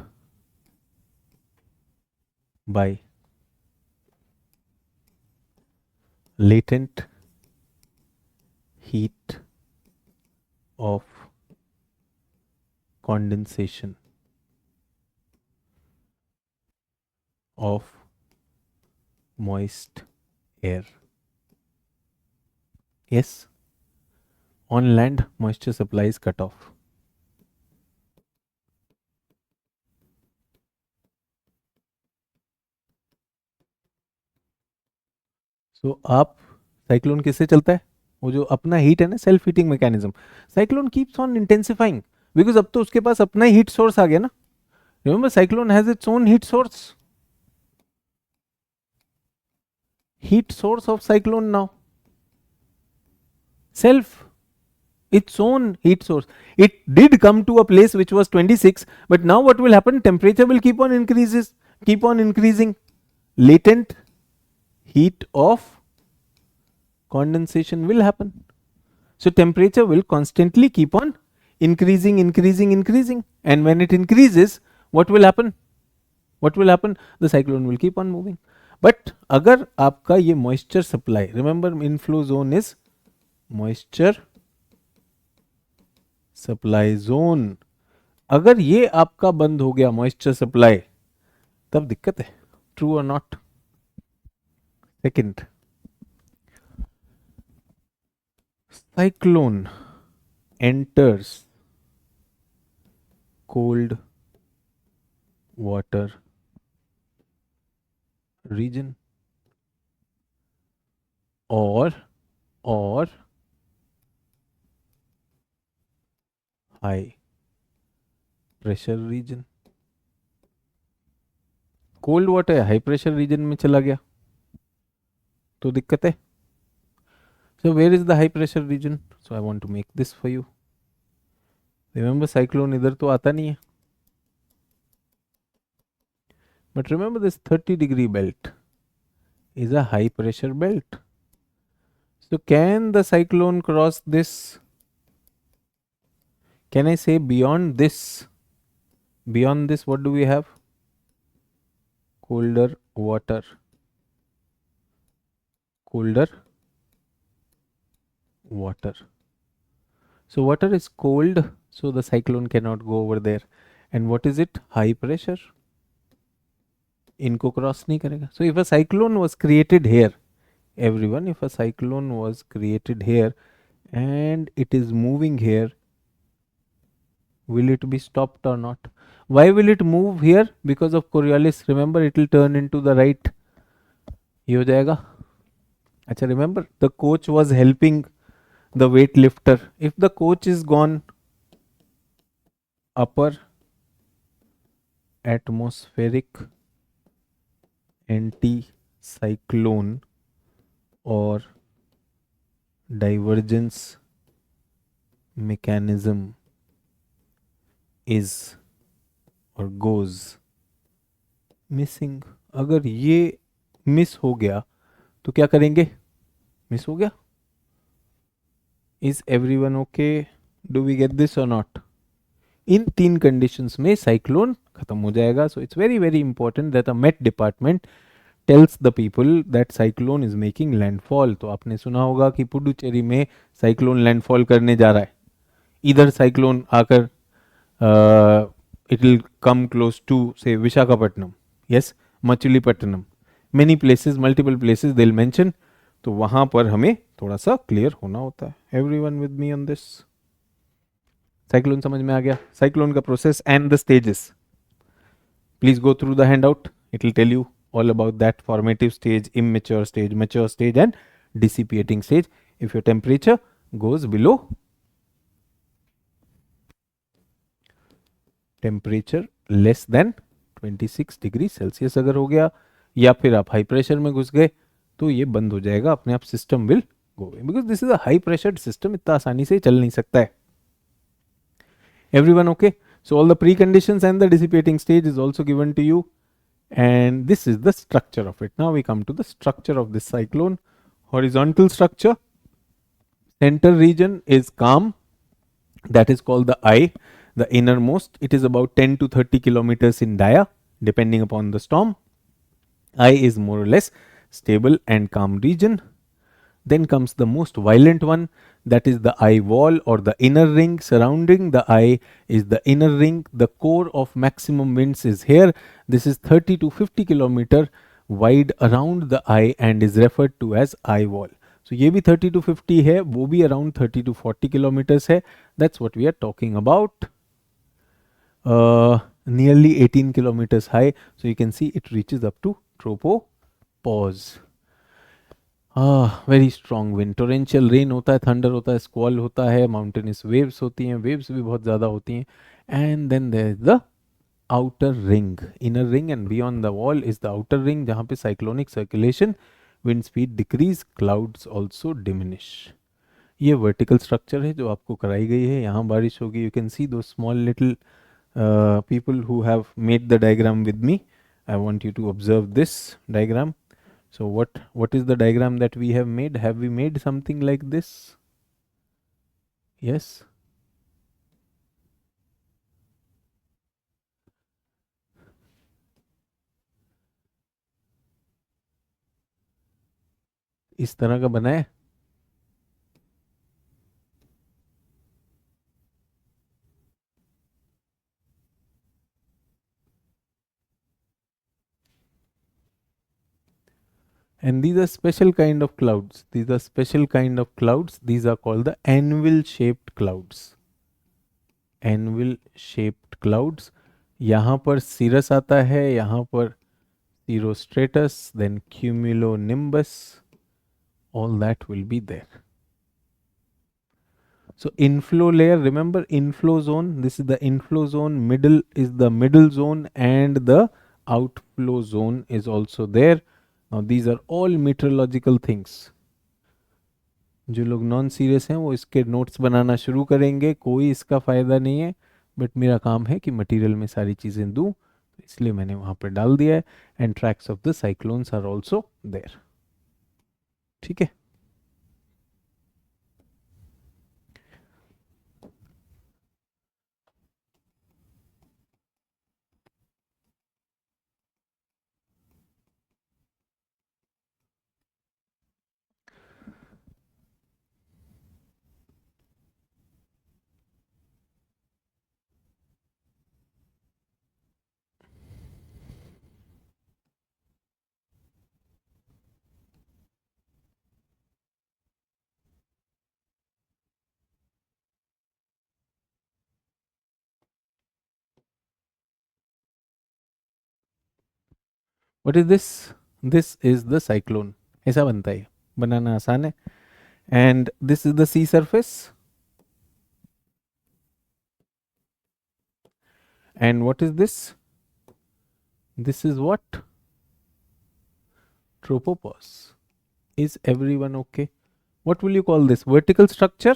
by latent heat of condensation of moist air. Yes, on land, moisture supply is cut off. So आप cyclone किससे चलता है? वो जो अपना हीट है ना, self heating mechanism. Cyclone keeps on intensifying because अब तो उसके पास अपना हीट सोर्स आ गया ना. Remember cyclone has its own heat source. Heat source of cyclone now, self, its own heat source. It did come to a place which was 26, but now what will happen? Temperature will keep on increasing. Latent heat of condensation will happen. So temperature will constantly keep on increasing. And when it increases, what will happen? The cyclone will keep on moving. But अगर आपका ये moisture supply, remember inflow zone is moisture supply zone. अगर ये आपका बंद हो गया moisture supply, तब दिक्कत है. True or not? Second, cyclone enters cold water region or high pressure region. Cold water high pressure region में चला गया तो दिक्कत है. So where is the high pressure region? So I want to make this for you. Remember cyclone इधर तो आता नहीं है. But remember this 30-degree belt is a high pressure belt. So can the cyclone cross this? Can I say beyond this? Beyond this, what do we have? Colder water. Colder water. So water is cold, so the cyclone cannot go over there. And what is it? High pressure. इनको cross नहीं करेगा. So if a cyclone was created here, everyone, if a cyclone was created here, and it is moving here, will it be stopped or not? Why will it move here? Because of Coriolis. Remember, it will turn into the right. ये हो जाएगा. अच्छा, remember the coach was helping the weightlifter. If the coach is gone, upper atmospheric anticyclone or divergence mechanism is or goes missing. अगर ये miss हो गया तो क्या करेंगे? मिस हो गया. Is everyone okay? Do we get this और नॉट? इन तीन कंडीशंस में साइक्लोन खत्म हो जाएगा. So it's very very important that a met department tells the people that cyclone is making landfall. तो आपने सुना होगा कि पुडुचेरी में साइक्लोन लैंडफॉल करने जा रहा है. इधर साइक्लोन आकर it will come close to say Visakhapatnam, yes, Machilipatnam, many places, multiple places they'll mention. तो वहां पर हमें थोड़ा सा क्लियर होना होता है. Everyone with me on this? Cyclone समझ में आ गया? साइक्लोन का process and the stages. Please go through the handout. It will tell you all about that formative stage, immature stage, mature stage and dissipating stage. If your temperature goes below temperature less than 26 degree Celsius अगर हो गया, या फिर आप high pressure में घुस गए, तो ये बंद हो जाएगा अपने आप. System will go away because this is a high pressure system. इतना आसानी से चल नहीं सकता है. Everyone okay? So all the preconditions and the dissipating stage is also given to you, and this is the structure of it. Now we come to the structure of this cyclone. Horizontal structure. Center region is calm. That is called the eye, the innermost. It is about 10 to 30 kilometers in dia, depending upon the storm. Eye is more or less stable and calm region. Then comes the most violent one, that is the eye wall or the inner ring surrounding the eye is the inner ring. The core of maximum winds is here. This is 30 to 50 kilometer wide around the eye and is referred to as eye wall. So ये भी 30 to 50 है, वो भी around 30 to 40 kilometers है. That's what we are talking about. Nearly 18 kilometers high. So you can see it reaches up to tropopause. Very strong wind. Torrential rain होता है, thunder होता है, स्क्वॉल होता है, माउंटेनियस वेव्स होती हैं, वेव्स भी बहुत ज़्यादा होती हैं. And then there is the outer ring. Inner ring and beyond the wall is the outer ring, जहाँ पे cyclonic circulation, wind speed decrease, clouds also diminish. ये वर्टिकल स्ट्रक्चर है जो आपको कराई गई है. यहाँ बारिश होगी. यू कैन सी दो small little people who have made the diagram with me. I want you to observe this diagram. So what is the diagram that we have made? Have we made something like this? Yes. इस तरह का बना है. And these are special kind of clouds. These are special kind of clouds. These are called the anvil shaped clouds. Anvil shaped clouds. यहाँ पर cirrus आता है, यहाँ पर cirrostratus, then cumulonimbus. All that will be there. So inflow layer, remember inflow zone, this is the inflow zone, middle is the middle zone and the outflow zone is also there. Now these are all meteorological things. जो लोग non serious हैं वो इसके notes बनाना शुरू करेंगे, कोई इसका फ़ायदा नहीं है, बट मेरा काम है कि मटेरियल में सारी चीज़ें दूँ, इसलिए मैंने वहाँ पर डाल दिया है. And tracks of the cyclones are also there. ठीक है. What is this is the cyclone. ऐसा बनता है, बनाना आसान है. And this is the sea surface. And what is this is what tropopause. Is everyone okay? What will you call this? Vertical structure?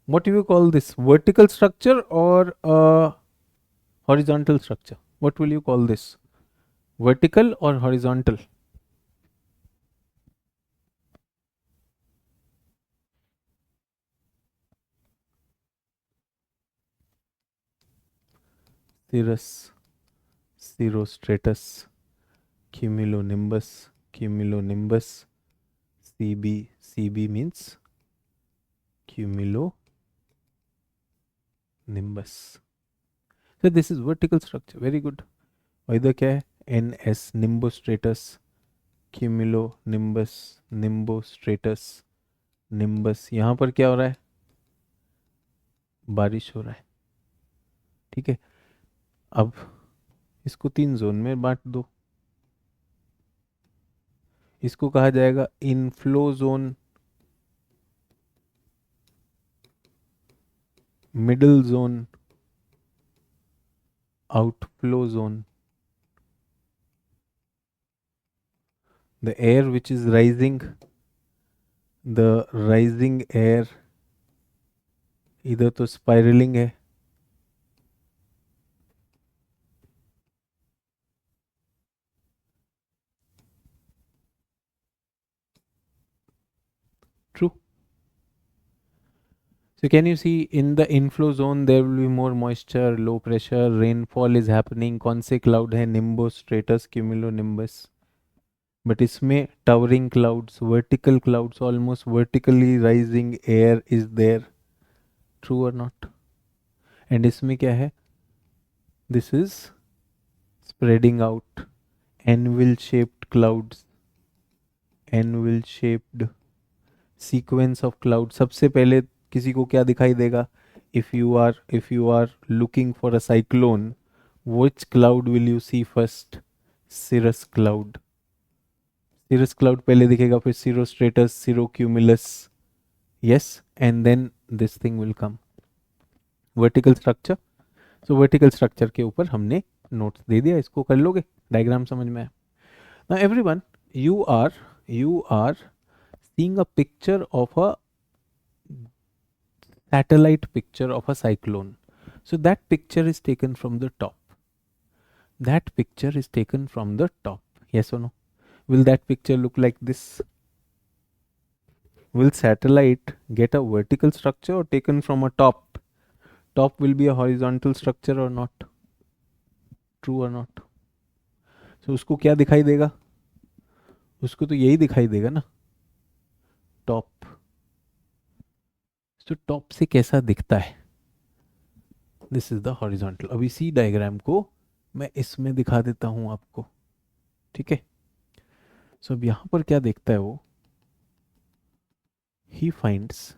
What do you call this? Vertical structure or horizontal structure? What will you call this? Vertical or horizontal? Cirrus, cirrostratus, cumulonimbus, cumulonimbus, CB. CB means cumulonimbus. So this is vertical structure. Very good. और इधर क्या है? NS, nimbostratus, cumulonimbus, nimbostratus, nimbus. यहाँ पर क्या हो रहा है? बारिश हो रहा है. ठीक है. अब इसको 3 जोन में बांट दो. इसको कहा जाएगा inflow zone, middle zone, outflow zone. The air which is rising, the rising air इधर तो spiraling है. True. So can you see in the inflow zone there will be more moisture, low pressure, rainfall is happening. कौन से cloud है? Nimbus, stratus, cumulonimbus. But इसमें towering clouds, vertical clouds, almost vertically rising air is there. True or not? And इसमें क्या है? This is spreading out, anvil shaped clouds, anvil shaped sequence of clouds. सबसे पहले किसी को क्या दिखाई देगा? If you are looking for a cyclone, which cloud will you see first? Cirrus cloud. Cirrus cloud पहले दिखेगा, फिर cirrostratus, cirrocumulus. Yes, and then this thing will come. Vertical structure. So vertical structure के ऊपर हमने notes दे दिया. इसको कर लोगे? डायग्राम समझ में आया? Now everyone, you are seeing a picture of a satellite picture of a cyclone. So that picture is taken from the top. That picture is taken from the top. Yes or no? Will that picture look like this? Will satellite get a vertical structure or taken from a top? Top will be a horizontal structure or not? True or not? So उसको क्या दिखाई देगा? उसको तो यही दिखाई देगा ना, टॉप. तो टॉप से कैसा दिखता है? This is the horizontal. अब इसी डायग्राम को मैं इसमें दिखा देता हूं आपको. ठीक है. सो अब यहां पर क्या देखता है वो? He finds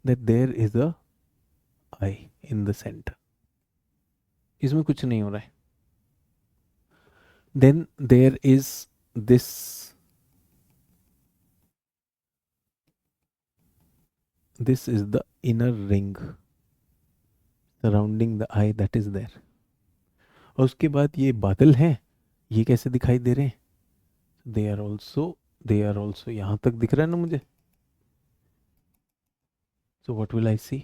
that there is a eye in the centre. इसमें कुछ नहीं हो रहा है. Then there is this. This is the inner ring surrounding the eye that is there. और उसके बाद ये बादल हैं. ये कैसे दिखाई दे रहे हैं? दे आर ऑल्सो यहां तक दिख रहा है ना मुझे. So what will I see?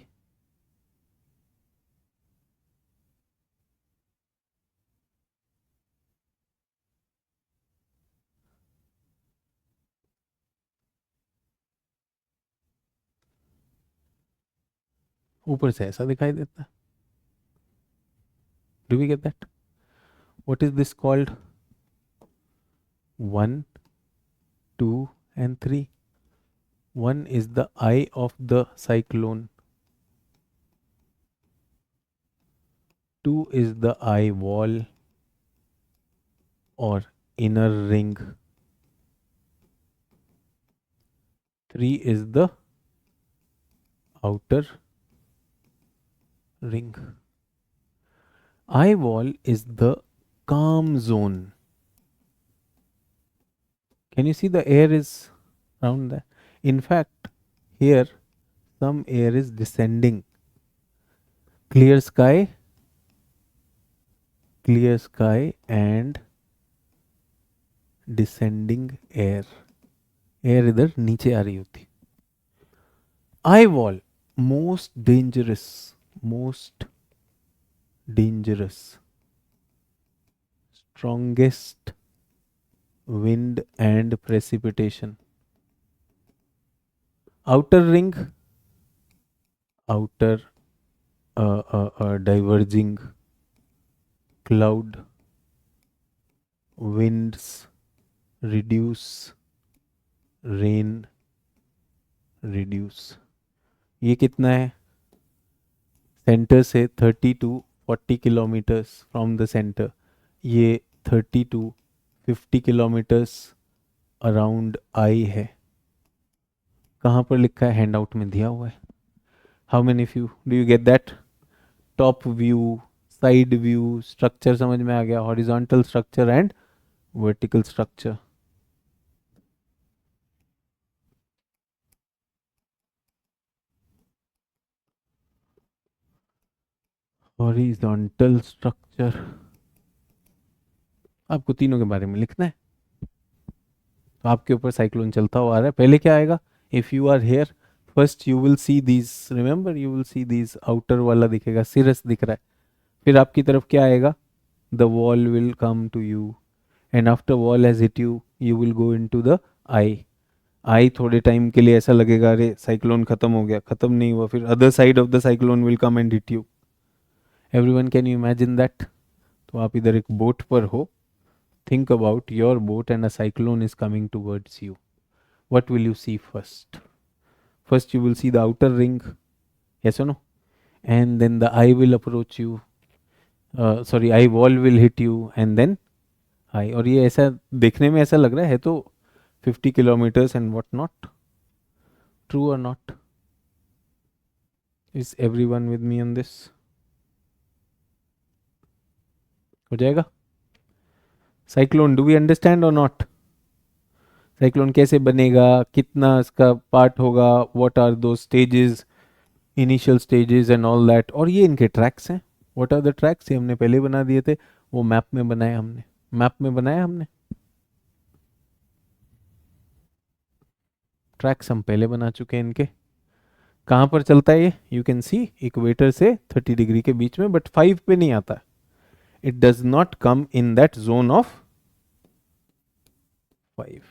ऊपर से ऐसा दिखाई देता है. Do we get that? What is this called? 1, 2 and 3. 1 is the eye of the cyclone. 2 is the eye wall or inner ring. 3 is the outer ring. Eye wall is the calm zone. Can you see the air is around there? In fact, here some air is descending. Clear sky and descending air. Air इधर नीचे आ रही होती. Eye wall most dangerous strongest wind and precipitation. Outer ring, outer diverging cloud, winds reduce, rain reduce. ये कितना है? Centre से 30 to 40 kilometres from the centre. ये 30 to 50 किलोमीटर्स अराउंड आई है. कहाँ पर लिखा है? हैंड आउट में दिया हुआ है. How many of you do you get that? Top view, side view, structure समझ में आ गया? Horizontal structure and vertical structure. Horizontal structure आपको तीनों के बारे में लिखना है. तो आपके ऊपर साइक्लोन चलता हुआ आ रहा है. पहले क्या आएगा? If you are here first you will see these, remember you will see these. Outer वाला दिखेगा, सिरस दिख रहा है. फिर आपकी तरफ क्या आएगा? The wall will come to you and after wall has hit you, you will go into the eye. Eye थोड़े टाइम के लिए ऐसा लगेगा अरे साइक्लोन खत्म हो गया. खत्म नहीं हुआ. फिर other side of the cyclone will come and hit you. Everyone can you imagine that? तो आप इधर एक बोट पर हो. Think about your boat and a cyclone is coming towards you. What will you see first? First you will see the outer ring, yes or no? And then the eye will approach you. Eye wall will hit you and then eye. और ये ऐसा देखने में ऐसा लग रहा है तो 50 kilometers and what not? True or not? Is everyone with me on this? हो जाएगा? साइक्लोन, डू वी अंडरस्टैंड और नॉट? साइक्लोन कैसे बनेगा, कितना इसका पार्ट होगा, व्हाट आर दो stages, initial stages and all that. और ये इनके ट्रैक्स हैं. What are the tracks? ये हमने पहले बना दिए थे. वो मैप में बनाया हमने. ट्रैक्स हम पहले बना चुके हैं इनके. कहाँ पर चलता है ये? यू कैन सी इक्वेटर से 30 डिग्री के बीच में, बट 5 पे नहीं आता. It does not come in that zone of 5.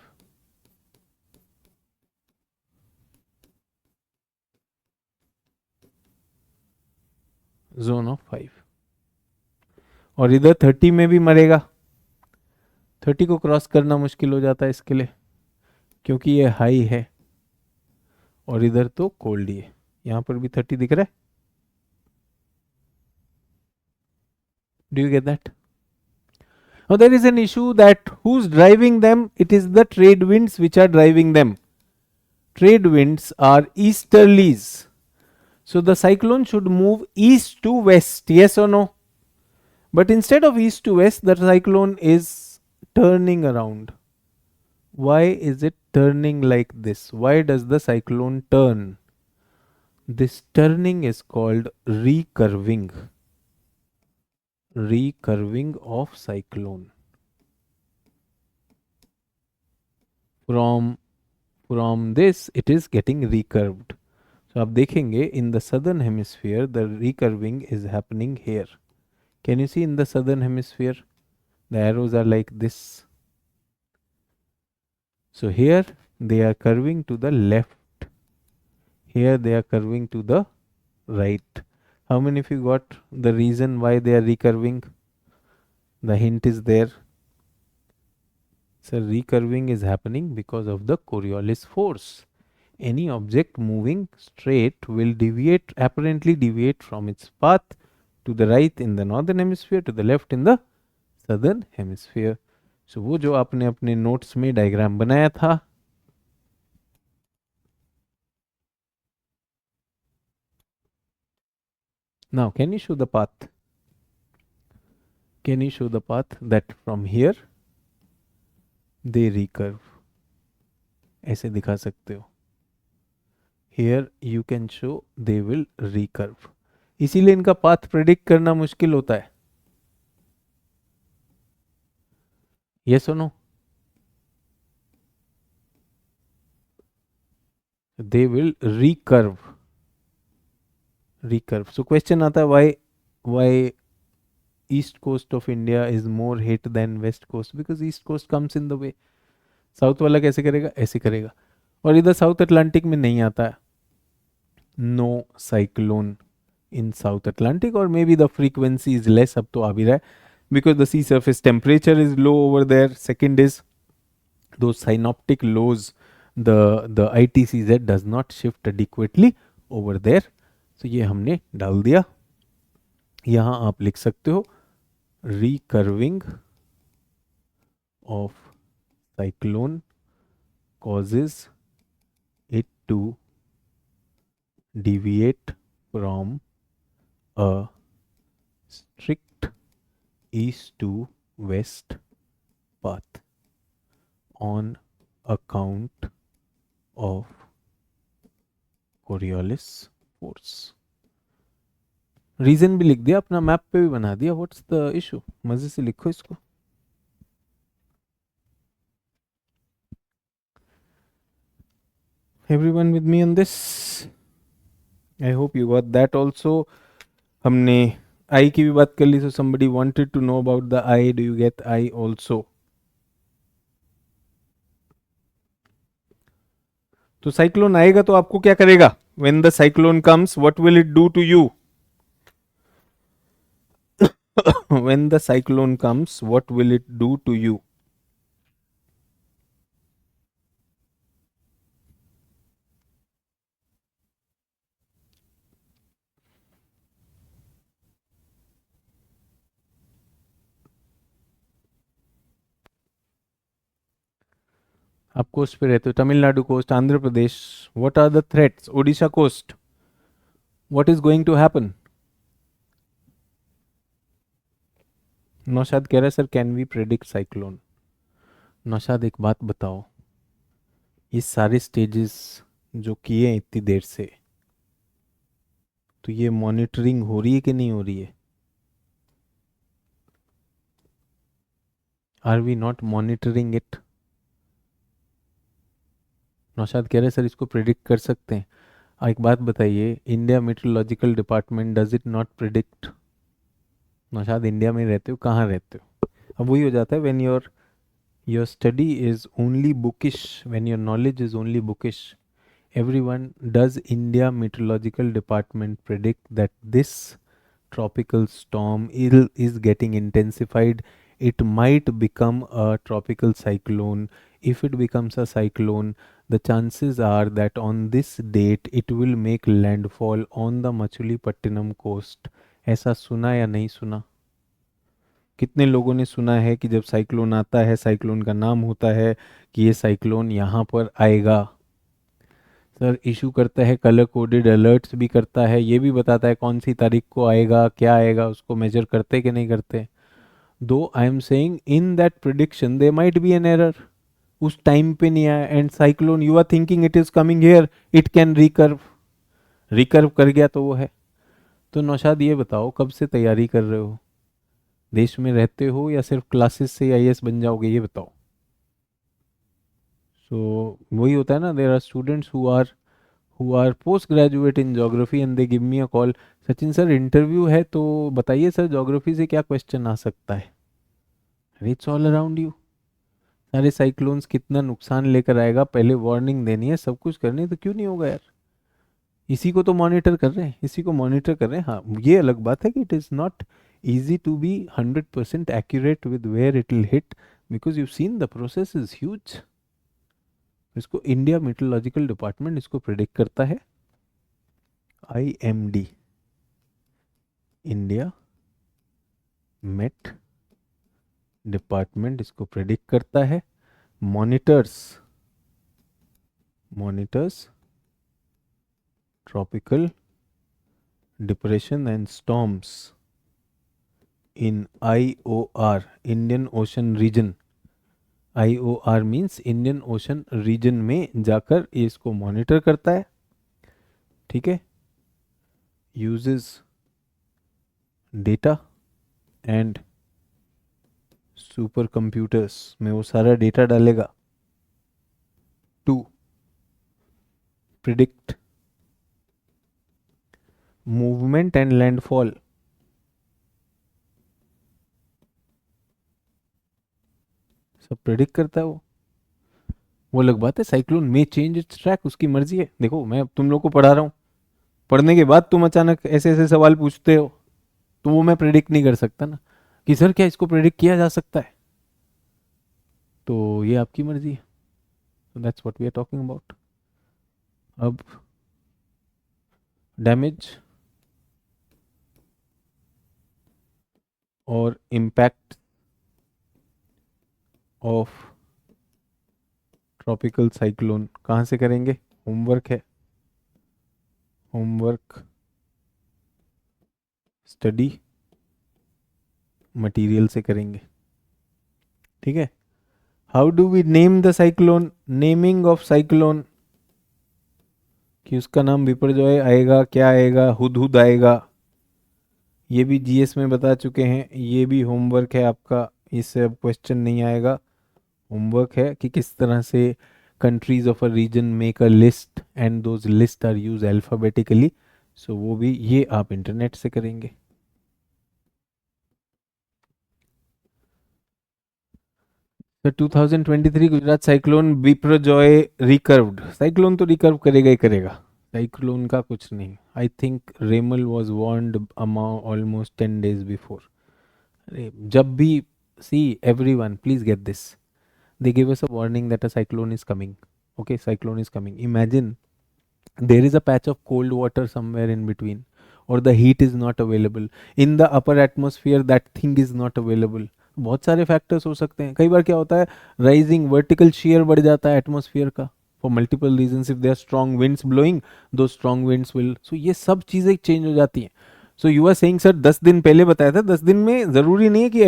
Zone of 5. और इधर 30 में भी मरेगा. 30 को क्रॉस करना मुश्किल हो जाता है इसके लिए क्योंकि ये हाई है और इधर तो कोल्ड ही है. यहां पर भी 30 दिख रहा है. Do you get that? Now there is an issue that who's driving them? It is the trade winds which are driving them. Trade winds are easterlies. So the cyclone should move east to west, yes or no? But instead of east to west, the cyclone is turning around. Why is it turning like this? Why does the cyclone turn? This turning is called recurving. Recurving of cyclone. From this it is getting recurved. So आप देखेंगे in the southern hemisphere the recurving is happening here. Can you see in the southern hemisphere? The arrows are like this. So here they are curving to the left. Here they are curving to the right. How many of you got the reason why they are recurving? The hint is there. So recurving is happening because of the Coriolis force. Any object moving straight will apparently deviate from its path to the right in the northern hemisphere, to the left in the southern hemisphere. So वो जो आपने अपने notes में diagram बनाया था, now can you show the path? Can you show the path that from here they recurve? ऐसे दिखा सकते हो. Here you can show they will recurve. इसीलिए इनका पाथ प्रेडिक्ट करना मुश्किल होता है. Yes or no? They will recurve. Recurve. So question आता है why east coast of India is more hit than west coast? Because east coast comes in the way. South वाला कैसे करेगा? ऐसे करेगा. और इधर साउथ अटलांटिक में नहीं आता है. नो साइक्लोन इन साउथ अटलांटिक, और may be the frequency is less. अब तो आ भी रहा है because the sea surface temperature is low over there. Second is those synoptic lows, the ITCZ does not shift adequately over there. So ये हमने डाल दिया. यहाँ आप लिख सकते हो recurving of cyclone causes it to deviate from a strict east to west path on account of Coriolis force. Reason भी लिख दिया, अपना मैप पे भी बना दिया. What's the issue? मजे से लिखो इसको. Everyone with me on this? I hope you got that also. हमने आई की भी बात कर ली. So somebody wanted to know about the eye. Do you get eye also? तो साइक्लोन आएगा तो आपको क्या करेगा? When the cyclone comes what will it do to you? When the cyclone comes, what will it do to you? आप coast पे रहते हो. Tamil Nadu coast, Andhra Pradesh. What are the threats? Odisha coast. What is going to happen? Naushad कह रहा है sir can we predict cyclone? Naushad एक बात बताओ, ये सारे स्टेजेस जो किए हैं इतनी देर से, तो ये मॉनिटरिंग हो रही है कि नहीं हो रही है? Are we not monitoring it? Naushad कह रहे हैं सर इसको प्रिडिक्ट कर सकते हैं. एक बात बताइए, India meteorological department does it not predict? Naushad India में रहते हो, कहाँ रहते हो? अब वही हो जाता है, when your study is only bookish, when your knowledge is only bookish. Everyone, does India Meteorological Department predict that this tropical storm is getting intensified? It might become a tropical cyclone. If it becomes a cyclone, the chances are that on this date it will make landfall on the Machulipattinam coast. ऐसा सुना या नहीं सुना? कितने लोगों ने सुना है कि जब साइक्लोन आता है, साइक्लोन का नाम होता है कि ये साइक्लोन यहाँ पर आएगा? सर इशू करता है, कलर कोडेड अलर्ट्स भी करता है, ये भी बताता है कौन सी तारीख को आएगा, क्या आएगा, उसको मेजर करते कि नहीं करते. Though I am saying in that prediction there might be an error. उस टाइम पे नहीं आया and cyclone you are thinking it is coming here, it can recurve. Recurve कर गया तो वो है. तो नौशाद ये बताओ कब से तैयारी कर रहे हो? देश में रहते हो या सिर्फ क्लासेस से आईएएस बन जाओगे, ये बताओ. सो वही होता है ना, there are students who are post graduate in geography and they give me a call. Sachin sir interview है तो बताइए सर ज्योग्राफी से क्या क्वेश्चन आ सकता है? It's all around you. सारे साइक्लोन्स कितना नुकसान लेकर आएगा, पहले वार्निंग देनी है, सब कुछ करनी है, तो क्यों नहीं होगा यार? इसी को तो मॉनिटर कर रहे हैं, इसी को मॉनिटर कर रहे हैं. हाँ ये अलग बात है कि it is not easy to be 100% accurate with where it will hit, because you've seen the process is huge. इसको इंडिया मेट्रोलॉजिकल डिपार्टमेंट इसको प्रिडिक्ट करता है. IMD, इंडिया मेट डिपार्टमेंट इसको प्रिडिक्ट करता है. Monitors tropical depression and storms in IOR, Indian ocean region. IOR means Indian ocean region में जाकर ये इसको मॉनिटर करता है, ठीक है, uses data and supercomputers में वो सारा डेटा डालेगा to predict movement and landfall. सब प्रिडिक्ट करता है वो अलग बात है। साइक्लोन में चेंज इट्स ट्रैक, उसकी मर्जी है। देखो मैं अब तुम लोग को पढ़ा रहा हूँ, पढ़ने के बाद तुम अचानक ऐसे ऐसे सवाल पूछते हो, तो वो मैं प्रिडिक्ट नहीं कर सकता ना कि सर क्या इसको प्रिडिक्ट किया जा सकता है, तो ये आपकी मर्जी है। So that's what we are talking about. अब डैमेज और इम्पैक्ट ऑफ ट्रॉपिकल साइक्लोन कहाँ से करेंगे? होमवर्क है, होमवर्क स्टडी मटेरियल से करेंगे, ठीक है। How do we name the cyclone? Naming of cyclone, कि उसका नाम बिपरजॉय आएगा, क्या आएगा, हुदहुद आएगा, ये भी जीएस में बता चुके हैं, ये भी होमवर्क है आपका, इससे अब क्वेश्चन नहीं आएगा। होमवर्क है कि किस तरह से countries of a region make a list and those list are use alphabetically, सो वो भी ये आप इंटरनेट से करेंगे। तो 2023 Gujarat cyclone Biparjoy recurved, cyclone तो रिकर्व करेगा ही करेगा, साइक्लोन का कुछ नहीं। I think Remal was warned almost 10 days before. अरे जब भी, see everyone please get this, they gave us a warning that a cyclone is coming. Okay, cyclone is coming. Imagine there is a patch of cold water somewhere in between, or the heat is not available. In the upper atmosphere, that thing is not available. बहुत सारे factors हो सकते हैं। कई बार क्या होता है, rising vertical share बढ़ जाता है एटमॉस्फेयर का for multiple reasons. If they are strong winds blowing, though strong winds will, so ये सब चीज़ें चेंज हो जाती हैं। So you are saying sir 10 दिन पहले बताया था, 10 दिन में जरूरी नहीं है कि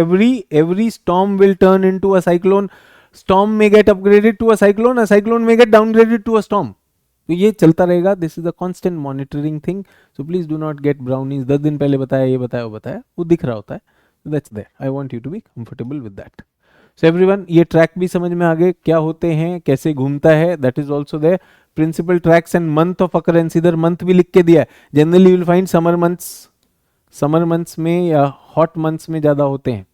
every storm will turn into a cyclone. Storm में get upgraded to a cyclone में get downgraded to a storm. तो ये चलता रहेगा, this is a constant monitoring thing, so please do not get brownies 10 दिन पहले बताया, ये बताया, वो बताया, वो दिख रहा होता है। That's there, I want you to be comfortable with that. So everyone, ये ट्रैक भी समझ में आ गए क्या होते हैं, कैसे घूमता है, that is also there. Principal tracks and month of occurrence, इधर मंथ भी लिख के दिया है। Generally you will find summer months में या हॉट मंथ्स में ज्यादा होते हैं।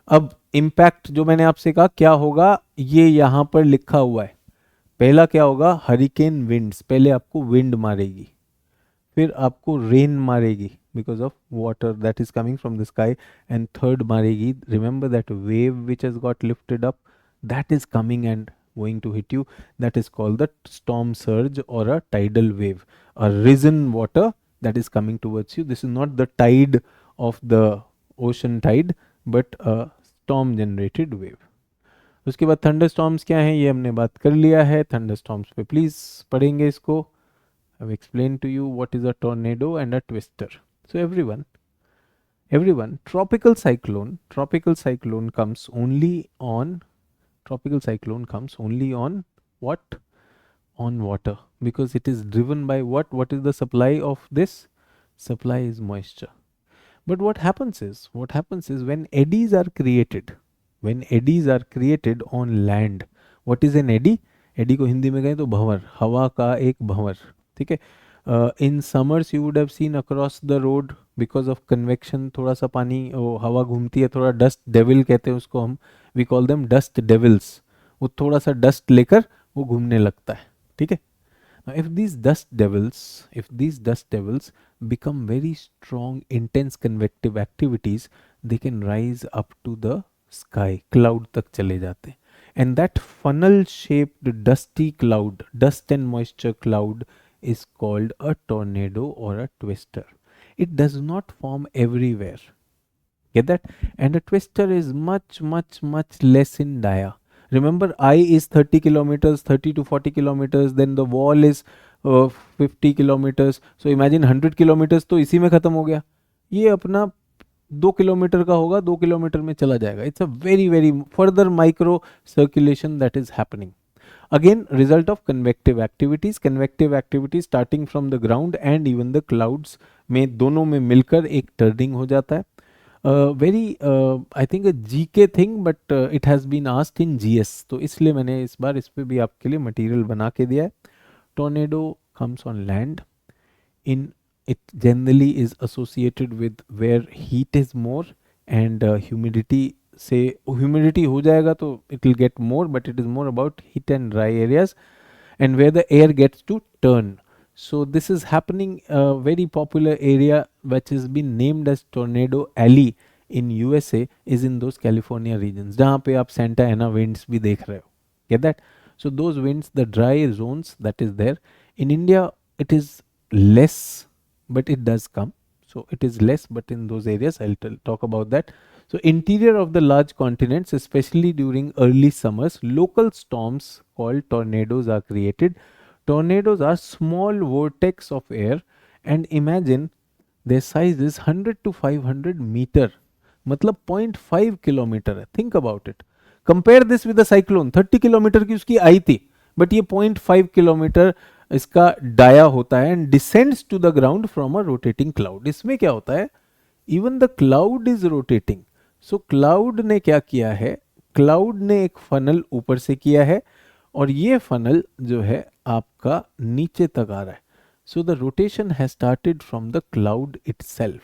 अब इम्पैक्ट जो मैंने आपसे कहा क्या होगा, ये यहां पर लिखा हुआ है। पहला क्या होगा, हरिकेन विंड्स, पहले आपको विंड मारेगी, फिर आपको रेन मारेगी because of water that is coming from the sky, and third मारेगी, remember that wave which has got lifted up, that is coming and going to hit you, that is called the storm surge or a tidal wave, a risen water that is coming towards you. This is not the tide of the ocean tide but a storm generated wave. उसके बाद thunder storms क्या हैं, ये हमने बात कर लिया है। थंडर स्टॉर्म्स पे प्लीज पढ़ेंगे इसको। I've explained to you what is a tornado and a twister. So everyone, tropical cyclone comes only on, what? On water, because it is driven by what? What is the supply of this? Supply is moisture. But what happens is when eddies are created, on land, what is an eddy? Eddy को हिंदी में कहें तो भंवर, हवा का एक भंवर, ठीक है। In summers you would have seen across the road because of convection, थोड़ा सा पानी, हवा घूमती है, थोड़ा डस्ट डेविल कहते हैं उसको हम, we call them dust devils. वो थोड़ा सा डस्ट लेकर वो घूमने लगता है, ठीक है। Now, if these dust devils become very strong, intense convective activities, they can rise up to the sky, cloud तक चले जाते हैं। And that funnel-shaped dusty cloud, dust and moisture cloud, is called a tornado or a twister. It does not form everywhere. Get that? And a twister is much less in dia. Remember, I is 30 kilometers, 30 to 40 kilometers, then the wall is 50 kilometers. So imagine 100 kilometers तो इसी में खत्म हो गया। ये अपना 2 kilometre का होगा, 2 किलोमीटर में चला जाएगा. It's a very very further micro circulation that is happening. Again, result of convective activities. Convective activities starting from the ground and even the clouds में दोनों में मिलकर एक टर्निंग हो जाता है. Very I think a GK thing, but it has been asked in GS, तो इसलिए मैंने इस बार इस पे भी आपके लिए मटेरियल बना के दिया है. Tornado comes on land. In it generally is associated with where heat is more and humidity. Say humidity हो जाएगा तो it will get more, but it is more about heat and dry areas and where the air gets to turn. So this is happening a very popular area which has been named as Tornado Alley in USA is in those California regions जहाँ पे आप Santa Ana winds भी देख रहे हो. Get that? So those winds, the dry zones that is there. In India it is less, but it does come. So it is less, but in those areas I'll talk about that. So interior of the large continents, especially during early summers, local storms called tornadoes are created. Tornadoes are small vortex of air, and imagine their size is 100 to 500 meter. मतलब 0.5 kilometre है. Think about it. Compare this with the cyclone. 30 kilometre की उसकी आई थी, but ये 0.5 kilometre इसका डाया होता है and descends to the ground from a rotating cloud. इसमें क्या होता है, even the cloud is rotating. So cloud ने क्या किया है, क्लाउड ने एक फनल ऊपर से किया है और ये फनल जो है आपका नीचे तक आ रहा है. So the rotation has started from the cloud itself.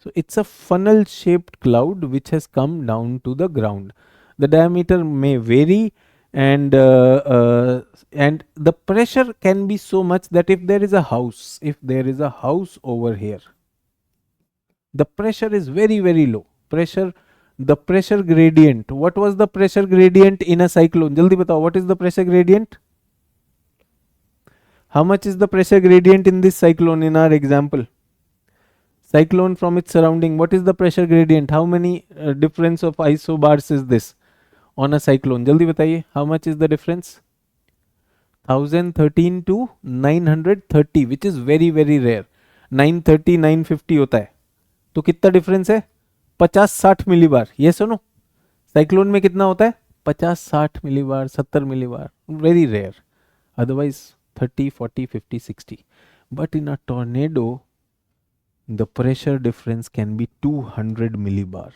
So it's a funnel shaped cloud which has come down to the ground. The diameter may vary and the pressure can be so much that if there is a house over here, the pressure is very very low. The pressure gradient. What was the pressure gradient in a cyclone? Jaldi batao, what is the pressure gradient? How much is the pressure gradient in this cyclone in our example? Cyclone from its surrounding, what is the pressure gradient? How many difference of isobars is this on a cyclone? Jaldi bataiye, how much is the difference? 1013 to 930, which is very very rare. 930 950 होता है, तो कितना difference है? 50-60 millibar. ये सुनो, cyclone में कितना होता है? 50-60 millibar, 70 millibar, very rare. Otherwise 30 40 50 60. But in a tornado the pressure difference can be 200 millibar.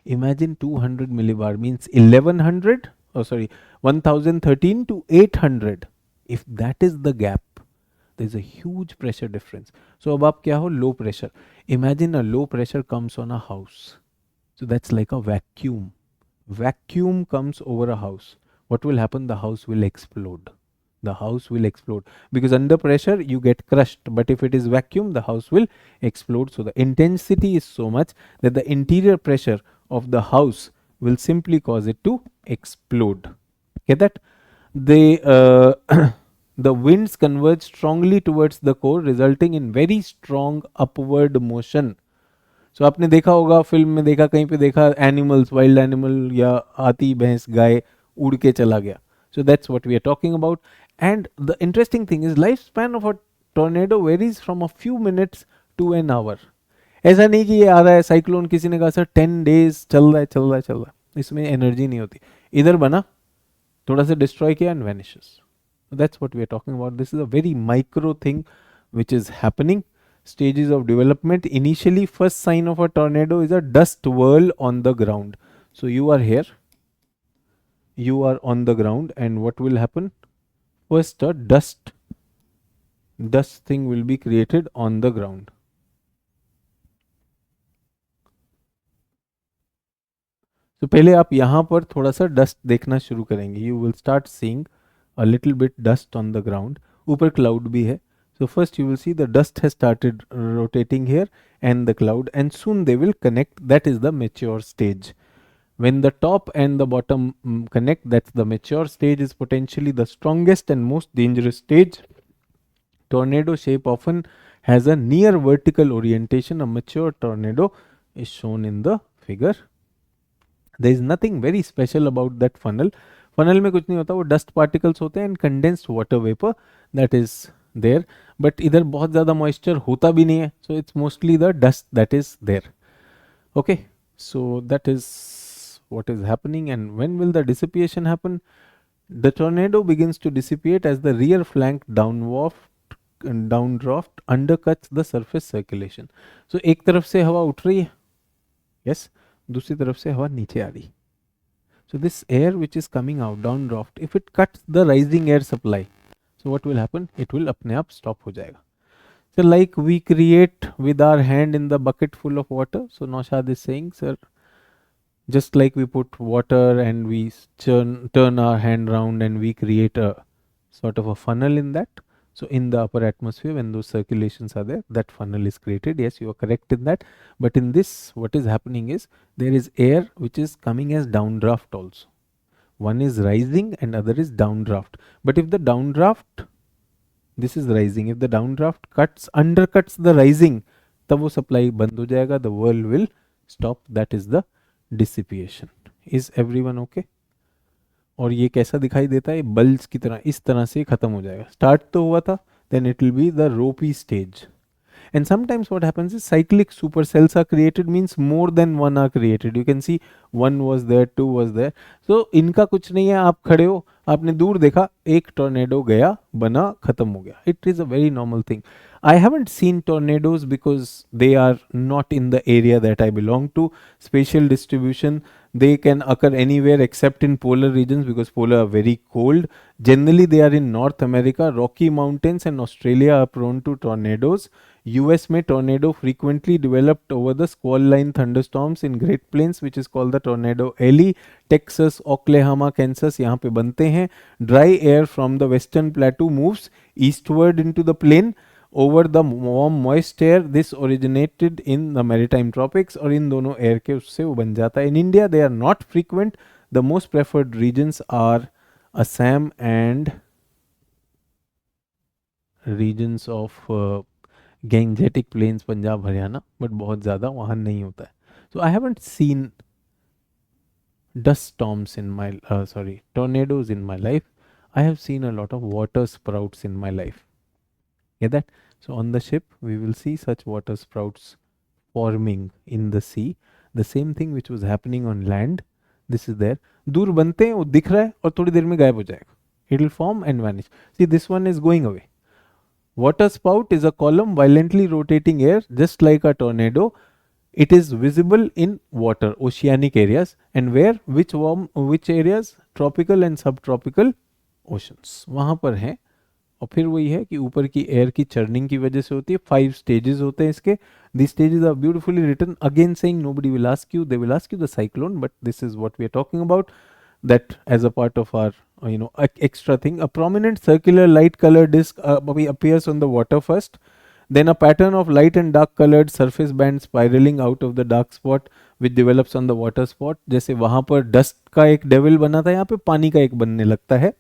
Imagine 200 millibar means 1100, 1013 to 800. If that is the gap, there is a huge pressure difference. So अब आप क्या हो? Low pressure. Imagine a low pressure comes on a house. So that's like a vacuum. Vacuum comes over a house. What will happen? The house will explode. The house will explode because under pressure you get crushed, but if it is vacuum, the house will explode. So the intensity is so much that the interior pressure of the house will simply cause it to explode. Get that? The winds converge strongly towards the core, resulting in very strong upward motion. So आपने देखा होगा, film में देखा, कहीं पे देखा, animals, wild animal या हाथी भैंस गाय उड़ के चला गया. So that's what we are talking about. And the interesting thing is lifespan of a tornado varies from a few minutes to an hour. ऐसा नहीं कि ये आ रहा है साइक्लोन, किसी ने कहा सर 10 days चल रहा है, इसमें एनर्जी नहीं होती. इधर बना, थोड़ा सा डिस्ट्रॉय किया and vanishes. That's what we are talking about. This is a very micro thing which is happening. Stages of development. Initially, first sign of a tornado is a dust whirl on the ground. So you are here, you are on the ground, and what will happen? First a dust thing will be created on the ground. So पहले आप यहाँ पर थोड़ा सा dust देखना शुरू करेंगे. You will start seeing a little bit dust on the ground. ऊपर cloud भी है. So first you will see the dust has started rotating here and the cloud, and soon they will connect. That is the mature stage. When the top and the bottom connect, that's the mature stage, is potentially the strongest and most dangerous stage. Tornado shape often has a near vertical orientation. A mature tornado is shown in the figure. There is nothing very special about that funnel. Funnel में कुछ नहीं होता, वो dust particles होते हैं and condensed water vapor that is there, but इधर बहुत ज़्यादा moisture होता भी नहीं है, so it's mostly the dust that is there. Okay, so that is what is happening. And when will the dissipation happen? The tornado begins to dissipate as the rear flank downdraft undercuts the surface circulation. So एक तरफ से हवा उठ रही है, yes, दूसरी तरफ से हवा नीचे आ रही. So this air which is coming out downdraft, if it cuts the rising air supply, so what will happen? It will अपने आप stop हो जाएगा. So like we create with our hand in the bucket full of water. So Naushad is saying, sir, just like we put water and we turn our hand round and we create a sort of a funnel in that. So in the upper atmosphere, when those circulations are there, that funnel is created. Yes, you are correct in that. But in this, what is happening is there is air which is coming as downdraft also. One is rising and other is downdraft. But if the downdraft, this is rising, if the downdraft undercuts the rising, तब वो supply बंद हो जाएगा, the world will stop. That is the dissipation. Is everyone okay? और ये कैसा दिखाई देता है? बल्ज की तरह, इस तरह से खत्म हो जाएगा. स्टार्ट तो हुआ था, then it will be the ropey stage. And sometimes what happens is cyclic supercells are created, means more than one are created. You can see one was there, two was there. So इनका कुछ नहीं है, आप खड़े हो, आपने दूर देखा, एक टॉर्नेडो गया, बना, खत्म हो गया. It is a very normal thing. I haven't seen tornadoes because they are not in the area that I belong to. Spatial distribution, they can occur anywhere except in polar regions because polar are very cold. Generally, they are in North America. Rocky Mountains and Australia are prone to tornadoes. US में tornado frequently developed over the squall line thunderstorms in Great Plains, which is called the tornado Ellie. Texas, Oklahoma, Kansas यहाँ पे बनते हैं. Dry air from the western plateau moves eastward into the plain over the warm moist air. This originated in the maritime tropics, और इन दोनों air के उससे वो बन जाता है. In India they are not frequent. The most preferred regions are Assam and regions of Gangetic Plains, Punjab, Haryana, but बहुत ज़्यादा वहाँ नहीं होता है. So I haven't seen dust storms in my tornadoes in my life. I have seen a lot of water sprouts in my life. Get that? So on the ship we will see such water sprouts forming in the sea. The same thing which was happening on land, this is there. दूर बनते हैं, वो दिख रहा है और थोड़ी देर में गायब हो जाएगा. It will form and vanish. See, this one is going away. Water spout is a column violently rotating air, just like a tornado. It is visible in water, oceanic areas, and where, which areas? Tropical and subtropical oceans. वहाँ पर हैं. और फिर वही है कि ऊपर की एयर की चर्निंग की वजह से होती है. 5 stages होते हैं इसके. These stages are beautifully written. Again saying, nobody will ask you, they will ask you the cyclone, but this is what we are talking about. That as a part of our extra thing. A prominent circular light colored disk appears on the water first. Then a pattern of light and dark colored surface band spiraling out of the dark spot which develops on the water spot. जैसे वहाँ पर dust का एक devil बना था, यहाँ पे पानी का एक बनने लगता है.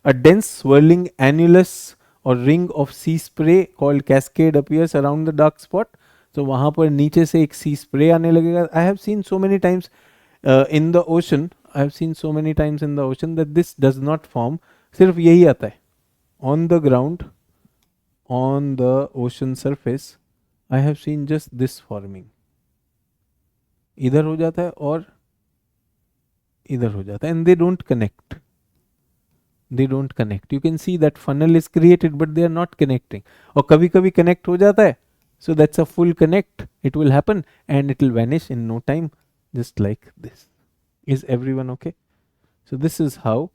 A dense swirling annulus or ring of sea spray called cascade appears around the dark spot. So वहाँ पर नीचे से एक sea spray आने लगेगा. I have seen so many times in the ocean. I have seen so many times in the ocean that this does not form. सिर्फ यही आता है. On the ground, on the ocean surface, I have seen just this forming. इधर हो जाता है और इधर हो जाता है, and they don't connect. They don't connect. You can see that funnel is created, but they are not connecting. और कभी कभी connect हो जाता है. So that's a full connect. It will happen and it will vanish in no time, just like this. Is everyone okay? So this is how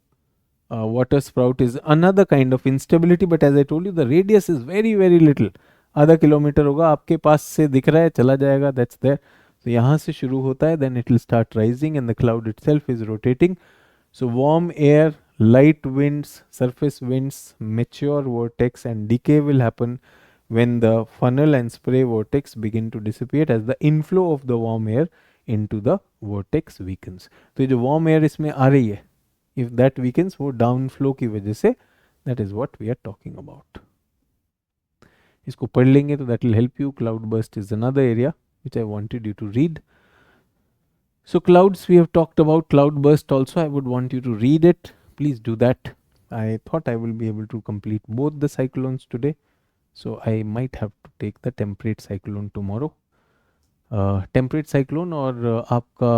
water sprout is another kind of instability, but as I told you, the radius is very very little. आधा kilometre होगा, आपके पास से दिख रहा है, चला जाएगा, that's there. So यहाँ से शुरू होता है, then it will start rising and the cloud itself is rotating. So warm air, light winds, surface winds, mature vortex and decay will happen when the funnel and spray vortex begin to dissipate as the inflow of the warm air into the vortex weakens. तो ये जो warm air इसमें आ रही है, if that weakens, वो down flow की वजह से, that is what we are talking about. इसको पढ़ लेंगे तो that will help you. Cloud burst is another area which I wanted you to read. So clouds we have talked about. Cloud burst also I would want you to read it. Please do that. I thought I will be able to complete both the cyclones today, so I might have to take the temperate cyclone tomorrow. Temperate cyclone और आपका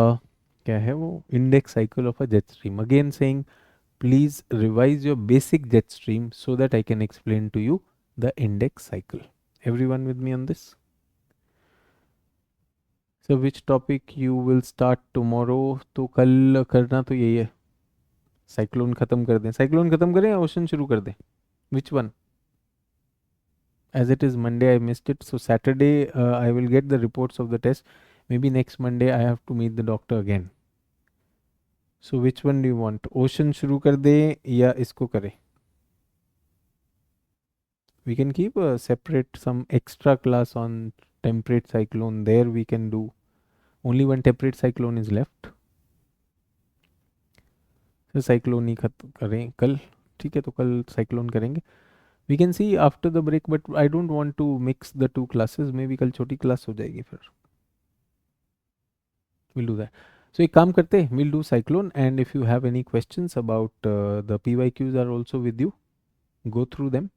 क्या है वो index cycle of a jet stream. Again saying please revise your basic jet stream so that I can explain to you the index cycle. Everyone with me on this? So which topic you will start tomorrow? तो कल करना तो यही है, cyclone खत्म कर दें. Cyclone खत्म करें या ओशन शुरू कर दें? Which one? As it is Monday, I missed it. So Saturday, I will get the reports of the test. Maybe next Monday, I have to meet the doctor again. So which one do you want? Ocean शुरू कर दें या इसको करें? We can keep a separate some extra class on temperate cyclone. There we can do. Only one temperate cyclone is left. So cyclone ही खत्म करें कल. ठीक है, तो कल cyclone करेंगे. We can see after the break, but I don't want to mix the two classes. Maybe कल छोटी class हो जाएगी फिर. We'll do that. So एक काम करते हैं, we'll do cyclone, and if you have any questions about the PYQs are also with you, go through them,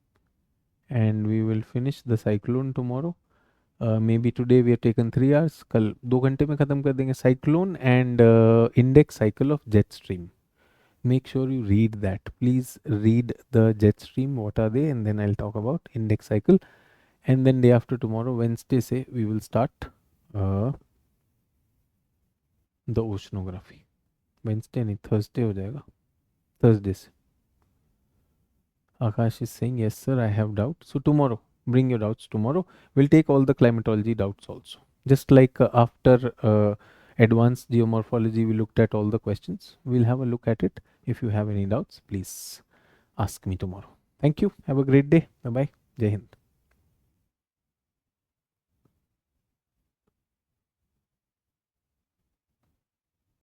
and we will finish the cyclone tomorrow. Maybe today we have taken 3 hours. कल 2 घंटे में ख़त्म कर देंगे cyclone and index cycle of jet stream. Make sure you read that. Please read the jet stream. What are they? And then I'll talk about index cycle. And then day after tomorrow, Wednesday, say we will start the oceanography. Wednesday नहीं, Thursday हो जाएगा. Thursday से. Akash is saying yes sir, I have doubts. So tomorrow, bring your doubts tomorrow. We'll take all the climatology doubts also. Just like after advanced geomorphology, we looked at all the questions. We'll have a look at it. If you have any doubts, please ask me tomorrow. Thank you. Have a great day. Bye bye. Jai Hind.